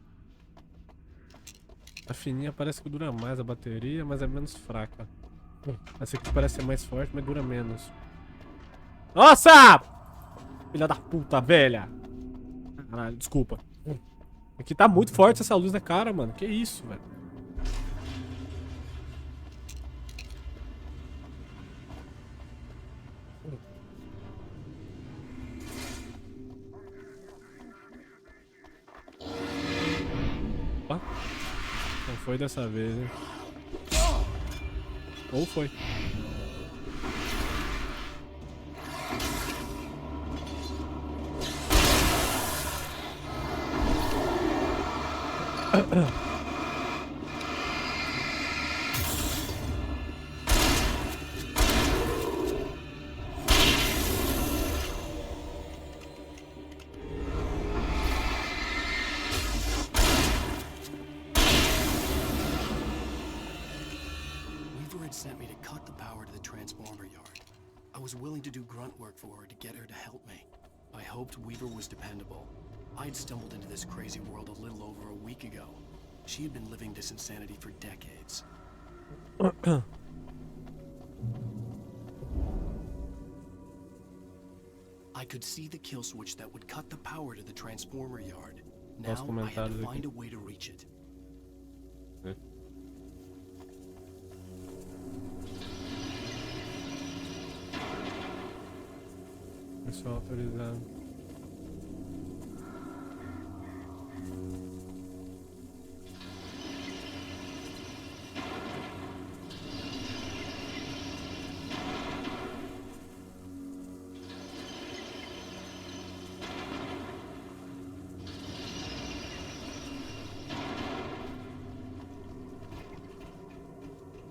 A fininha parece que dura mais a bateria, mas é menos fraca. Essa aqui parece ser mais forte, mas dura menos. Nossa! Filha da puta, velha! Caralho, desculpa. Aqui tá muito forte essa luz na cara, mano. Que isso, velho? Opa. Não foi dessa vez, hein? Ou foi?
had sent me to cut the power to the transformer yard. I was willing to do grunt work for her to get her to help me. I hoped Weaver was dependable. I'd stumbled into this crazy world a little over a week ago. She had been living this insanity for decades. I could see the kill switch that would cut the power to the transformer yard. Now I had to find a way to reach it.
Pessoal autorizado.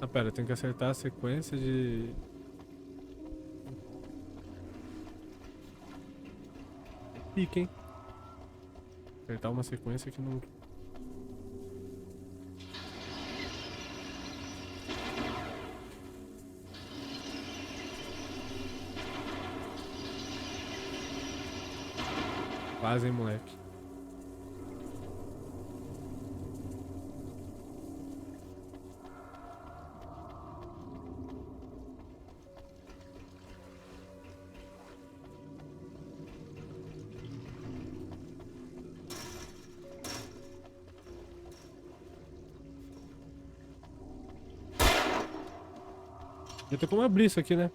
Ah, pera, tem que acertar a sequência de... Pica, hein? Acertar uma sequência que não... Quase, hein, moleque. Já tem como abrir isso aqui, né?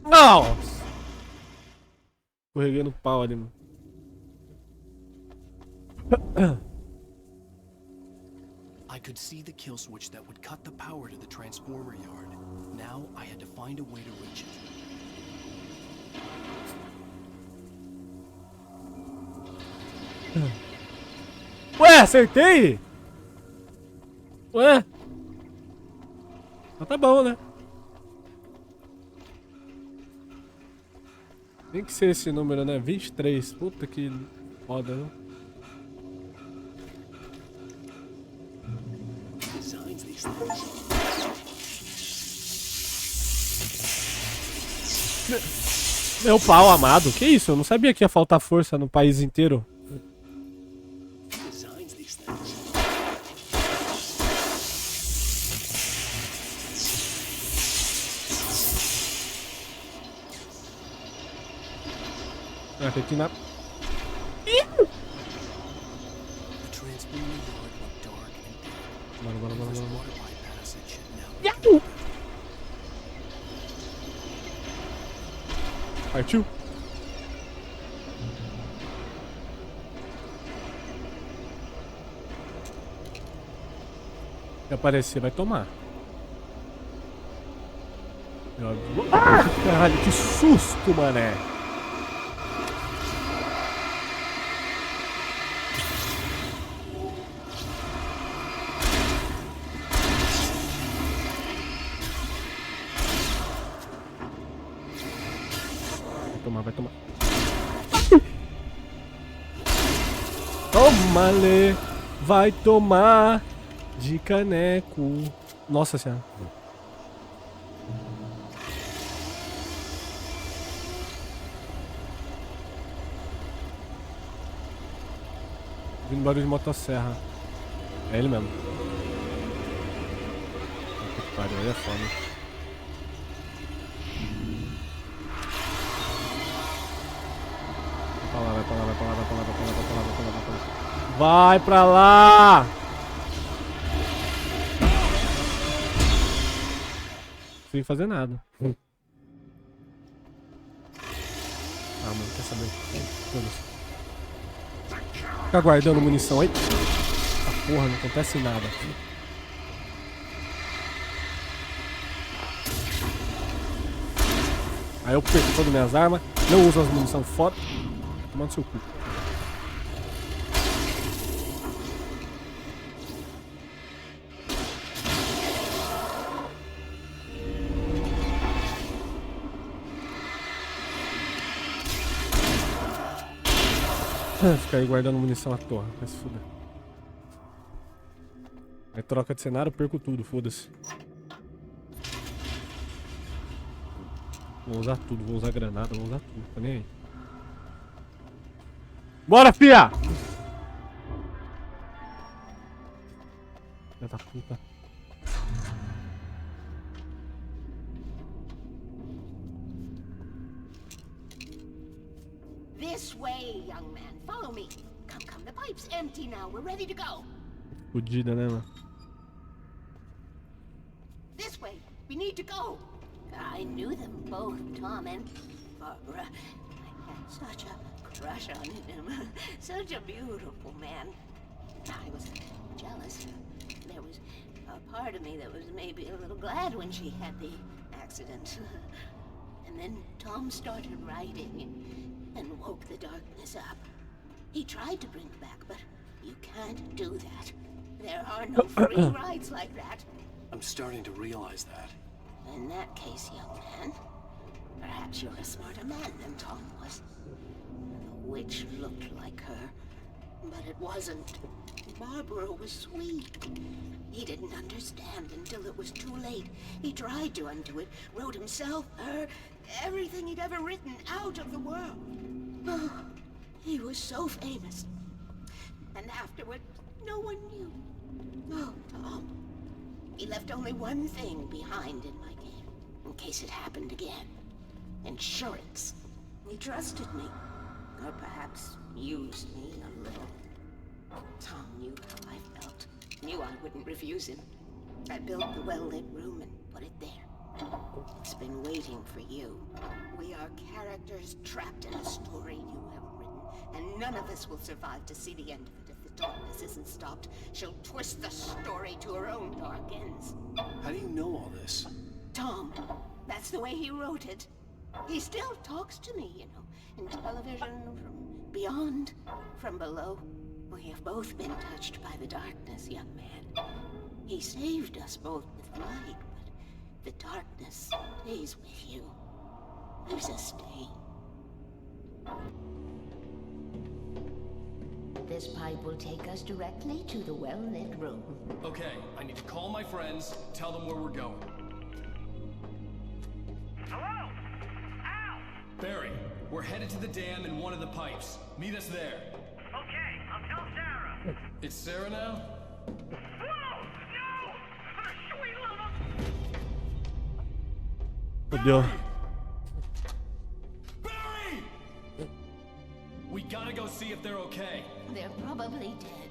Nossa! Escorreguei no pau ali, mano.
I could see the kill switch that would cut the power to the transformer yard. Now I had to find a way to reach it.
Ué, acertei? Ué? Mas tá bom, né? Tem que ser esse número, né? 23. Puta que foda, né? Meu pau amado, que isso? Eu não sabia que ia faltar força no país inteiro. Ah, tem que ir na... Bora, bora, bora, bora, bora. Yahoo! Partiu. Se aparecer, vai tomar. Ah, caralho, que susto, mané. Vai tomar. Toma-lhe, vai tomar de caneco. Nossa senhora. Vindo barulho de motosserra. É ele mesmo. Puta que pariu, aí é foda. Vai pra lá, vai pra lá, vai pra lá, vai pra lá, vai pra lá, vai pra lá, vai pra lá, vai pra lá. Vai pra lá! Sem fazer nada. Ah, mano, quer saber? Fica guardando munição aí. Essa porra, não acontece nada. Aí eu perco todas as minhas armas, não uso as munição foda. Tomando seu cu. Ficar aí guardando munição à toa, vai se fuder. Aí troca de cenário, perco tudo, foda-se. Vou usar tudo, vou usar granada, vou usar tudo, tá nem aí. Bora, fia! Filha da puta.
This way, young man. Follow me. Come, come. The pipe's empty now. We're ready to go.
Fudida, né, mano?
This way. We need to go. I knew them both, Tom and Barbara. I had such a crush on him. Such a beautiful man. I was jealous. There was a part of me that was maybe a little glad when she had the accident. And then Tom started writing and woke the darkness up. He tried to bring it back, but you can't do that. There are no free rides like that.
I'm starting to realize that.
In that case, young man, perhaps you're a smarter man than Tom was. The witch looked like her, but it wasn't. Barbara was sweet. He didn't understand until it was too late. He tried to undo it, wrote himself, her, everything he'd ever written out of the world. Oh, he was so famous. And afterward, no one knew. Oh, Tom. He left only one thing behind in my game, in case it happened again. Insurance. He trusted me. Or perhaps used me a little. Tom knew how I felt. Knew I wouldn't refuse him. I built the well-lit room and put it there. It's been waiting for you. We are characters trapped in a story you have written, and none of us will survive to see the end of it if the darkness isn't stopped. She'll twist the story to her own dark ends.
How do you know all this?
Tom, that's the way he wrote it. He still talks to me, you know, in television, from beyond, from below. We have both been touched by the darkness, young man. He saved us both with light, but the darkness stays with you. There's a stain.
This pipe will take us directly to the well-lit room.
Okay, I need to call my friends, tell them where we're going.
Hello? Al!
Barry, we're headed to the dam in one of the pipes. Meet us there.
Okay, I'll tell Sarah.
It's Sarah now?
Whoa! No! Sweet little...
Fudeu.
Barry! We gotta go see if they're okay.
They're probably dead.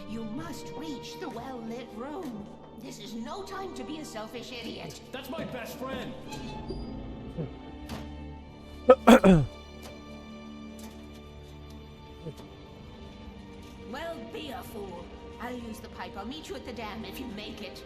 You must reach the well-lit room. This is no time to be a selfish idiot.
That's my best friend.
Well, be a fool. I'll use the pipe. I'll meet you at the dam if you make it.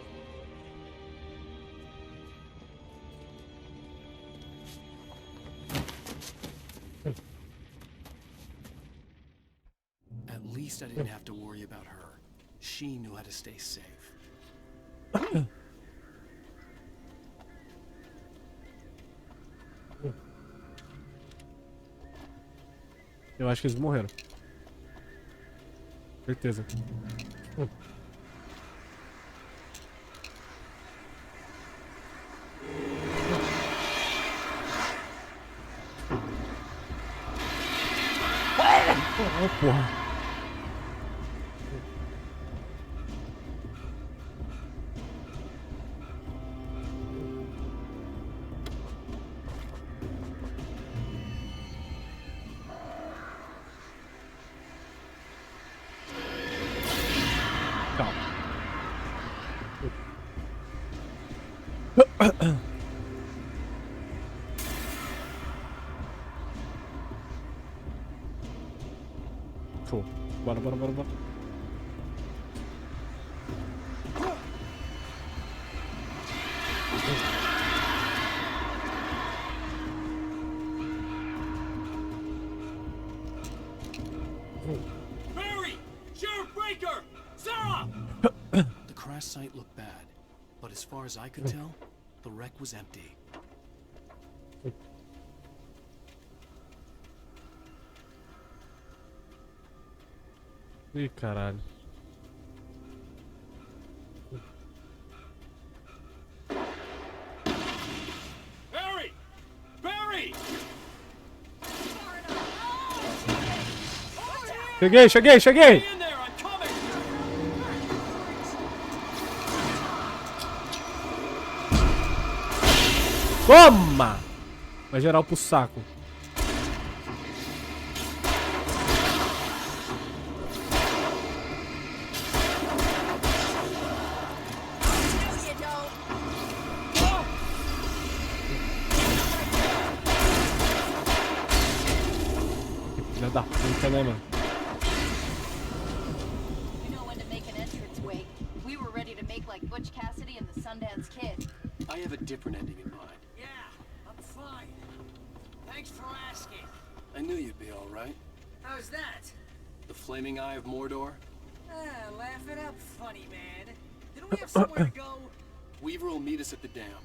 At least I didn't have to worry about her. She knew how to stay safe.
Eu acho que eles morreram. Certeza. Oh, porra. Show. Bora, bora, bora, bora.
Barry! Sheriff Breaker! Sarah!
The crash site looked bad, but as far as I could tell, the wreck was empty.
Ih, caralho.
Barry! Barry!
Cheguei, cheguei, cheguei!
In there, I'm coming!
Toma! Vai geral pro saco. Filha da puta, né, mano?
You know when to make an entrance, Wake. We were ready to make like Butch Cassidy and the Sundance Kid.
I have a different ending in mind.
Yeah, I'm fine. Thanks for asking.
I knew you'd be all right.
How's that?
The flaming eye of Mordor?
Laugh it up, funny man. Didn't we have somewhere to go?
Weaver will meet us at the dam.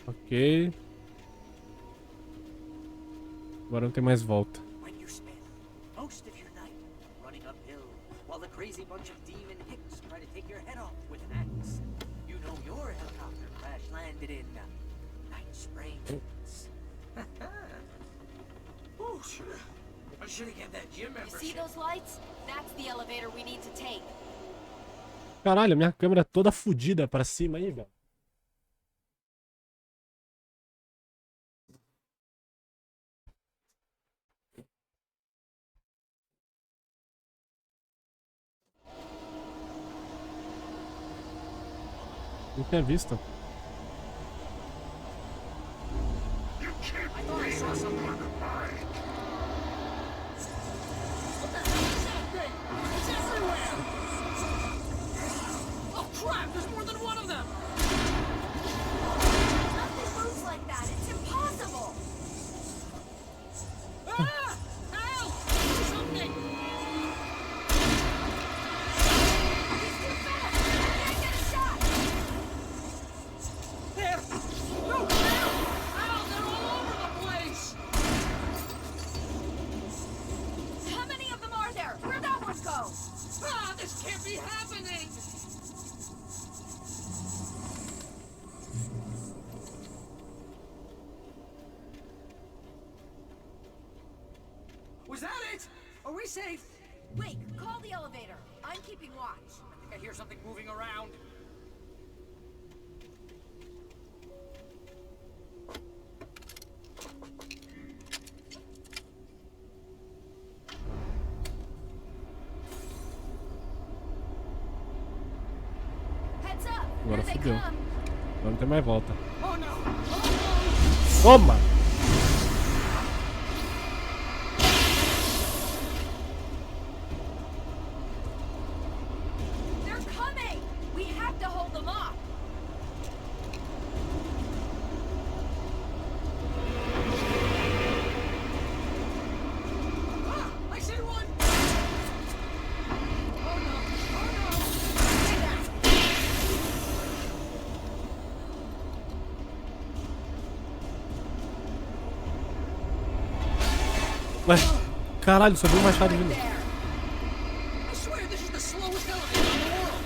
Ok. Agora não tem mais volta.
When you spend most of your night running uphill while the crazy bunch of demon hicks try to take your head off with an axe, you know your helicopter crash landed in Night Springs. Oh, I should have given that gym
You
membership.
see those lights? That's the elevator we need to take.
Caralho, minha câmera é toda fodida pra cima aí, velho. Não tinha visto.
I thought I saw something. What the hell is that thing? It's everywhere! Oh crap, there's more than one of them!
Nothing moves like that. It's impossible.
Ah! Help! Something!
He's too fast. I can't get a shot.
There! No! Ow! They're all over the place!
How many of them are there? Where'd that one go?
Ah! This can't be happening! Was that it? Are we safe?
Wait, call the elevator. I'm keeping watch.
I think I hear something moving around.
Heads up.
Agora
Here they
fudeu.
come.
Agora não tem mais volta.
Oh no!
Toma!
They're coming. We have to hold them off.
Ah! I see one! Oh no! Oh no!
Ué, caralho, só viu o machado vindo.
I swear this is the slowest elevator in the world!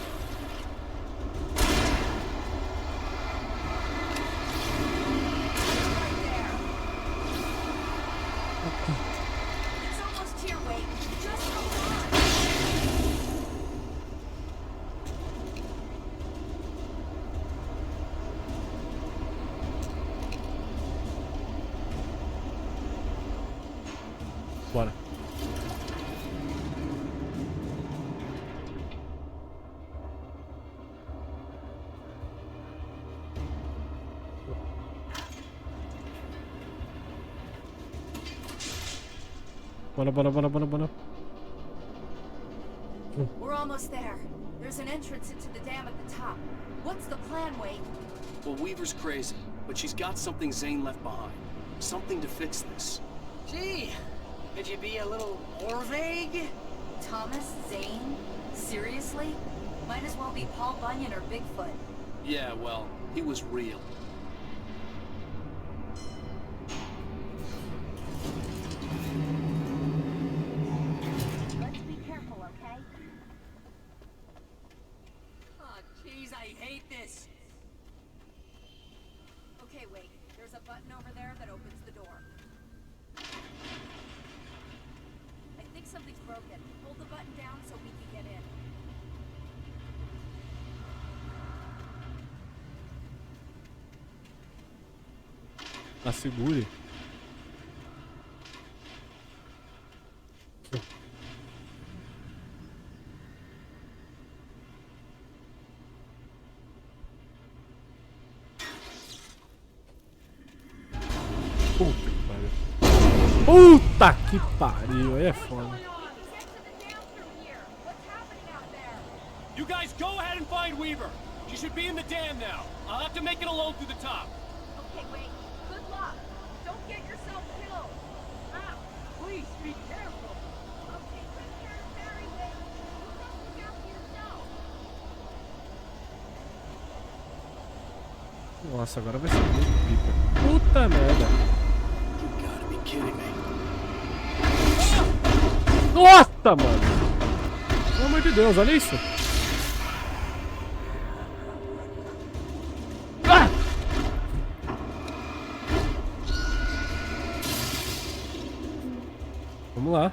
It's almost here, Wake. Just hold on.
Bora. Bora, bora, bora, bora, bora.
We're almost there. There's an entrance into the dam at the top. What's the plan, Wake?
Well, Weaver's crazy, but she's got something Zane left behind. Something to fix this.
Gee, could you be a little more vague?
Thomas Zane? Seriously? Might as well be Paul Bunyan or Bigfoot.
Yeah, well, he was real.
I hate this.
Okay, wait. There's a button over there that opens the door. I think something's broken. Hold the button down so we can get in.
Ah, segure. Puta que pariu, aí é foda.
You guys go ahead and find Weaver. She should be in the dam now. I'll have to make it alone through the top.
Okay, wait. Good luck. Don't get yourself killed.
Ah, please be careful.
I'll take good care of Barry, Wade. You just look out for yourself.
Nossa, agora vai ser muito pica. Puta merda.
You gotta be kidding me.
Nossa, mano. Pelo amor de Deus, olha isso. Ah! Vamos lá.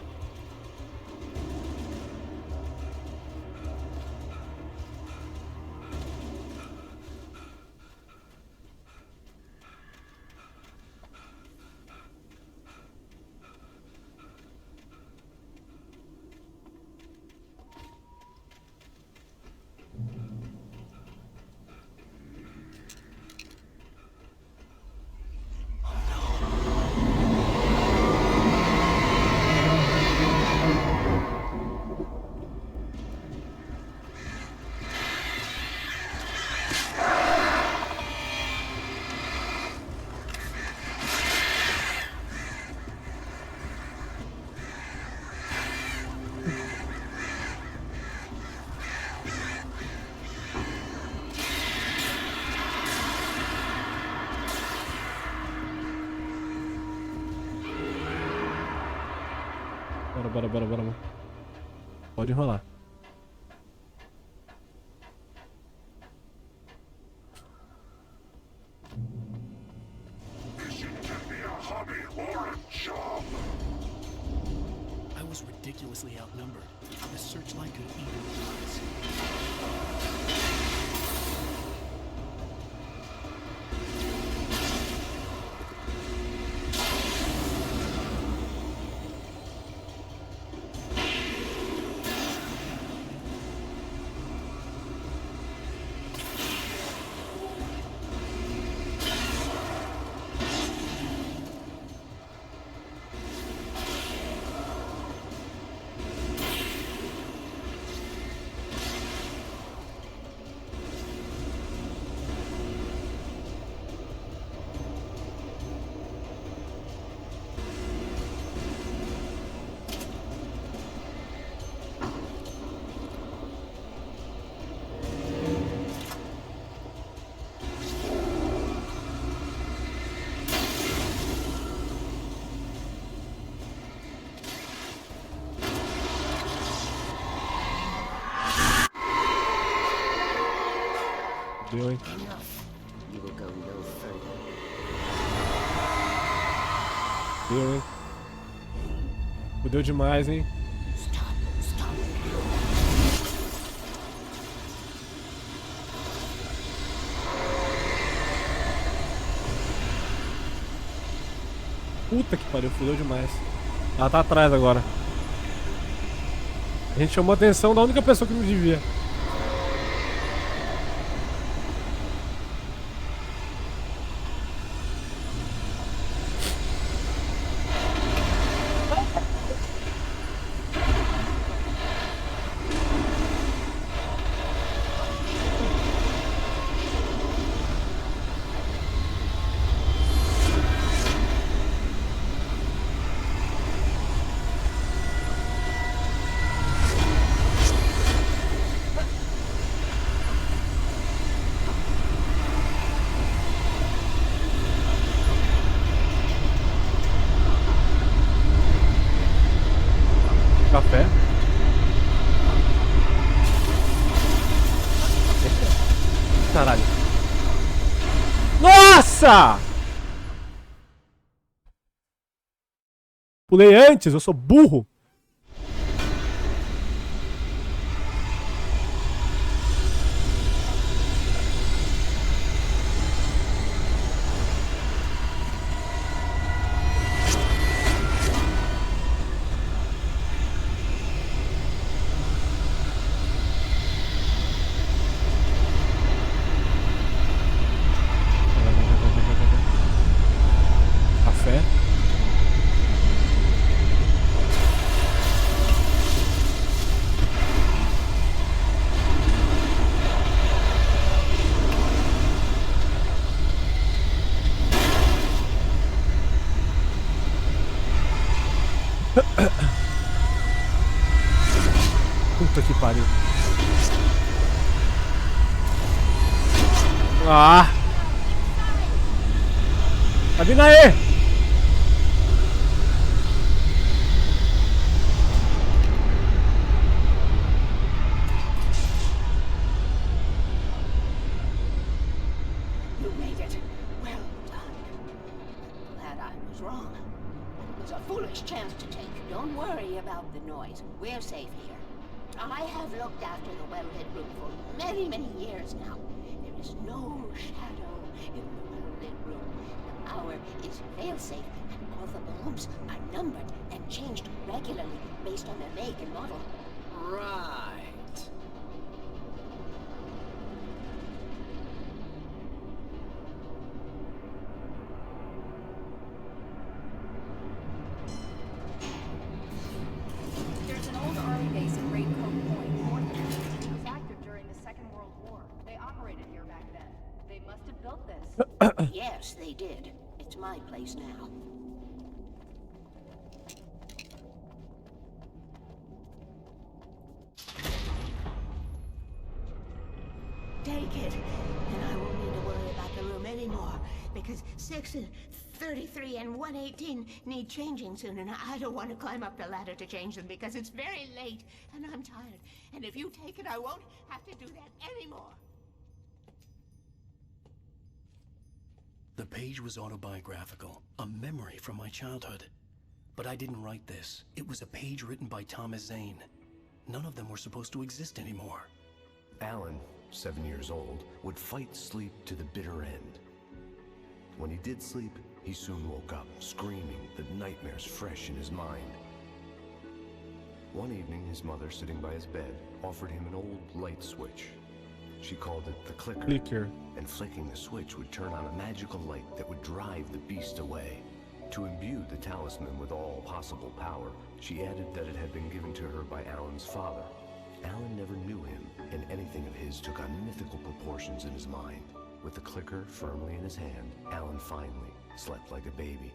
Bora. Pode enrolar.
I was ridiculously outnumbered. The searchlight could have eaten me once.
Deu, hein?
You will go no further.
Deu, hein? Fudeu demais, hein? Puta que pariu, fudeu demais. Ela tá atrás agora. A gente chamou a atenção da única pessoa que não devia. Nossa! Pulei antes, eu sou burro. Café. Puta que pariu. Ah! Tá vindo aí!
You made it. Well done. Glad I was wrong. It was a foolish chance to take. Don't worry about the noise. We're safe here. I have looked after the well-lit room for many, many years now. There is no shadow in the well-lit room. The power is fail-safe, and all the bulbs are numbered and changed regularly based on their make and model.
Right.
There's an old army base at Great Coat Point, north of here. It was active during the Second World War. They operated here back then. They must have built this.
Yes, they did. It's my place now. Take it, and I won't need to worry about the room anymore, because 6 and 33 and 118 need changing soon, and I don't want to climb up the ladder to change them because it's very late, and I'm tired. And if you take it, I won't have to do that anymore.
The page was autobiographical, a memory from my childhood. But I didn't write this. It was a page written by Thomas Zane. None of them were supposed to exist anymore.
Alan, 7 years old, would fight sleep to the bitter end. When he did sleep, he soon woke up, screaming, the nightmares fresh in his mind. One evening, his mother, sitting by his bed, offered him an old light switch. She called it the clicker, and flicking the switch would turn on a magical light that would drive the beast away. To imbue the talisman with all possible power, she added that it had been given to her by Alan's father. Alan never knew him, and anything of his took on mythical proportions in his mind. With the clicker firmly in his hand, Alan finally slept like a baby.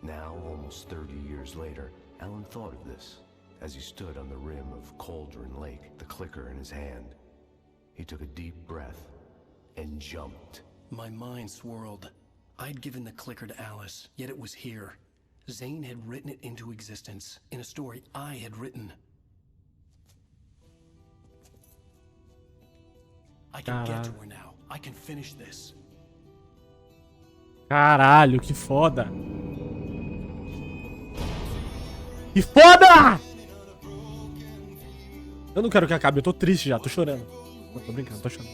Now, almost 30 years later, Alan thought of this as he stood on the rim of Cauldron Lake, the clicker in his hand. He took a deep breath and jumped.
My mind swirled. I'd given the clicker to Alice, yet it was here. Zane had written it into existence in a story I had written. I can get to her now. I can finish this.
Caralho, que foda. Que foda! Eu não quero que acabe, eu tô triste já, tô chorando. Não, tô brincando, tô chorando.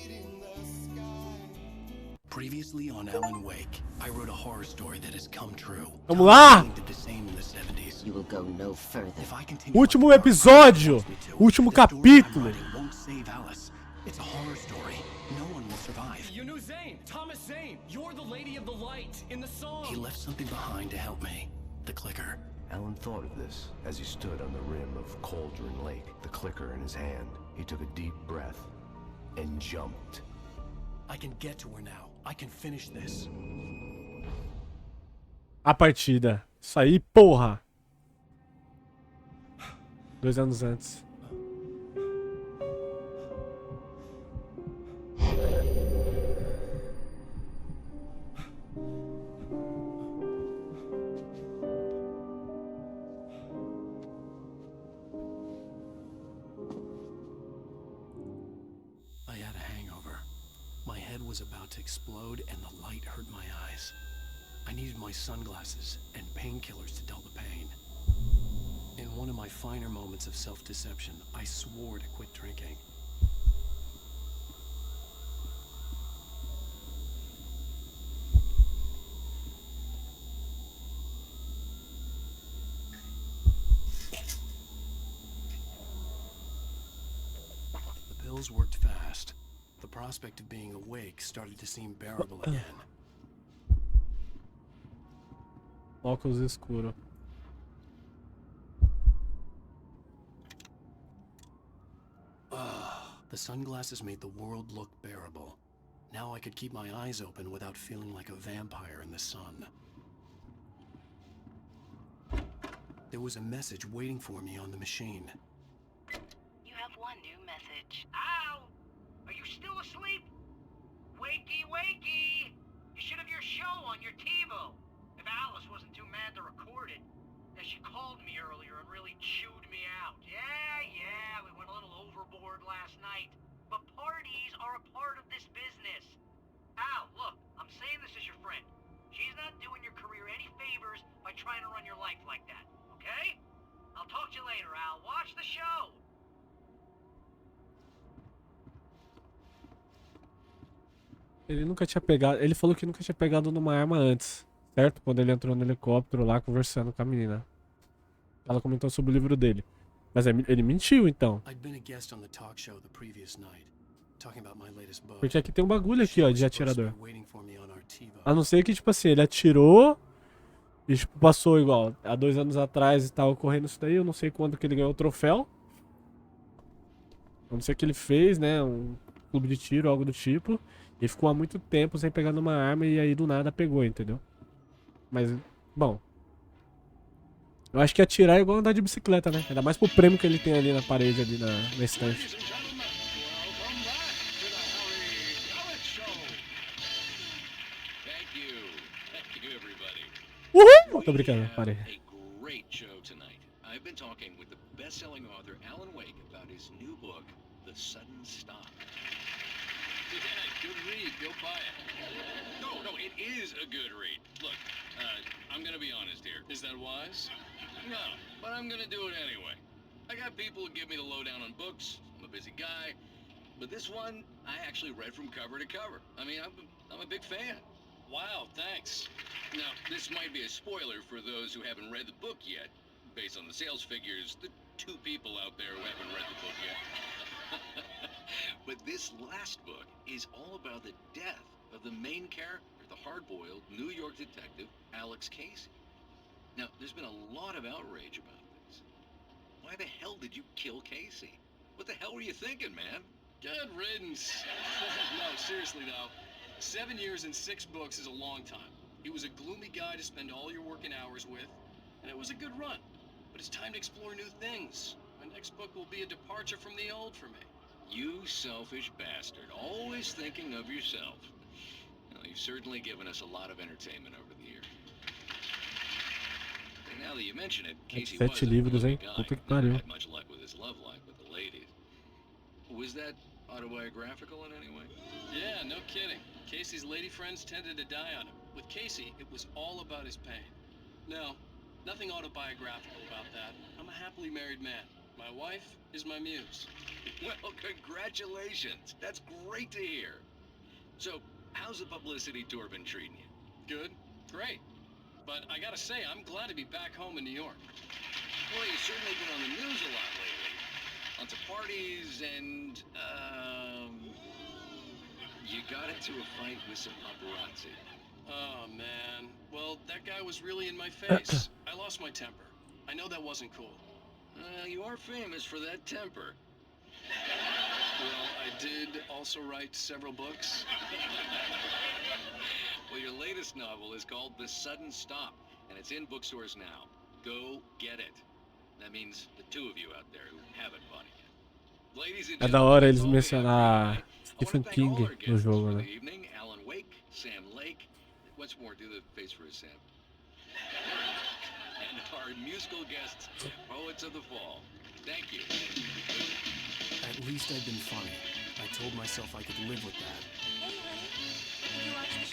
Previously on Alan Wake, I wrote a horror story that has come true.
Vamos lá!
Did the same in the 70s.
You will go no further.
If I continue
Último episódio, último capítulo.
won't save Alice. It's a horror story. No one will survive.
You knew Zane, Thomas Zane. You're the Lady of the Light in the song.
He left something behind to help me. The clicker.
Alan thought of this as he stood on the rim of Cauldron Lake, the clicker in his hand. He took a deep breath and jumped.
I can get to her now. I can finish this.
A partida. Isso aí, porra. 2 anos antes.
I had a hangover. My head head was about to explode and the light hurt my eyes. I needed my sunglasses and painkillers to dull the pain. In one of my finer moments of self-deception, I swore to quit drinking. The pills worked fast. The prospect of being awake started to seem bearable again.
Óculos escuro.
The sunglasses made the world look bearable. Now I could keep my eyes open without feeling like a vampire in the sun. There was a message waiting for me on the machine.
You have one new message. Ow! Are you still asleep? Wakey, wakey! You should have your show on your TiVo. If Alice wasn't too mad to record it. And she called me earlier and really chewed me out. Yeah, we went a little overboard last night. But parties are a part of this business. Al, look, I'm saying this as your friend. She's not doing your career any favors by trying to run your life like that, okay? I'll talk to you later, Al. Watch the show!
Ele nunca tinha pegado. Ele falou que nunca tinha pegado numa arma antes, certo? Quando ele entrou no helicóptero lá conversando com a menina. Ela comentou sobre o livro dele. Mas ele mentiu então. Porque aqui tem um bagulho aqui, ó, de atirador. A não ser que, tipo assim, ele atirou e tipo, passou igual. Há 2 anos atrás estava ocorrendo isso daí. Eu não sei quando que ele ganhou o troféu. A não ser que ele fez, né, um clube de tiro, algo do tipo. E ficou há muito tempo sem pegar numa arma e aí do nada pegou, entendeu? Mas, bom. Eu acho que atirar é igual andar de bicicleta, né? Ainda mais pro prêmio que ele tem ali na parede, ali na estante. Uhul! Tô brincando, parei.
Great show tonight. I've been talking with the best-selling author Alan Wake about his new book, The Sudden Stop. Yeah, good read. Go buy it. No, it is a good read. Look, I'm gonna be honest here. Is that wise? No, but I'm gonna do it anyway. I got people who give me the lowdown on books. I'm a busy guy. But this one, I actually read from cover to cover. I mean, I'm a big fan. Wow, thanks. Now, this might be a spoiler for those who haven't read the book yet. Based on the sales figures, the 2 people out there who haven't read the book yet. But this last book is all about the death of the main character, the hard-boiled New York detective, Alex Casey. Now, there's been a lot of outrage about this. Why the hell did you kill Casey? What the hell were you thinking, man?
Good riddance. No, seriously though. 7 years and 6 books is a long time. He was a gloomy guy to spend all your working hours with, and it was a good run. But it's time to explore new things. My next book will be a departure from the old for me.
You selfish bastard, always thinking of yourself. Well, you've certainly given us a lot of entertainment over the years. And now that you mention it, Casey was a
livros, hein?
guy.
Puta que
Never
pariu.
had much luck with his love life with the ladies. Was that autobiographical in any way?
Yeah, no kidding. Casey's lady friends tended to die on him. With Casey, it was all about his pain. No, nothing autobiographical about that. I'm a happily married man. My wife is my muse.
Well, congratulations. That's great to hear. So, how's the publicity tour been treating you?
Good, great. But I gotta say, I'm glad to be back home in New York.
Well, you've certainly been on the news a lot lately. Lots of parties and, you got into a fight with some paparazzi.
Oh, man. Well, that guy was really in my face. I lost my temper. I know that wasn't cool.
You are famous for that temper.
Well, I did also write several books.
Well, your latest novel is called The Sudden Stop, and it's in bookstores now. Go get it. That means the 2 of you out there who haven't bought it yet. Ladies and
É da hora eles mencionar Stephen King no jogo, né?
evening, Alan Wake, Sam Lake. Once more, do the face for a Sam. And our musical guests, Poets of the Fall. Thank you.
At least I'd been funny. I told myself I could live with that.
Hey, honey.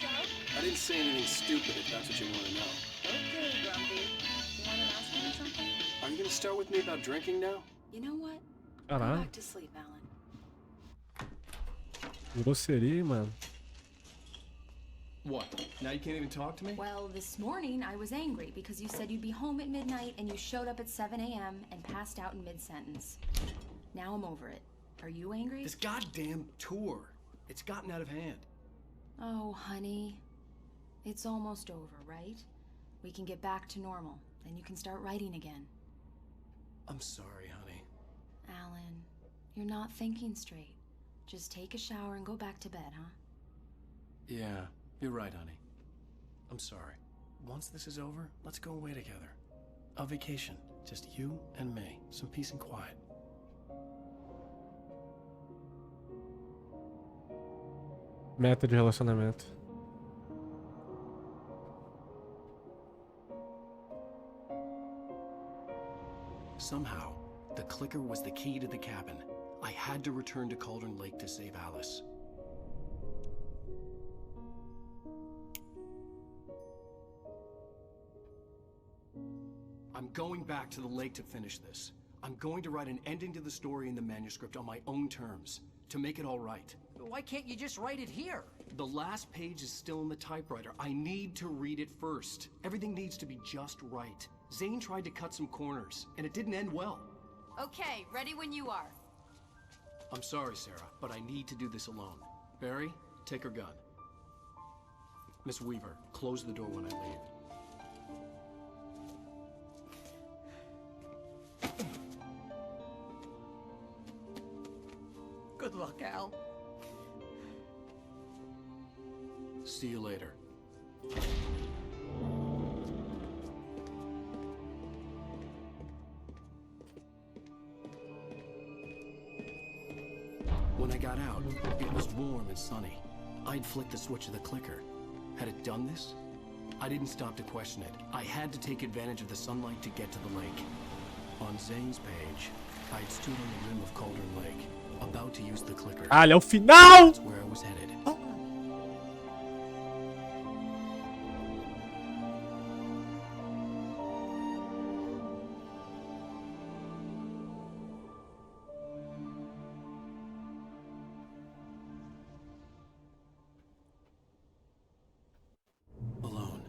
show?
I didn't say anything stupid if that's what you want to know.
Okay, Grumpy. You want to ask me something?
Are you gonna start with me about drinking now?
You know what? Go
Caralho.
back to sleep, Alan.
Grosseria, hein, mano.
What? Now you can't even talk to me?
Well, this morning I was angry because you said you'd be home at midnight and you showed up at 7 a.m. and passed out in mid-sentence. Now I'm over it. Are you angry?
This goddamn tour. It's gotten out of hand.
Oh, honey. It's almost over, right? We can get back to normal. Then you can start writing again.
I'm sorry, honey.
Alan, you're not thinking straight. Just take a shower and go back to bed, huh?
Yeah, you're right, honey. I'm sorry. Once this is over, let's go away together. A vacation. Just you and me. Some peace and quiet.
Meta de relacionamento.
Somehow, the clicker was the key to the cabin. I had to return to Cauldron Lake to save Alice. I'm going back to the lake to finish this. I'm going to write an ending to the story in the manuscript on my own terms, to make it all right.
Why can't you just write it here?
The last page is still in the typewriter. I need to read it first. Everything needs to be just right. Zane tried to cut some corners, and it didn't end well.
Okay, ready when you are.
I'm sorry, Sarah, but I need to do this alone. Barry, take her gun. Miss Weaver, close the door when I leave.
Good luck, Al.
See you later. When I got out, it was warm and sunny. I'd flicked the switch of the clicker. Had it done this? I didn't stop to question it. I had to take advantage of the sunlight to get to the lake. On Zane's page, I'd stood on the rim of Cauldron Lake, about to use the clicker.
Olha, é o final!
That's where I was headed. Alone,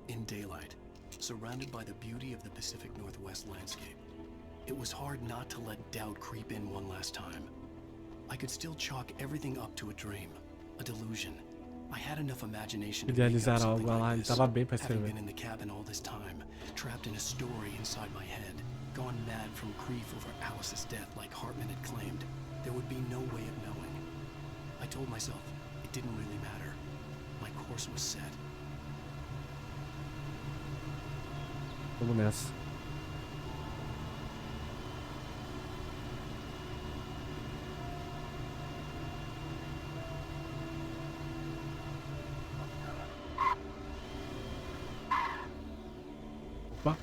in daylight, surrounded by the beauty of the Pacific Northwest landscape. It was hard not to let doubt creep in one last time. I could still chalk everything up to a dream, a delusion. I had enough imagination to make up
Idealizar
something
algo lá,
like
ele
this,
tava bem pra
having
escrever.
been in the cabin all this time, trapped in a story inside my head, gone mad from grief over Alice's death like Hartman had claimed. There would be no way of knowing. I told myself it didn't really matter. My course was set.
Vamos nessa. Opa.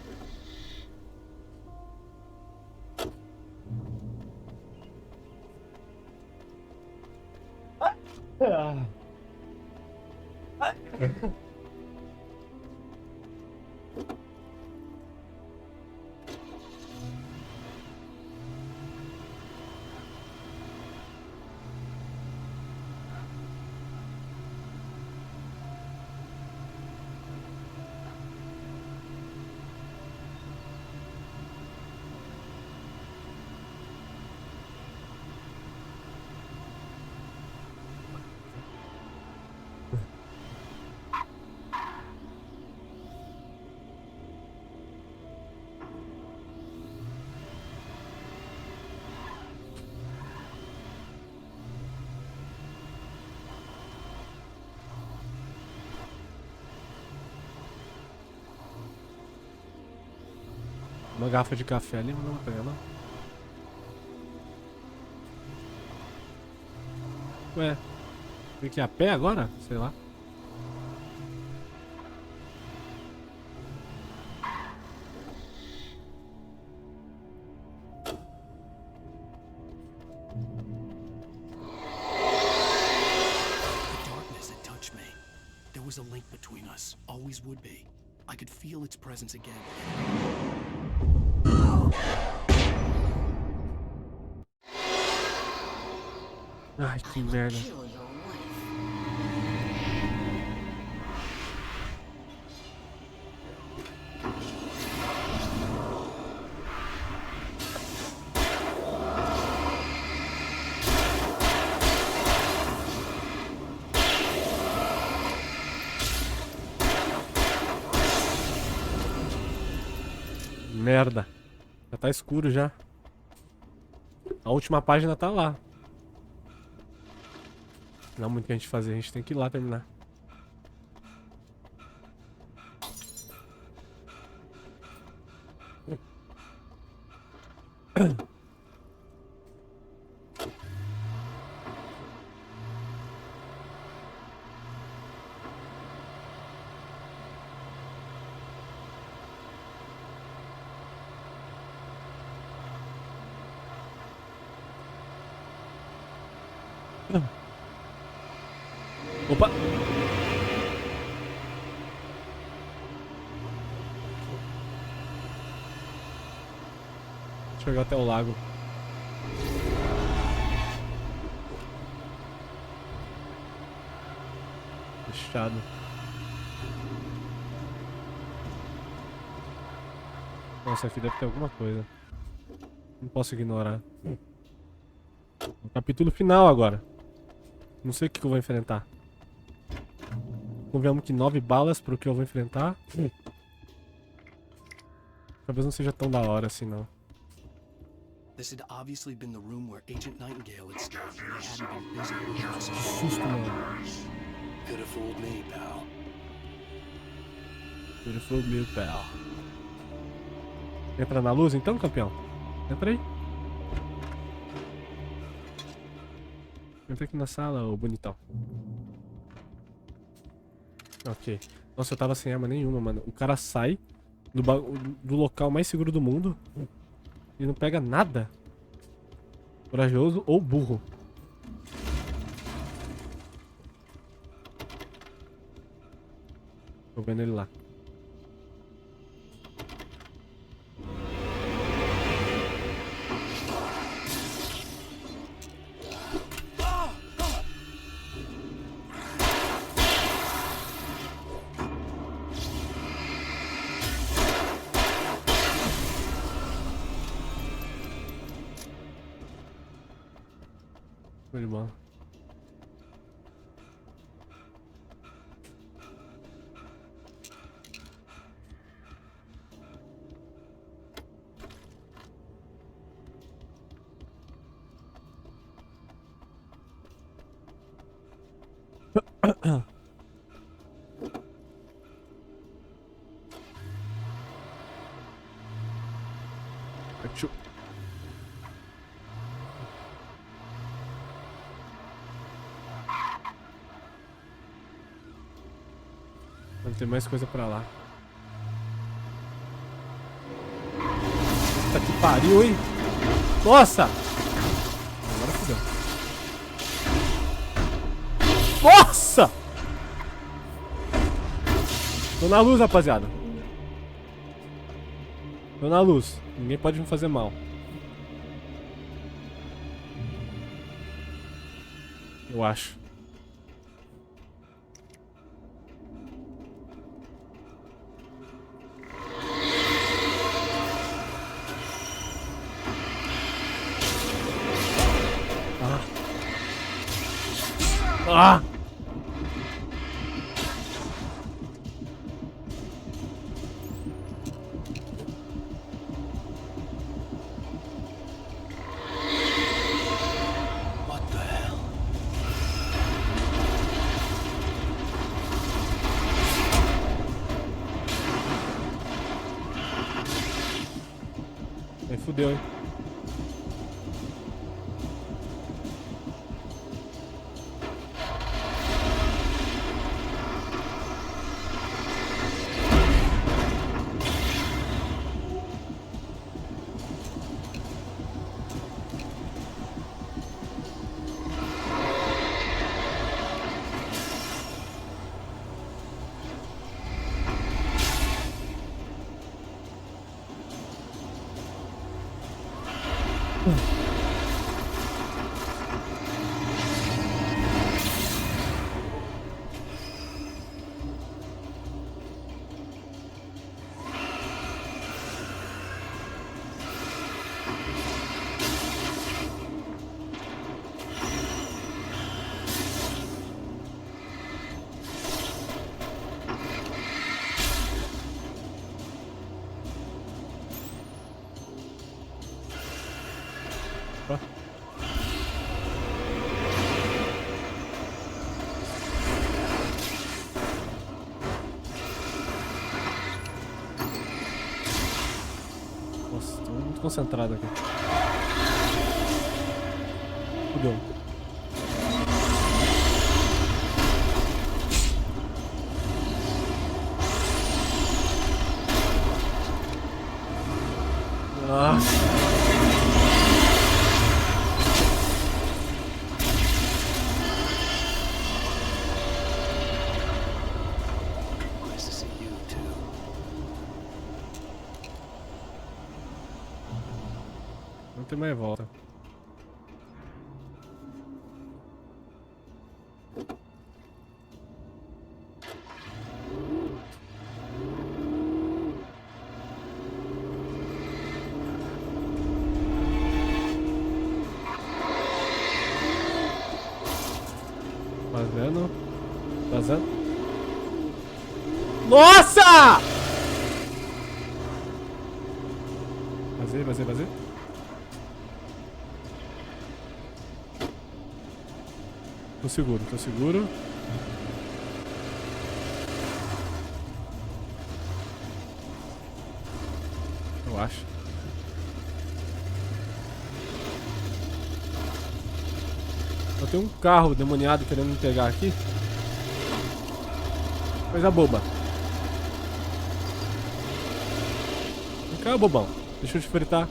Uma garrafa de café ali, não vou pegar não. Ué, tem que ir a pé agora? Sei lá.
us. Always would be. I could feel its presence again.
Ai, que merda. Merda. Já tá escuro já. A última página tá lá. Não há muito que a gente fazer, a gente tem que ir lá terminar. Opa! Chegar até o lago. Fechado. Nossa, aqui deve ter alguma coisa. Não posso ignorar. O capítulo final agora. Não sei o que eu vou enfrentar. Convenhamos que 9 balas pro que eu vou enfrentar. Talvez não seja tão da hora assim, não.
This had obviously been the room where Agent Nightingale had stayed when he hadn't been busy looking for some
Susto, mano.
Could have fooled me, pal.
Ele falou meu pal. Entra na luz então, campeão? Entra aí. Entra aqui na sala, ô bonitão. Ok. Nossa, eu tava sem arma nenhuma, mano. O cara sai do local mais seguro do mundo e não pega nada. Corajoso ou burro. Tô vendo ele lá. Foi bom. Achou. Não tem mais coisa pra lá. Puta que pariu, hein? Nossa! Agora fudeu. Nossa! Tô na luz, rapaziada. Tô na luz. Ninguém pode me fazer mal. Eu acho. Ah!
What the hell?
Aí fudeu, hein? muito concentrado aqui. Fudeu. Nossa.
Nice to see you too.
Não tem mais volta. Vazando. Vazando. Nossa! Vazei, vazei, vazei. Tô seguro, tô seguro. Eu acho. Eu tenho um carro demoniado querendo me pegar aqui. Coisa boba. Vem cá, bobão. Deixa eu te fritar.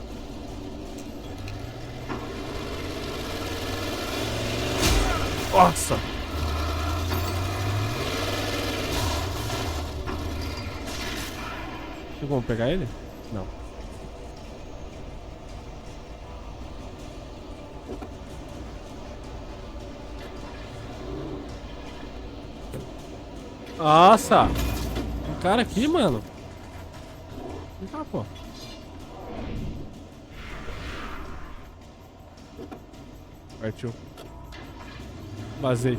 Nossa! Tem como pegar ele? Não. Nossa! Tem cara aqui, mano. Vem cá, pô. Partiu. Vazei.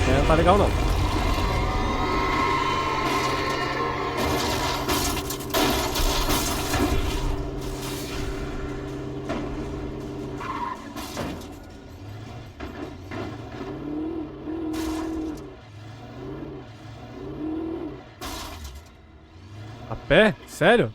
Não tá legal não. A pé? Sério?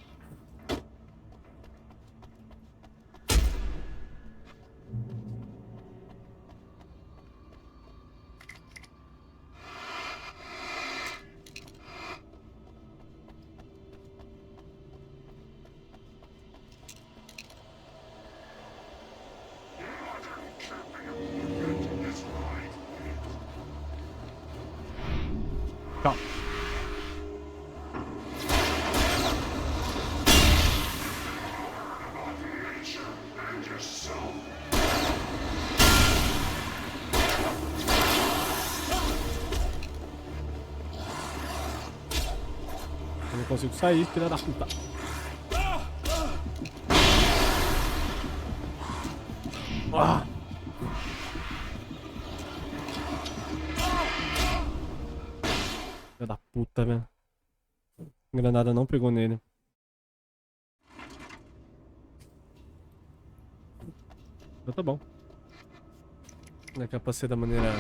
Calma. Eu não consigo sair, filha da puta. Ah. Filha da puta, velho. A granada não pegou nele. Então tá bom. Não é que é pra ser da maneira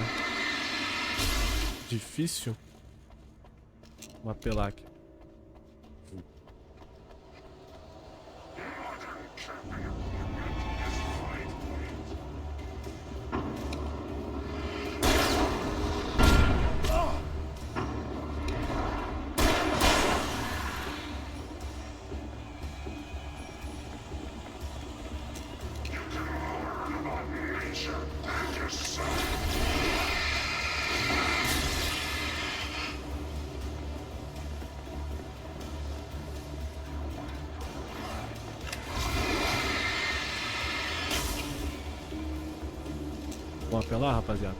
difícil. Vou apelar aqui. Vamos apelar, rapaziada.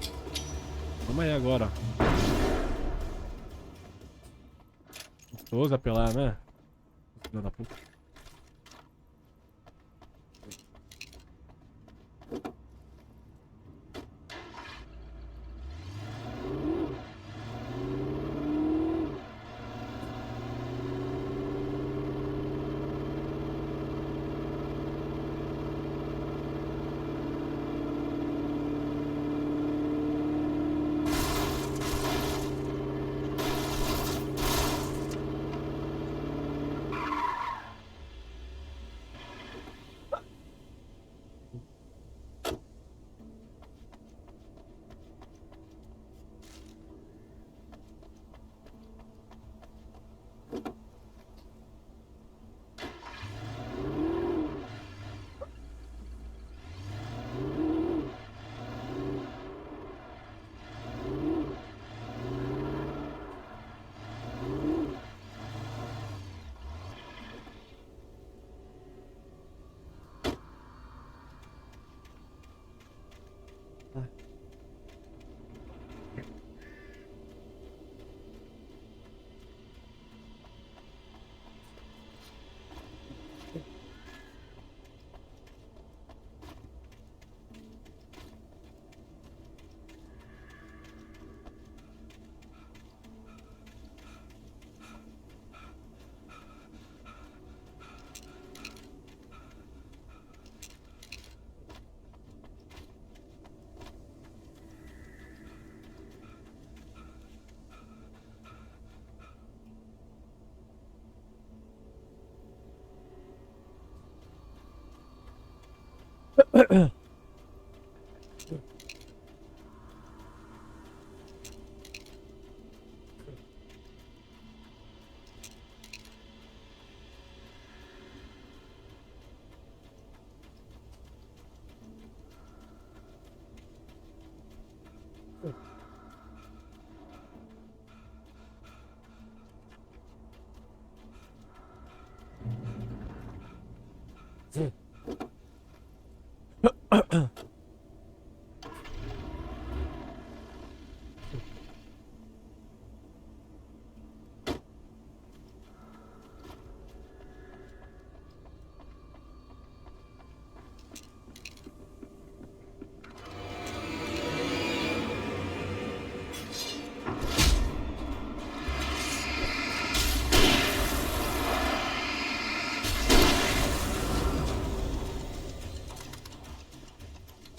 Vamos aí agora. Gostoso apelar, né? Filho da puta.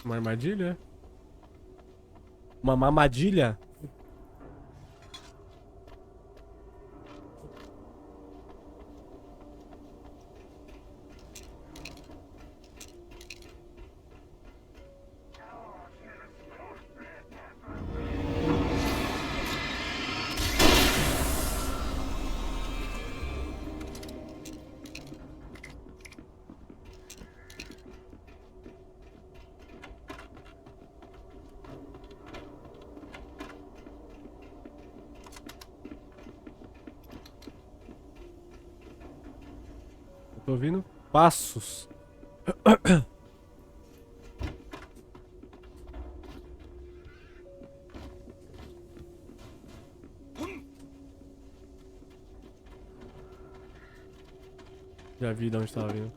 Uma armadilha? Uma mamadilha? Tô ouvindo passos. Já vi de onde tava vindo.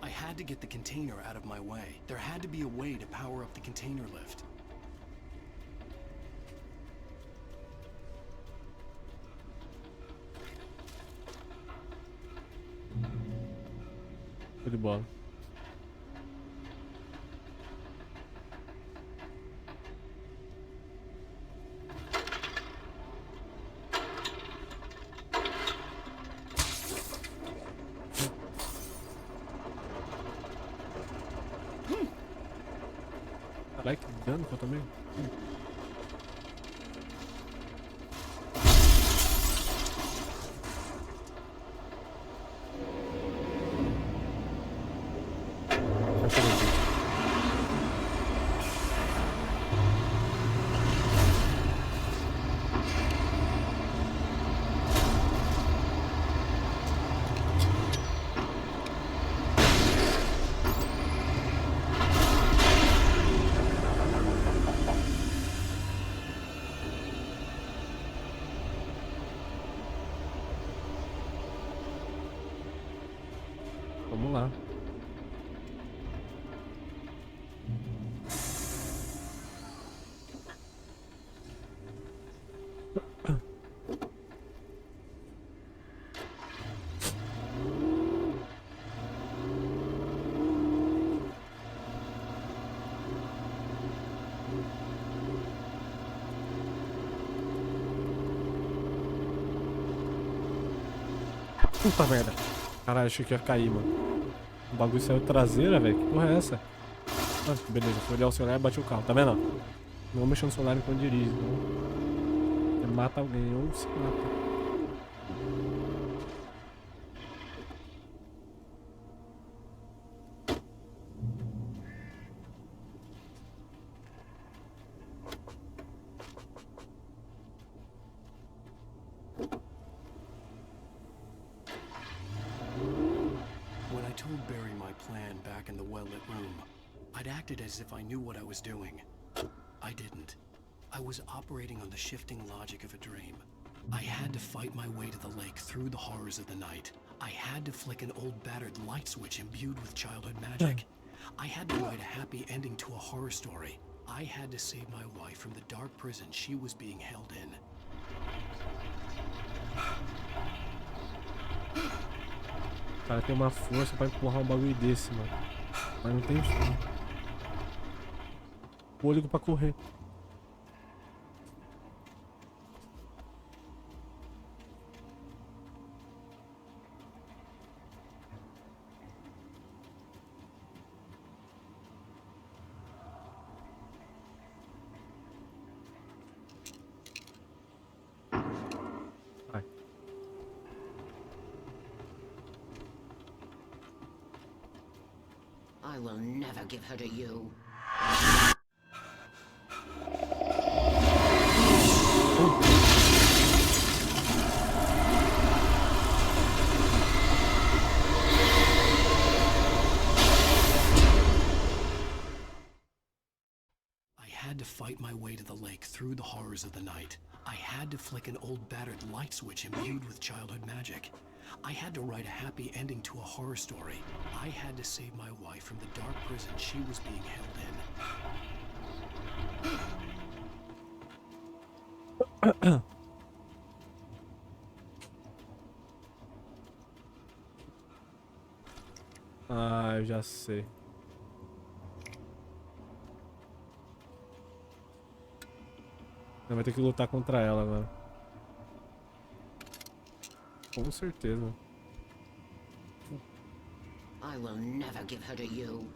I had to get the container out of my way. There had to be a way to power up the container lift.
Show de bola. Caralho, que dano que eu tomei. Vamos lá. Puta merda. Caralho, achei que ia cair, mano. O bagulho saiu traseira, velho. Que porra é essa? Ah, beleza, fui olhar o celular e bati o carro, tá vendo? Não vou mexer no celular enquanto dirige, não. Você mata alguém ou se mata.
When I told Barry my plan back in the well-lit room, I'd acted as if I knew what I was doing. I didn't. I was operating on the shifting logic of a dream. I had to fight my way to the lake through the horrors of the night. I had to flick an old battered light switch imbued with childhood magic. I had to write a happy ending to a horror story. I had to save my wife from the dark prison she was being held in.
O cara tem uma força pra empurrar um bagulho desse, mano. Mas não tem fôlego pra correr.
I will never give her to you.
I had to fight my way to the lake through the horrors of the night. I had to flick an old battered light switch imbued with childhood magic. I had to write a happy ending to a horror story. I had to save my wife from the dark prison she was being held in.
Ah, eu já sei. Vai ter que lutar contra ela agora. Com certeza.
I will never give her to you.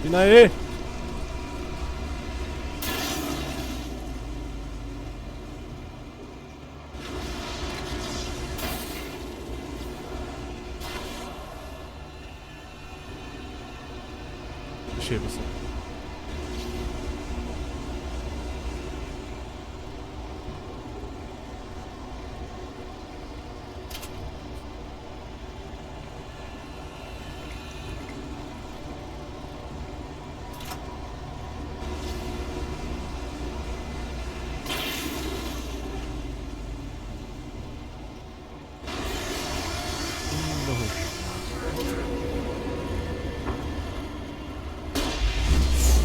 Vina aí! Deixe você.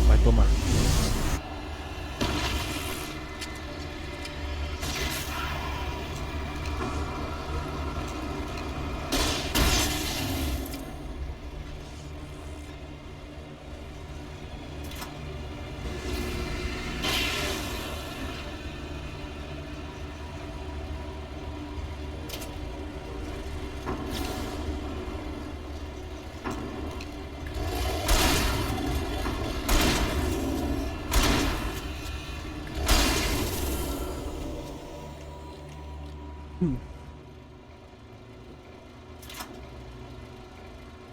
Vai tomar.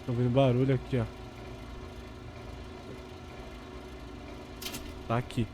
Tô ouvindo barulho aqui, ó. Tá aqui.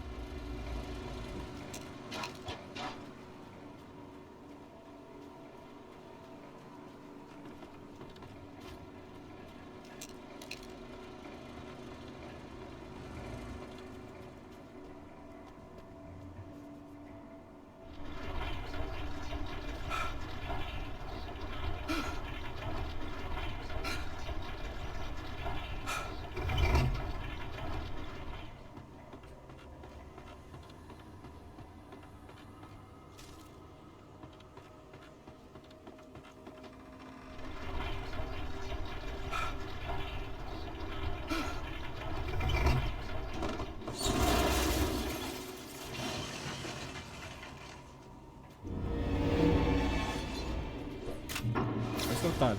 Otário.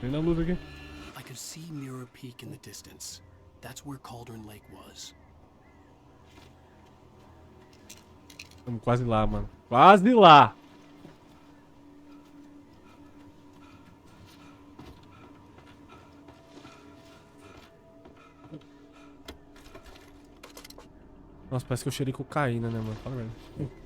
Vem na luz aqui.
I could see Mirror Peak in the distance. That's where Cauldron Lake was.
Estamos quase lá, mano. Quase lá! Nossa, parece que eu cheirei cocaína, né, mano? Fala a verdade.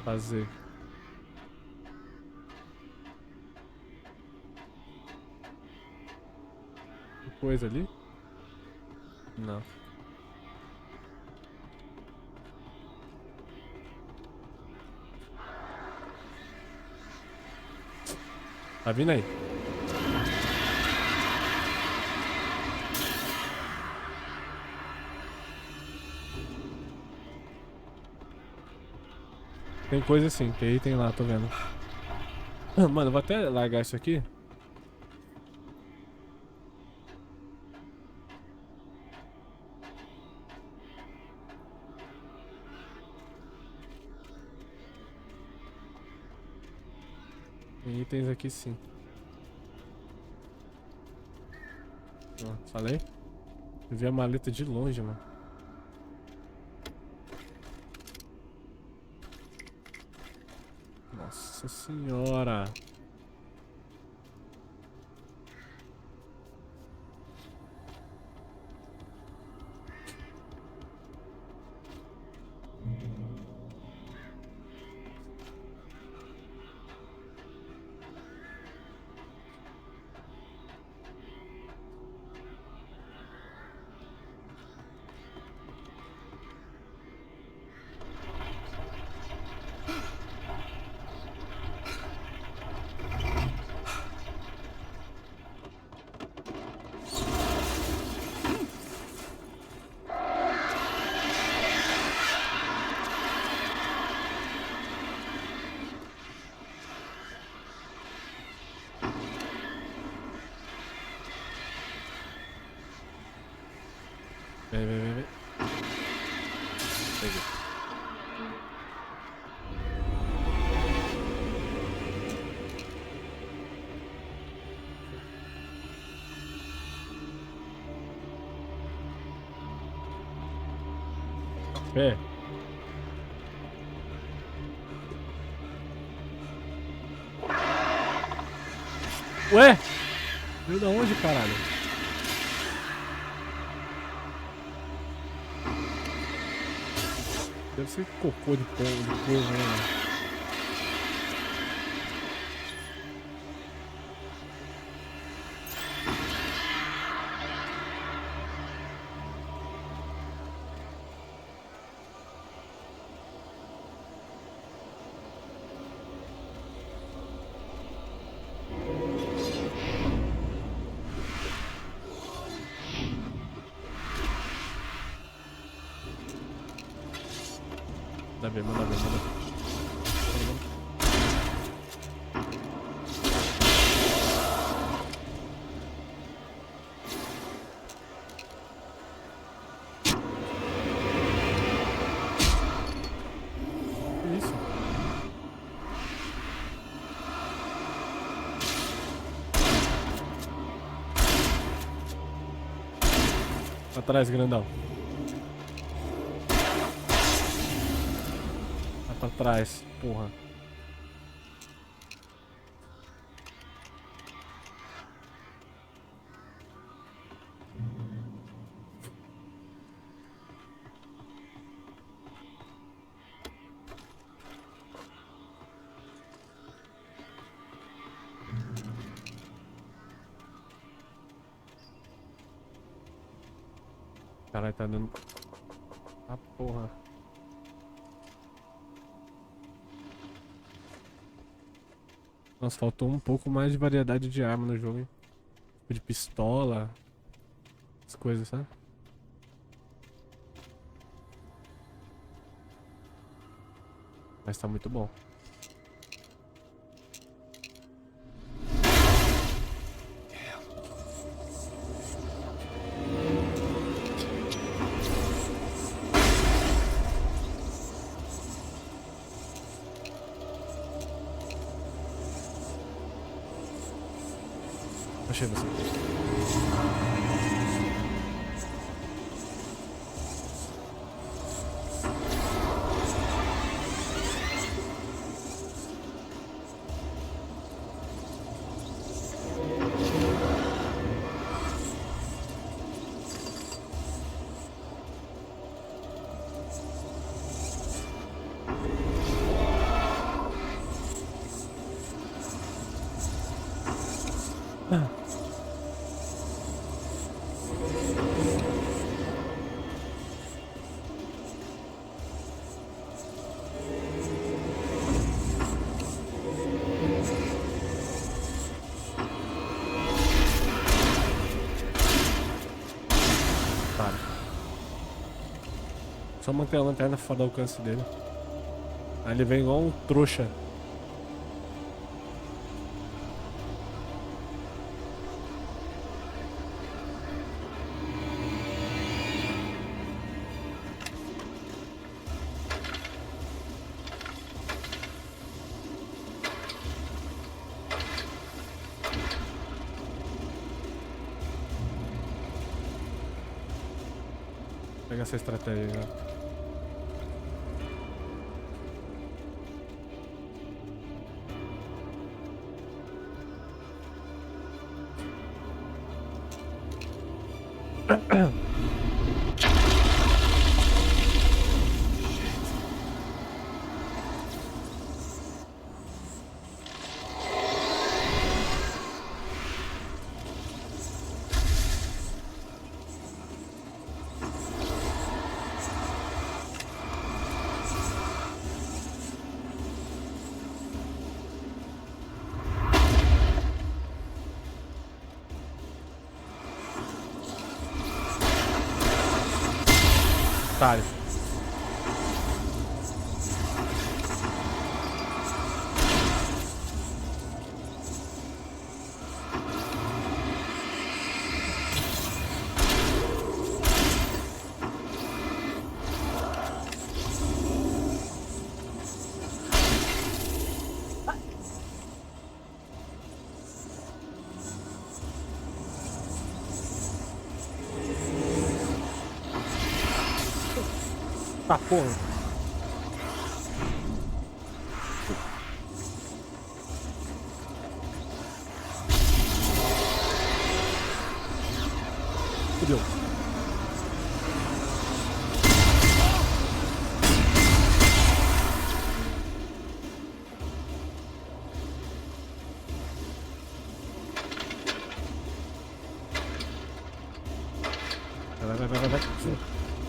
Fazer. Tem coisa ali? Não. Tá vindo aí? Tem coisa assim, tem item lá, tô vendo. Mano, eu vou até largar isso aqui. Tem itens aqui sim. Ó, falei? Eu vi a maleta de longe, mano. Nossa senhora. Vem. Peguei. Pé. Ué? Veio da onde, caralho? Deve ser cocô de povo, né? Manda ver. Que isso? Atrás, grandão. Pra trás, porra. Caralho, tá dando... Ah, porra. Nossa, faltou um pouco mais de variedade de arma no jogo, hein? Tipo de pistola, as coisas, sabe? Mas tá muito bom. Achei você. Só manter a lanterna fora do alcance dele. Aí ele vem igual um trouxa. Pega essa estratégia aí, né? Otário. Tá, porra. Fudeu.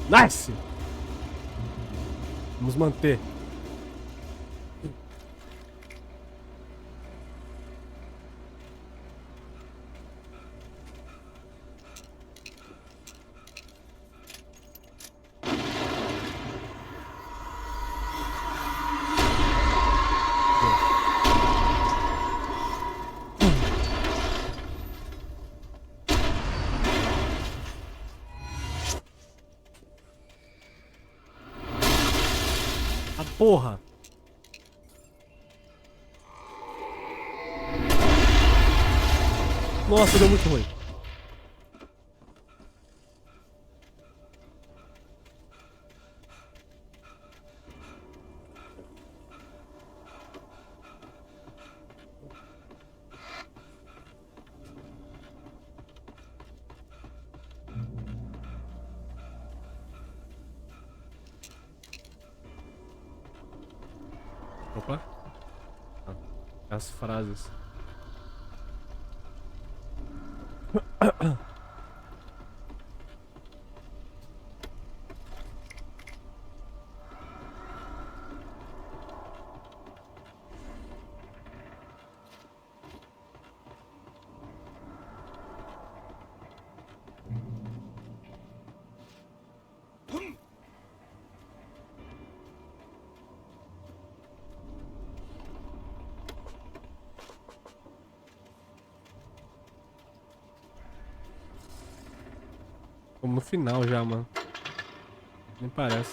Vai. Nice! Vamos manter. A porra. Nossa, deu muito ruim. Opa. As frases. Como no final já, mano. Nem parece.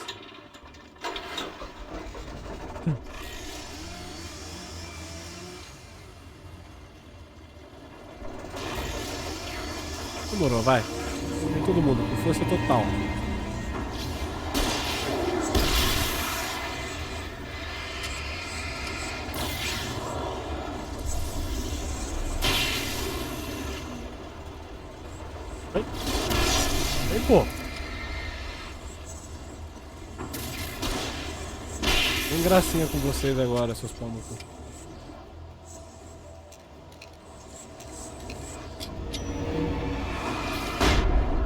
Demorou, vai. Vem todo mundo, com força total. Vem, pô. Tem gracinha com vocês agora, seus palmos.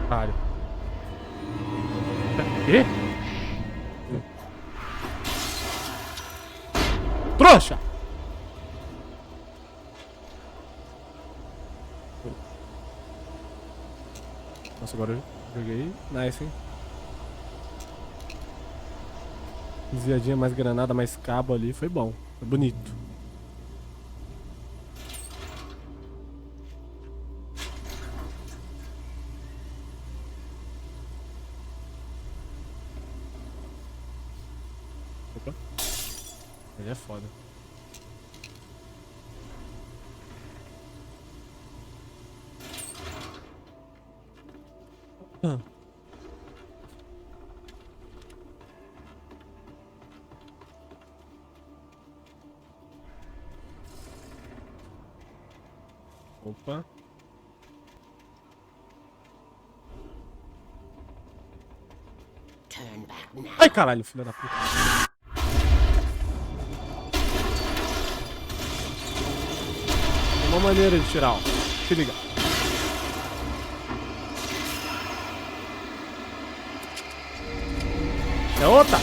Caralho. Quê? Trouxa! Nossa, agora eu joguei. Nice, hein? Desviadinha, mais granada, mais cabo ali. Foi bom. Foi bonito. Opa. Ele é foda. Opa. Ai, caralho, filho da puta. Tem uma maneira de tirar, ó. Se liga. É outra.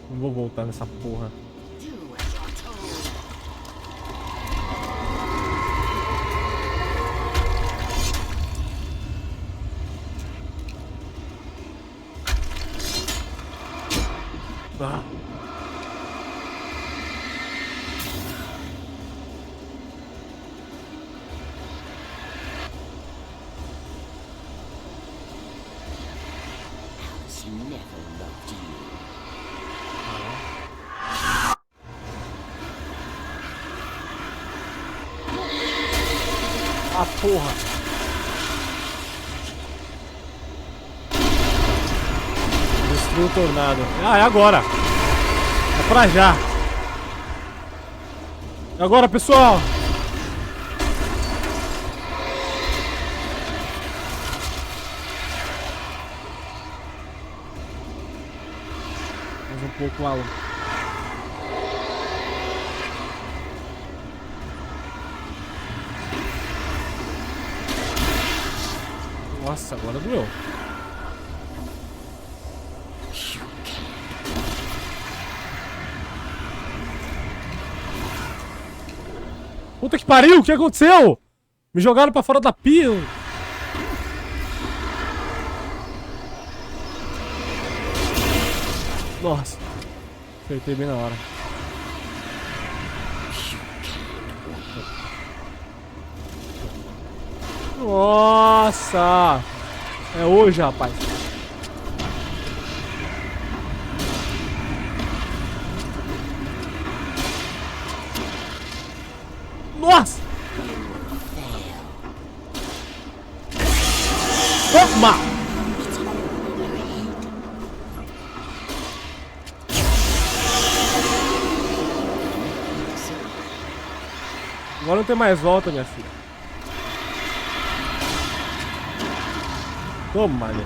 Não vou voltar nessa porra. Ah. Ah, porra. Destruiu o tornado. Ah, é agora. É pra já. É agora, pessoal. Mais um pouco, Alan. Nossa, agora doeu. Puta que pariu, o que aconteceu? Me jogaram pra fora da pia. Nossa. Acertei bem na hora. Nossa! É hoje, rapaz. Nossa! Toma! Agora não tem mais volta, minha filha. Toma, né?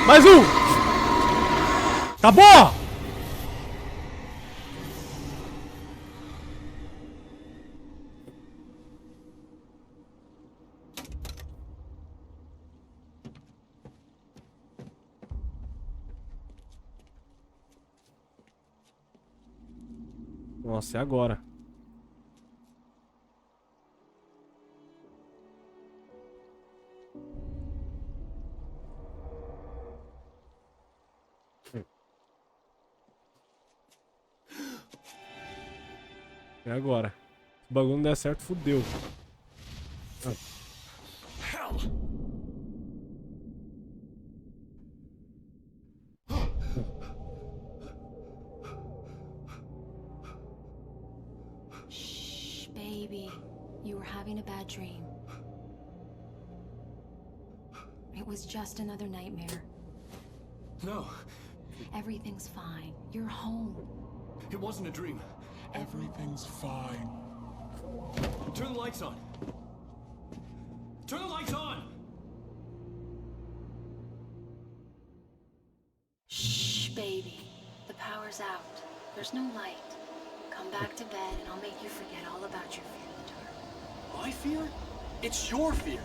Mais um! Acabou! Nossa, é agora. É agora. Se o bagulho não der certo, fudeu.
Shh, baby. You were having a bad dream. It was just another nightmare.
No,
Everything's fine. You're home.
it wasn't a dream.
Everything's fine.
Turn the lights on. Turn the lights on!
Shh, baby. The power's out. There's no light. Come back to bed and I'll make you forget all about your fear of the dark.
My fear? It's your fear.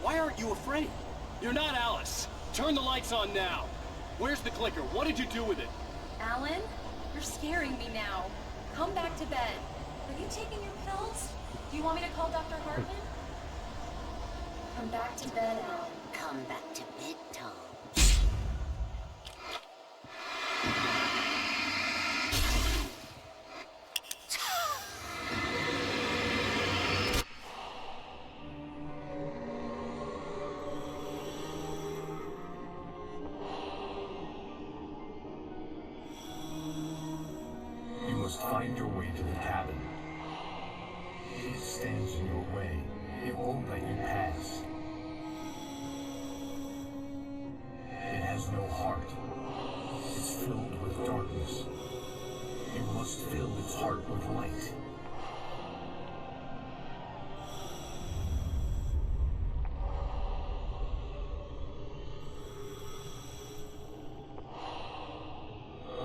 Why aren't you afraid? You're not Alice. Turn the lights on now. Where's the clicker? What did you do with it?
Alan, you're scaring me now. Come back to bed. Are you taking your pills? Do you want me to call Dr. Hartman? Come back to bed, Alan.
Come back to bed, Tom.
You must find your way to the cabin. It stands in your way. It won't let you pass. It has no heart. It's filled with darkness. You must fill its heart with light.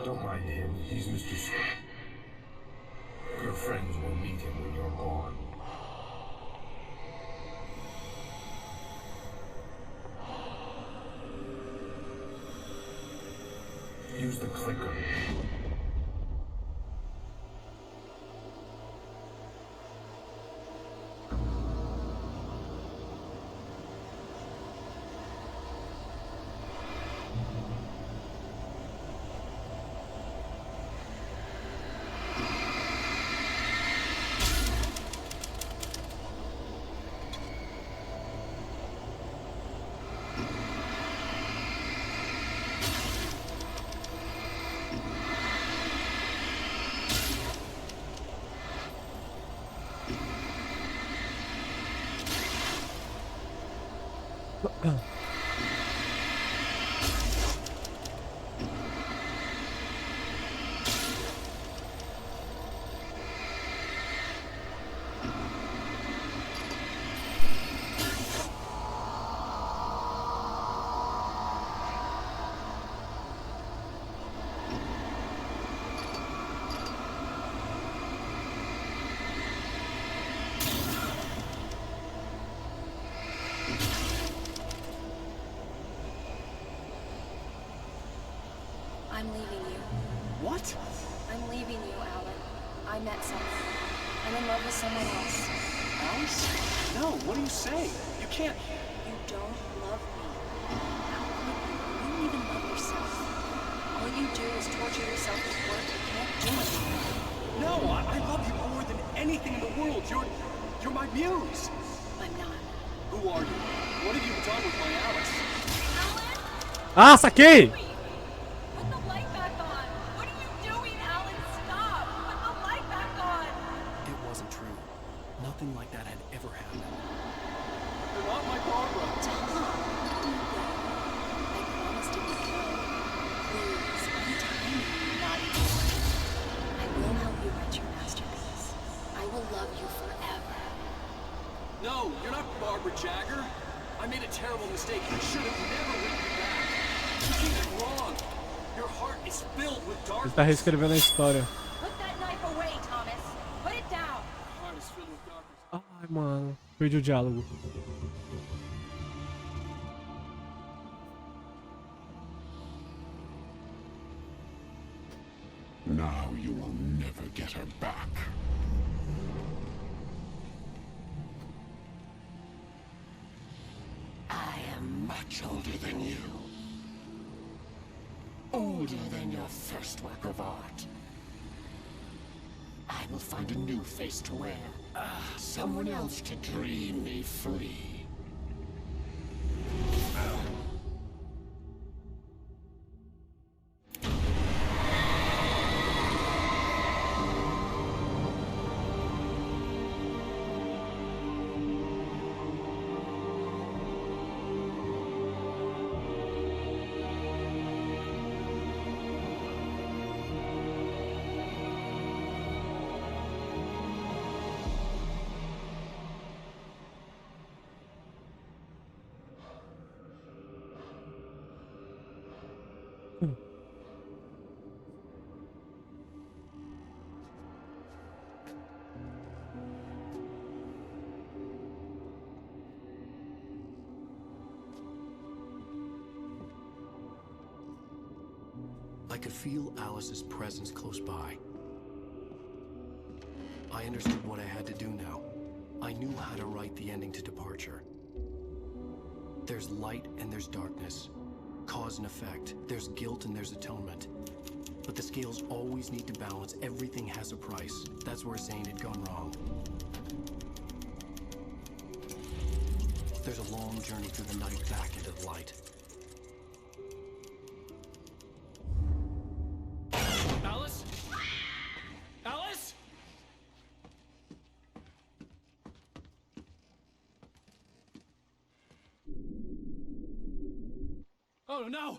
Don't mind him. He's Mr. Scott. Your friends will meet him when you're gone. Use the clicker.
I'm leaving you.
What?
I'm leaving you, Alan. I met someone. I'm in love with someone else.
Alice? No, what are you saying? You can't...
You don't love me. Alan, you don't even love yourself. All you do is torture yourself with work. You can't do anything.
No, I love you more than anything in the world. You're my muse.
I'm not.
Who are you? What have you done with my Alice?
Ah, saquei!
Put the light back on. What are you doing, Alan? Stop. Put the light back on.
It wasn't true. Nothing like that had ever happened. You're not my Barbara.
I promised to be good. Please, one time, not anymore. I will help you write your masterpiece. I will love you forever.
No, you're not Barbara Jagger. I made a terrible mistake. I should have never written you back. You did it wrong. Your heart is filled with
Ele
darkness.
tá reescrevendo a história.
Put that knife away, Thomas. Put it down.
Your heart is filled with darkness.
Ai, mano. Perdi o diálogo.
Now you will never get her back.
I am
Much older than you.
older than your first work of art. I
I will find a new face to wear. Someone else to dream me free.
I could feel Alice's presence close by. I understood what I had to do now. I knew how to write the ending to Departure. There's light and there's darkness. Cause and effect. There's guilt and there's atonement. But the scales always need to balance. Everything has a price. That's where Zane had gone wrong. There's a long journey through the night back into the light.
Alice? Alice? Oh no!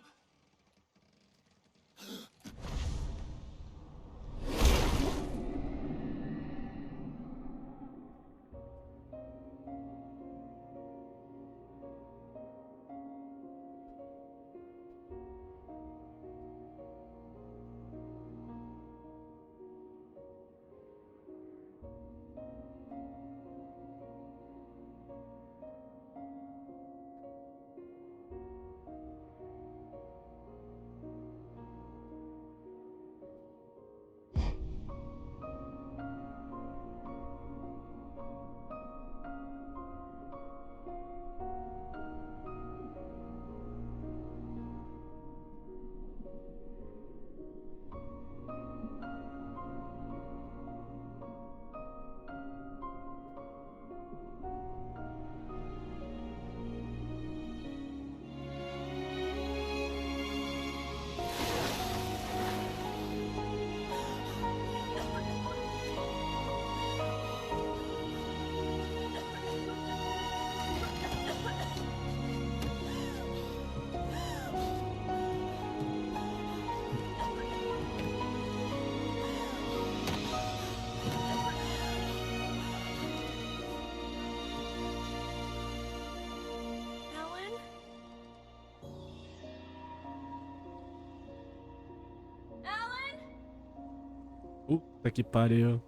Puta que pariu.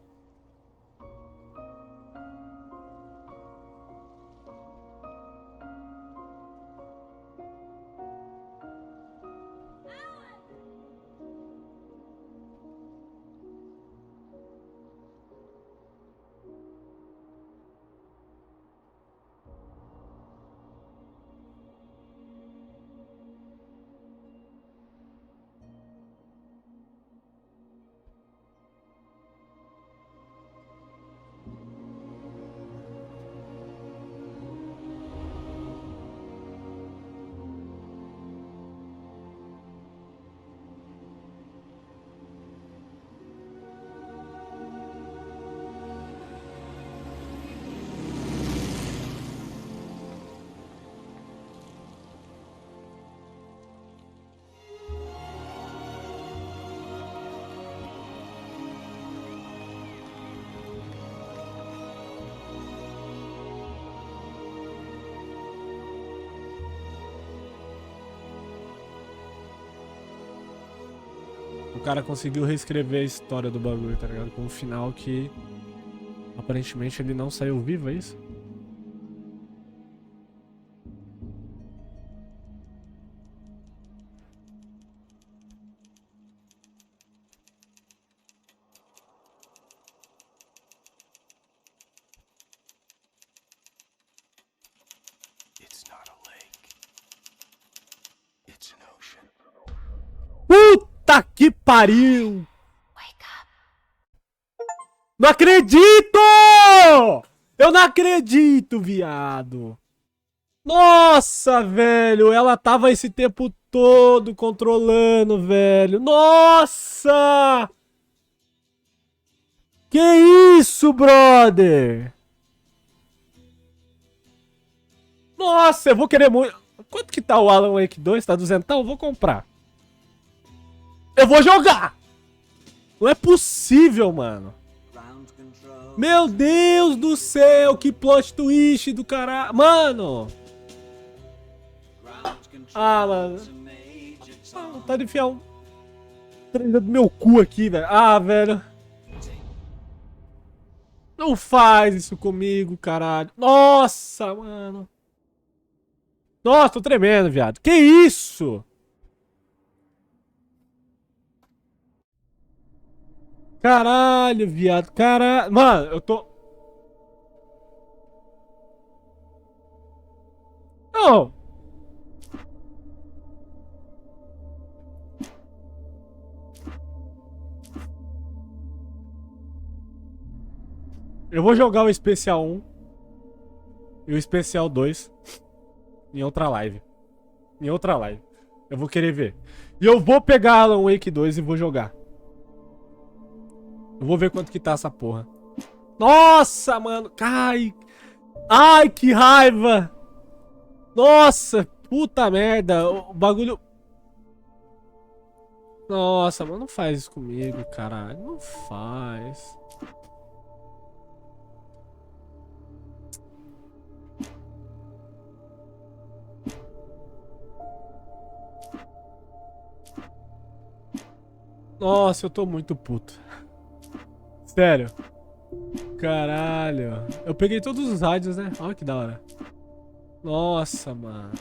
O cara conseguiu reescrever a história do bagulho, tá ligado? Com um final que aparentemente ele não saiu vivo, é isso?
It's not a lake. It's an ocean.
Puta que pariu! Não acredito! Eu não acredito, viado. Nossa, velho. Ela tava esse tempo todo controlando, velho. Nossa! Que isso, brother? Nossa, eu vou querer muito. Quanto que tá o Alan Wake 2? Tá 200? Eu vou comprar. Eu vou jogar! Não é possível, mano. Meu Deus do céu, que plot twist do caralho. Mano! Ah, mano. Ah, vontade de enfiar um trailer do meu cu aqui, velho. Ah, velho. Não faz isso comigo, caralho. Nossa, mano. Nossa, tô tremendo, viado. Que isso? Caralho, viado. Caralho. Mano, eu tô... Não. Eu vou jogar o Especial 1 e o Especial 2 em outra live. Em outra live. Eu vou querer ver. E eu vou pegar Alan Wake 2 e vou jogar. Eu vou ver quanto que tá essa porra. Nossa, mano. Ai. Ai, que raiva. Nossa, puta merda. O bagulho... Nossa, mano, não faz isso comigo, caralho. Não faz. Nossa, eu tô muito puto. Sério. Caralho. Eu peguei todos os rádios, né? Olha que da hora. Nossa, mano.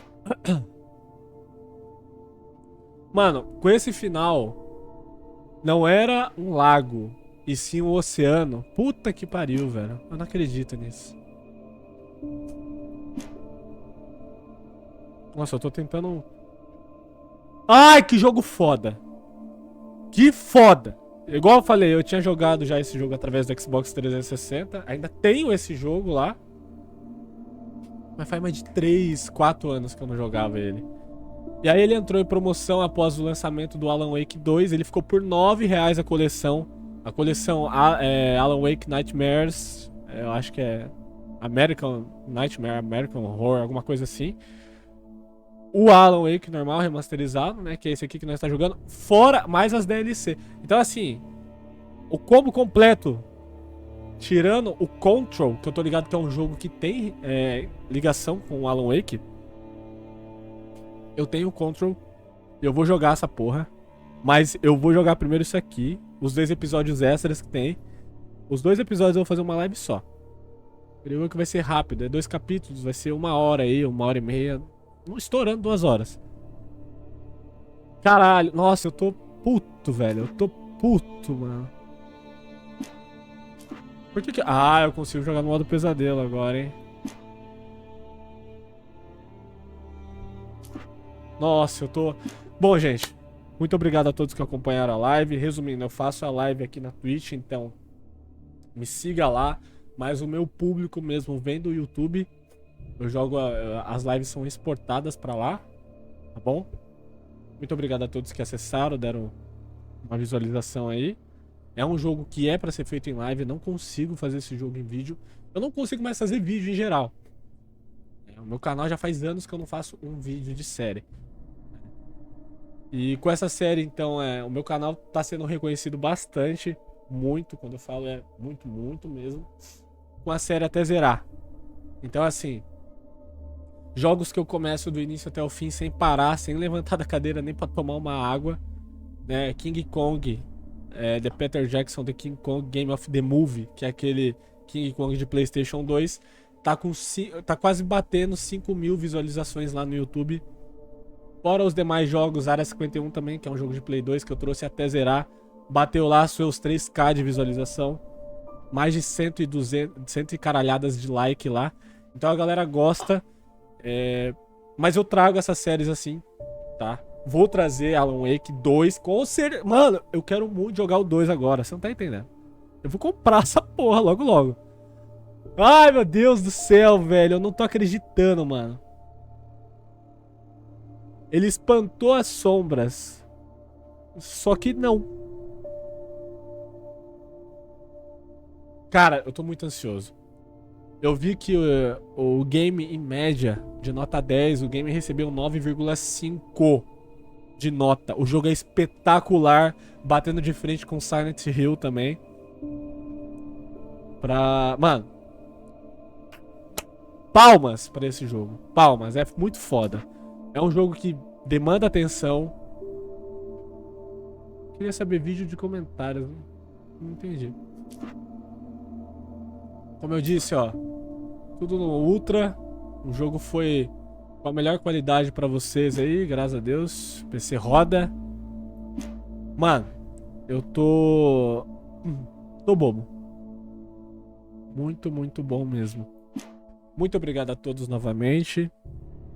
Mano, com esse final, não era um lago, e sim um oceano. Puta que pariu, velho. Eu não acredito nisso. Nossa, eu tô tentando... Ai, que jogo foda. Que foda! Igual eu falei, eu tinha jogado já esse jogo através do Xbox 360. Ainda tenho esse jogo lá. Mas faz mais de 3, 4 anos que eu não jogava ele. E aí ele entrou em promoção após o lançamento do Alan Wake 2. Ele ficou por R$9 a coleção. A coleção Alan Wake Nightmares. Eu acho que é American Nightmare, American Horror, alguma coisa assim. O Alan Wake normal, remasterizado, né? Que é esse aqui que nós estamos jogando. Fora mais as DLC. Então, assim, o combo completo, tirando o Control, que eu tô ligado que é um jogo que tem ligação com o Alan Wake. Eu tenho o Control. Eu vou jogar essa porra. Mas eu vou jogar primeiro isso aqui. Os 2 episódios extras que tem. Os 2 episódios eu vou fazer uma live só. Creio que vai ser rápido. É 2 capítulos. Vai ser 1 hora aí, 1h30. Estourando 2 horas. Caralho, nossa, eu tô puto, velho. Eu tô puto, mano. Por que que... Ah, eu consigo jogar no modo pesadelo agora, hein. Nossa, eu tô... Bom, gente, muito obrigado a todos que acompanharam a live. Resumindo, eu faço a live aqui na Twitch, então me siga lá. Mas o meu público mesmo vem do YouTube. Eu jogo, as lives são exportadas pra lá, tá bom? Muito obrigado a todos que acessaram, deram uma visualização aí. É um jogo que é pra ser feito em live, eu não consigo fazer esse jogo em vídeo. Eu não consigo mais fazer vídeo em geral. O meu canal já faz anos que eu não faço um vídeo de série. E com essa série, então, o meu canal tá sendo reconhecido bastante, muito, quando eu falo muito, muito mesmo, com a série até zerar. Então, assim... Jogos que eu começo do início até o fim sem parar, sem levantar da cadeira nem pra tomar uma água, né? King Kong, The Peter Jackson, The King Kong Game of the Movie, que é aquele King Kong de PlayStation 2, tá quase batendo 5.000 visualizações lá no YouTube. Fora os demais jogos, Área 51 também, que é um jogo de Play 2 que eu trouxe até zerar, bateu lá seus 3K de visualização, mais de 100 e caralhadas de like lá. Então a galera gosta. Mas eu trago essas séries assim, tá? Vou trazer Alan Wake 2 com certeza. Mano, eu quero muito jogar o 2 agora, você não tá entendendo. Eu vou comprar essa porra logo logo. Ai, meu Deus do céu, velho. Eu não tô acreditando, mano. Ele espantou as sombras. Só que não. Cara, eu tô muito ansioso. Eu vi que o game, em média, de nota 10, o game recebeu 9,5 de nota. O jogo é espetacular, batendo de frente com Silent Hill também. Mano, palmas pra esse jogo. Palmas, é muito foda. É um jogo que demanda atenção. Queria saber vídeo de comentários. Não entendi. Como eu disse, ó. Tudo no Ultra. O jogo foi com a melhor qualidade pra vocês aí, graças a Deus. O PC roda. Mano, eu tô... Tô bobo. Muito, muito bom mesmo. Muito obrigado a todos novamente.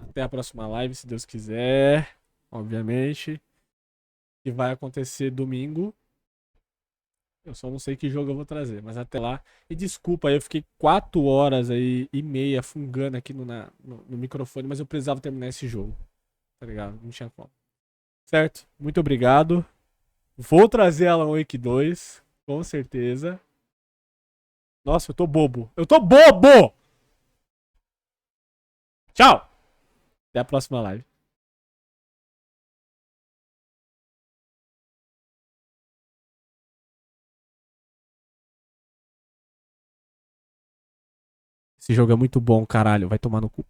Até a próxima live, se Deus quiser. Obviamente. Que vai acontecer domingo. Eu só não sei que jogo eu vou trazer, mas até lá. E desculpa, eu fiquei 4 horas aí e meia fungando aqui no microfone, mas eu precisava terminar esse jogo. Tá ligado? Não tinha como. Certo? Muito obrigado. Vou trazer Alan Wake 2, com certeza. Nossa, eu tô bobo. Eu tô bobo! Tchau! Até a próxima live. Esse jogo é muito bom, caralho. Vai tomar no cu.